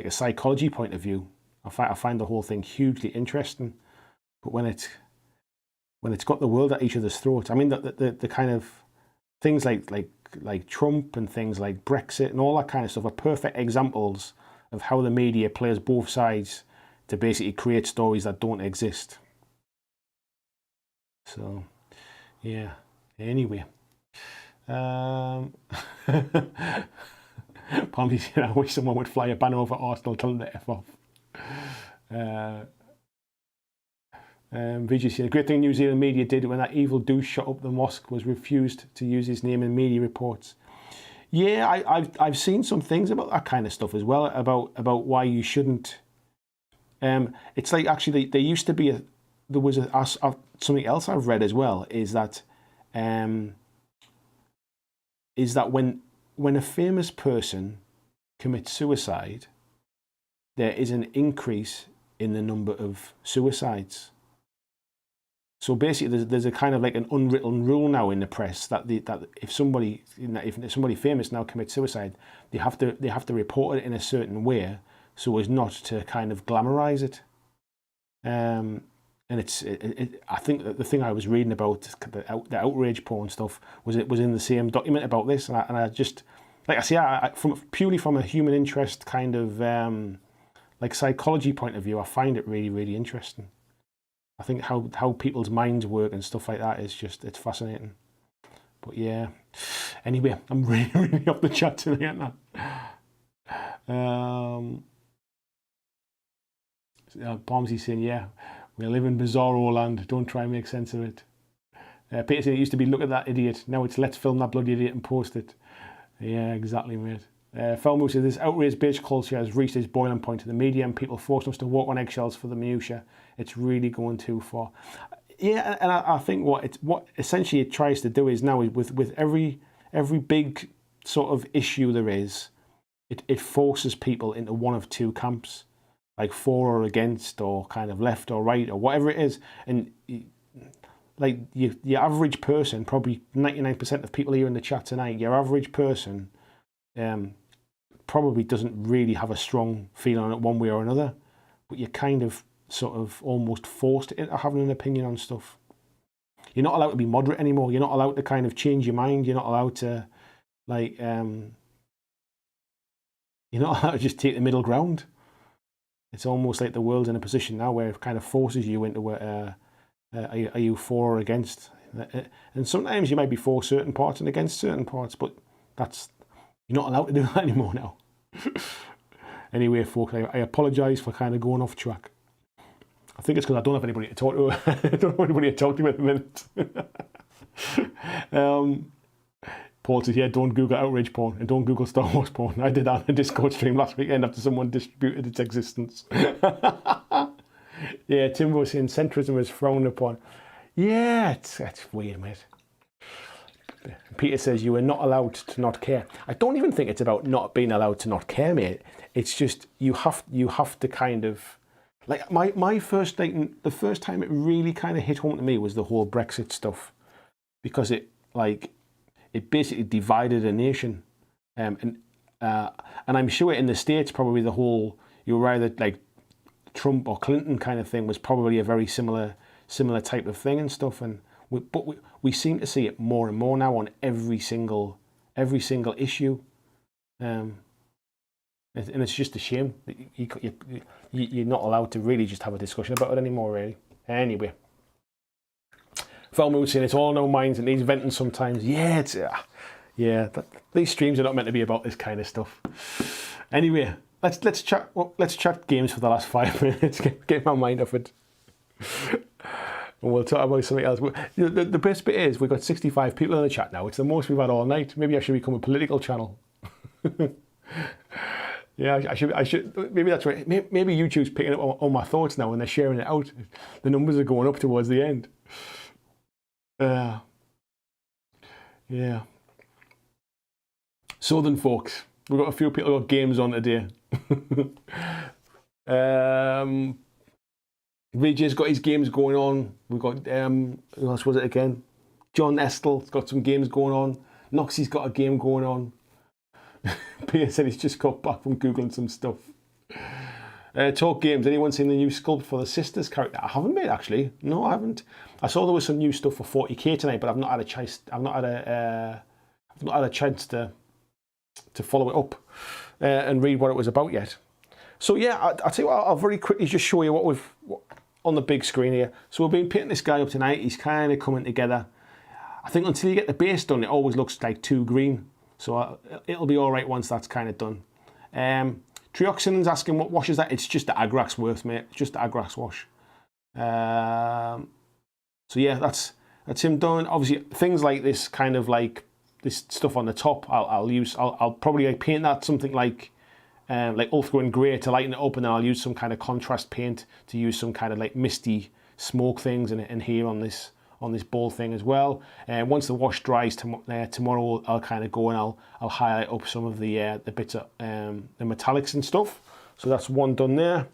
a psychology point of view. I find the whole thing hugely interesting. But when it's got the world at each other's throats, I mean the kind of things like Trump and things like Brexit and all that kind of stuff are perfect examples of how the media plays both sides to basically create stories that don't exist. So yeah, anyway. Palmy said, I wish someone would fly a banner over Arsenal, tell them to F off. Vijay said, a great thing New Zealand media did when that evil douche shot up the mosque was refused to use his name in media reports. Yeah, I've seen some things about that kind of stuff as well, about why you shouldn't. It's like actually there used to be something else I've read as well, is that when a famous person commits suicide, there is an increase in the number of suicides. So basically, there's a kind of like an unwritten rule now in the press that if somebody famous now commits suicide, they have to report it in a certain way so as not to kind of glamorize it. And I think that the thing I was reading about the outrage porn stuff was in the same document about this, and I just, like I say, purely from a human interest kind of like psychology point of view, I find it really, really interesting. I think how people's minds work and stuff like that is it's fascinating. But yeah, anyway, I'm really, really off the chat tonight. Palmsy saying, yeah, we live in bizarro land. Don't try and make sense of it. Peter saying it used to be, look at that idiot. Now it's let's film that bloody idiot and post it. Yeah, exactly, mate. Felmo says this outraged bitch culture has reached its boiling point in the media and people forcing us to walk on eggshells for the minutiae. It's really going too far. Yeah, and I think what essentially it tries to do is now with every big sort of issue there is, it forces people into one of two camps, like for or against, or kind of left or right, or whatever it is. And like your average person, probably 99% of people here in the chat tonight, your average person probably doesn't really have a strong feeling on it one way or another, but you're kind of sort of almost forced into having an opinion on stuff. You're not allowed to be moderate anymore. You're not allowed to kind of change your mind. You're not allowed to, like, you're not allowed to just take the middle ground. It's almost like the world's in a position now where it kind of forces you into are you for or against? And sometimes you might be for certain parts and against certain parts, but you're not allowed to do that anymore now. Anyway, folks, I apologise for kind of going off track. I think it's because I don't have anybody to talk to. I don't have anybody to talk to at the minute. Paul says, yeah, don't Google outrage porn and don't Google Star Wars porn. I did that on a Discord stream last weekend after someone disputed its existence. Yeah, Tim was saying centrism is frowned upon. Yeah, that's weird, mate. Peter says you are not allowed to not care. I don't even think it's about not being allowed to not care, mate. It's just you have to kind of, like my first, like the first time it really kind of hit home to me was the whole Brexit stuff, because it basically divided a nation, and I'm sure in the States probably the whole you were either like Trump or Clinton kind of thing was probably a very similar type of thing and stuff, and we seem to see it more and more now on every single issue, and it's just a shame that you're not allowed to really just have a discussion about it anymore, really. Anyway, Felmood saying it's all in our minds and needs venting sometimes. Yeah, these streams are not meant to be about this kind of stuff. Anyway, let's chat. Well, let's chat games for the last 5 minutes. Get my mind off it. And we'll talk about something else. The best bit is we've got 65 people in the chat now. It's the most we've had all night. Maybe I should become a political channel. Yeah, I should. Maybe that's right. Maybe YouTube's picking up all my thoughts now and they're sharing it out. The numbers are going up towards the end. Yeah. Southern folks. We've got a few people who got games on today. VJ's got his games going on. We've got, who else was it again? John Estle's got some games going on. Noxie's got a game going on. Peter said he's just got back from Googling some stuff. Talk games. Anyone seen the new sculpt for the Sisters character? I haven't, mate, actually. No, I haven't. I saw there was some new stuff for 40k tonight, but I've not had a chance. I've not had a chance to follow it up and read what it was about yet. So yeah, I'll tell you what. I'll very quickly just show you what we've on the big screen here. So we've been painting this guy up tonight. He's kind of coming together. I think until you get the base done, it always looks like too green. So it'll be all right once that's kind of done. Trioxin's asking what wash is that? It's just the Agrax worth, mate. It's just the Agrax wash. So yeah, that's him done. Obviously, things like this, kind of like this stuff on the top, I'll probably like paint that something like ultra and grey to lighten it up, and then I'll use some kind of contrast paint to use some kind of like misty smoke things in here on this ball thing as well. And once the wash dries tomorrow, I'll kind of go and I'll highlight up some of the bits of the metallics and stuff. So that's one done there.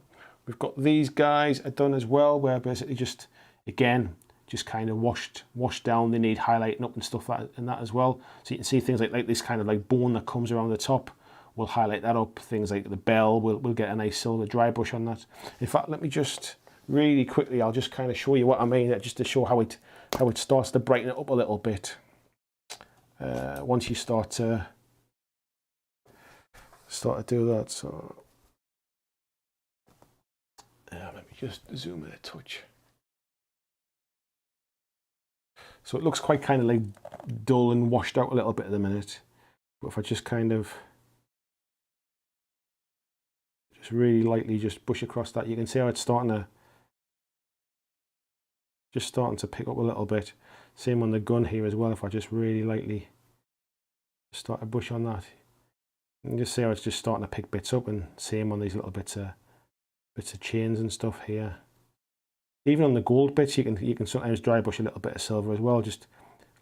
We've got these guys are done as well, where basically just again just kind of washed down. They need highlighting up and stuff and that as well. So you can see things like this kind of like bone that comes around the top. We'll highlight that up. Things like the bell, we'll get a nice silver dry brush on that. In fact, let me just really quickly, I'll just kind of show you what I mean, just to show how it starts to brighten it up a little bit. Once you start to do that. So let me just zoom in a touch. So it looks quite kind of like dull and washed out a little bit at the minute. But if I just kind of just really lightly just push across that, you can see how it's starting to pick up a little bit. Same on the gun here as well. If I just really lightly start to brush on that, you can just see how it's just starting to pick bits up, and same on these little bits of chains and stuff here. Even on the gold bits, you can sometimes dry brush a little bit of silver as well. Just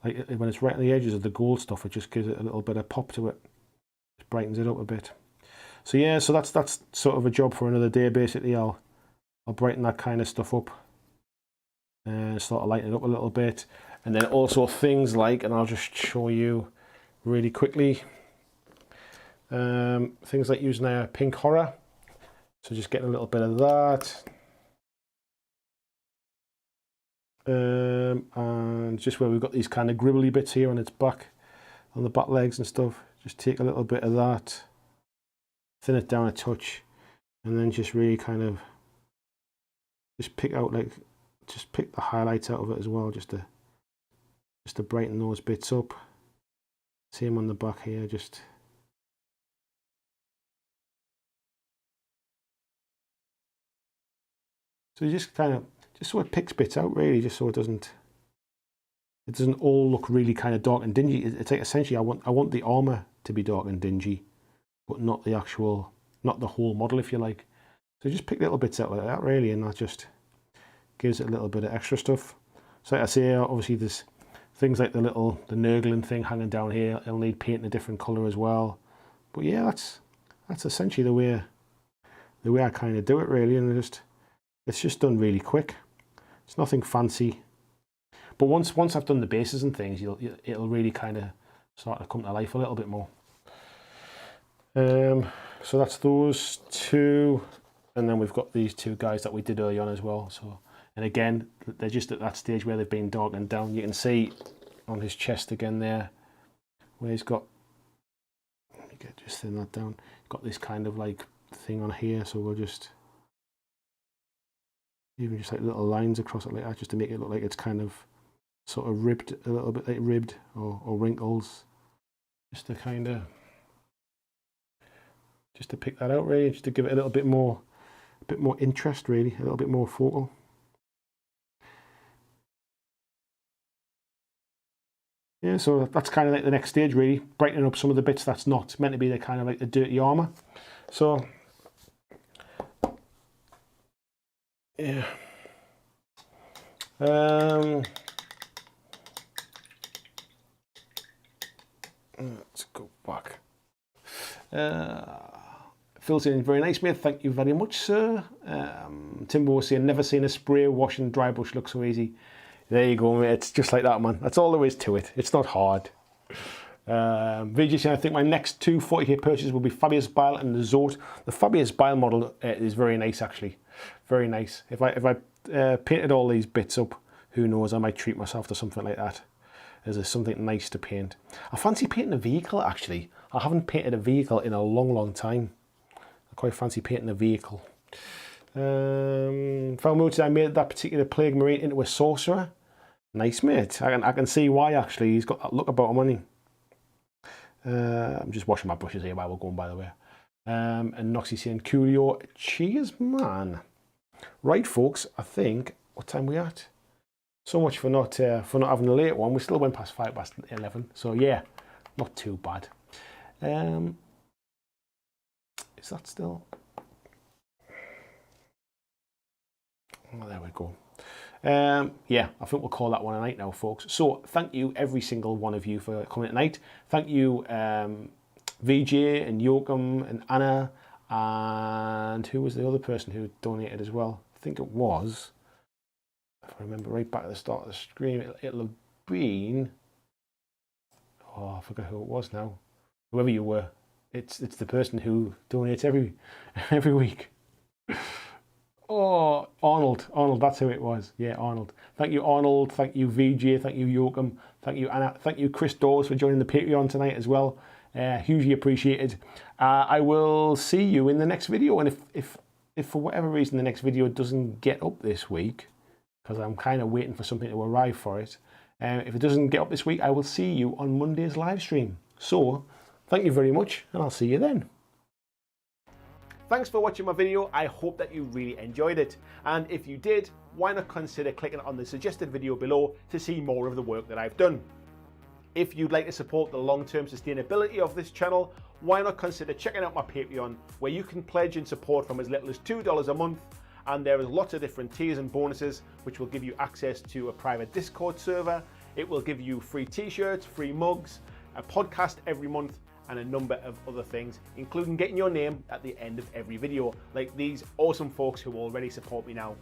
like when it's right on the edges of the gold stuff, it just gives it a little bit of pop to it. Just brightens it up a bit. So yeah, so that's sort of a job for another day. Basically, I'll brighten that kind of stuff up and start to lighten it up a little bit. And then also things like, and I'll just show you really quickly, things like using a pink horror. So just getting a little bit of that. And just where we've got these kind of gribbly bits here on its back, on the back legs and stuff, just take a little bit of that, thin it down a touch, and then just really kind of just pick out, like, just pick the highlights out of it as well, just to brighten those bits up. Same on the back here, just so you just kind of just so it picks bits out, really, just so it doesn't all look really kind of dark and dingy. It's like essentially I want the armor to be dark and dingy, but not the whole model, if you like. So just pick little bits out like that, really, and that just gives it a little bit of extra stuff. So like I say, obviously there's things like the Nurgling thing hanging down here. It'll need paint in a different color as well. But yeah, that's essentially the way I kind of do it, really, and it's just done really quick. It's nothing fancy, but once I've done the bases and things, it'll really kind of start to come to life a little bit more. So that's those two, and then we've got these two guys that we did early on as well. So, and again, they're just at that stage where they've been darkened down. You can see on his chest again there, where he's got. Let me just thin that down. He's got this kind of like thing on here, so we'll just. Even just like little lines across it like that, just to make it look like it's kind of sort of ribbed, a little bit like ribbed or wrinkles, just to kind of pick that out, really, just to give it a little bit more interest, really, a little bit more focal. Yeah, so that's kind of like the next stage, really, brightening up some of the bits that's not meant to be the kind of like the dirty armor. So yeah. Let's go back. Phil's in, very nice, mate. Thank you very much, sir. Timbo was saying, never seen a spray, wash and dry brush look so easy. There you go, mate. It's just like that, man. That's all there is to it. It's not hard. VJ saying, I think my next two 40k purchases will be Fabius Bile and the Zort. The Fabius Bile model is very nice, actually. Very nice. If I painted all these bits up, who knows, I might treat myself to something like that. There's something nice to paint. I fancy painting a vehicle, actually. I haven't painted a vehicle in a long time. I quite fancy painting a vehicle. Found I made that particular Plague Marine into a sorcerer. Nice, mate. I can see why, actually. He's got that look about him, hasn't he? I'm just washing my brushes here while we're going, by the way. And Noxie saying, Coolio, cheers, man. Right, folks, I think, what time are we at? So much for not having a late one. We still went past 11, so yeah, not too bad. Is that still? Oh, there we go. Yeah, I think we'll call that one a night now, folks. So thank you, every single one of you, for coming tonight. Thank you, VJ and Joachim and Anna, and who was the other person who donated as well? I think it was, if I remember right back at the start of the stream, it'll have been, oh, I forgot who it was now. Whoever you were, it's the person who donates every week. Oh, Arnold, that's who it was. Yeah, Arnold. Thank you, Arnold. Thank you, VJ. Thank you, Joachim. Thank you, Anna. Thank you, Chris Dawes, for joining the Patreon tonight as well. Hugely appreciated. I will see you in the next video. And if for whatever reason the next video doesn't get up this week, because I'm kind of waiting for something to arrive for it, If it doesn't get up this week, I will see you on Monday's live stream. So, thank you very much, and I'll see you then. Thanks for watching my video. I hope that you really enjoyed it. And if you did, why not consider clicking on the suggested video below to see more of the work that I've done. If you'd like to support the long-term sustainability of this channel, why not consider checking out my Patreon, where you can pledge and support from as little as $2 a month. And there is lots of different tiers and bonuses which will give you access to a private Discord server. It will give you free t-shirts, free mugs, a podcast every month, and a number of other things, including getting your name at the end of every video, like these awesome folks who already support me now.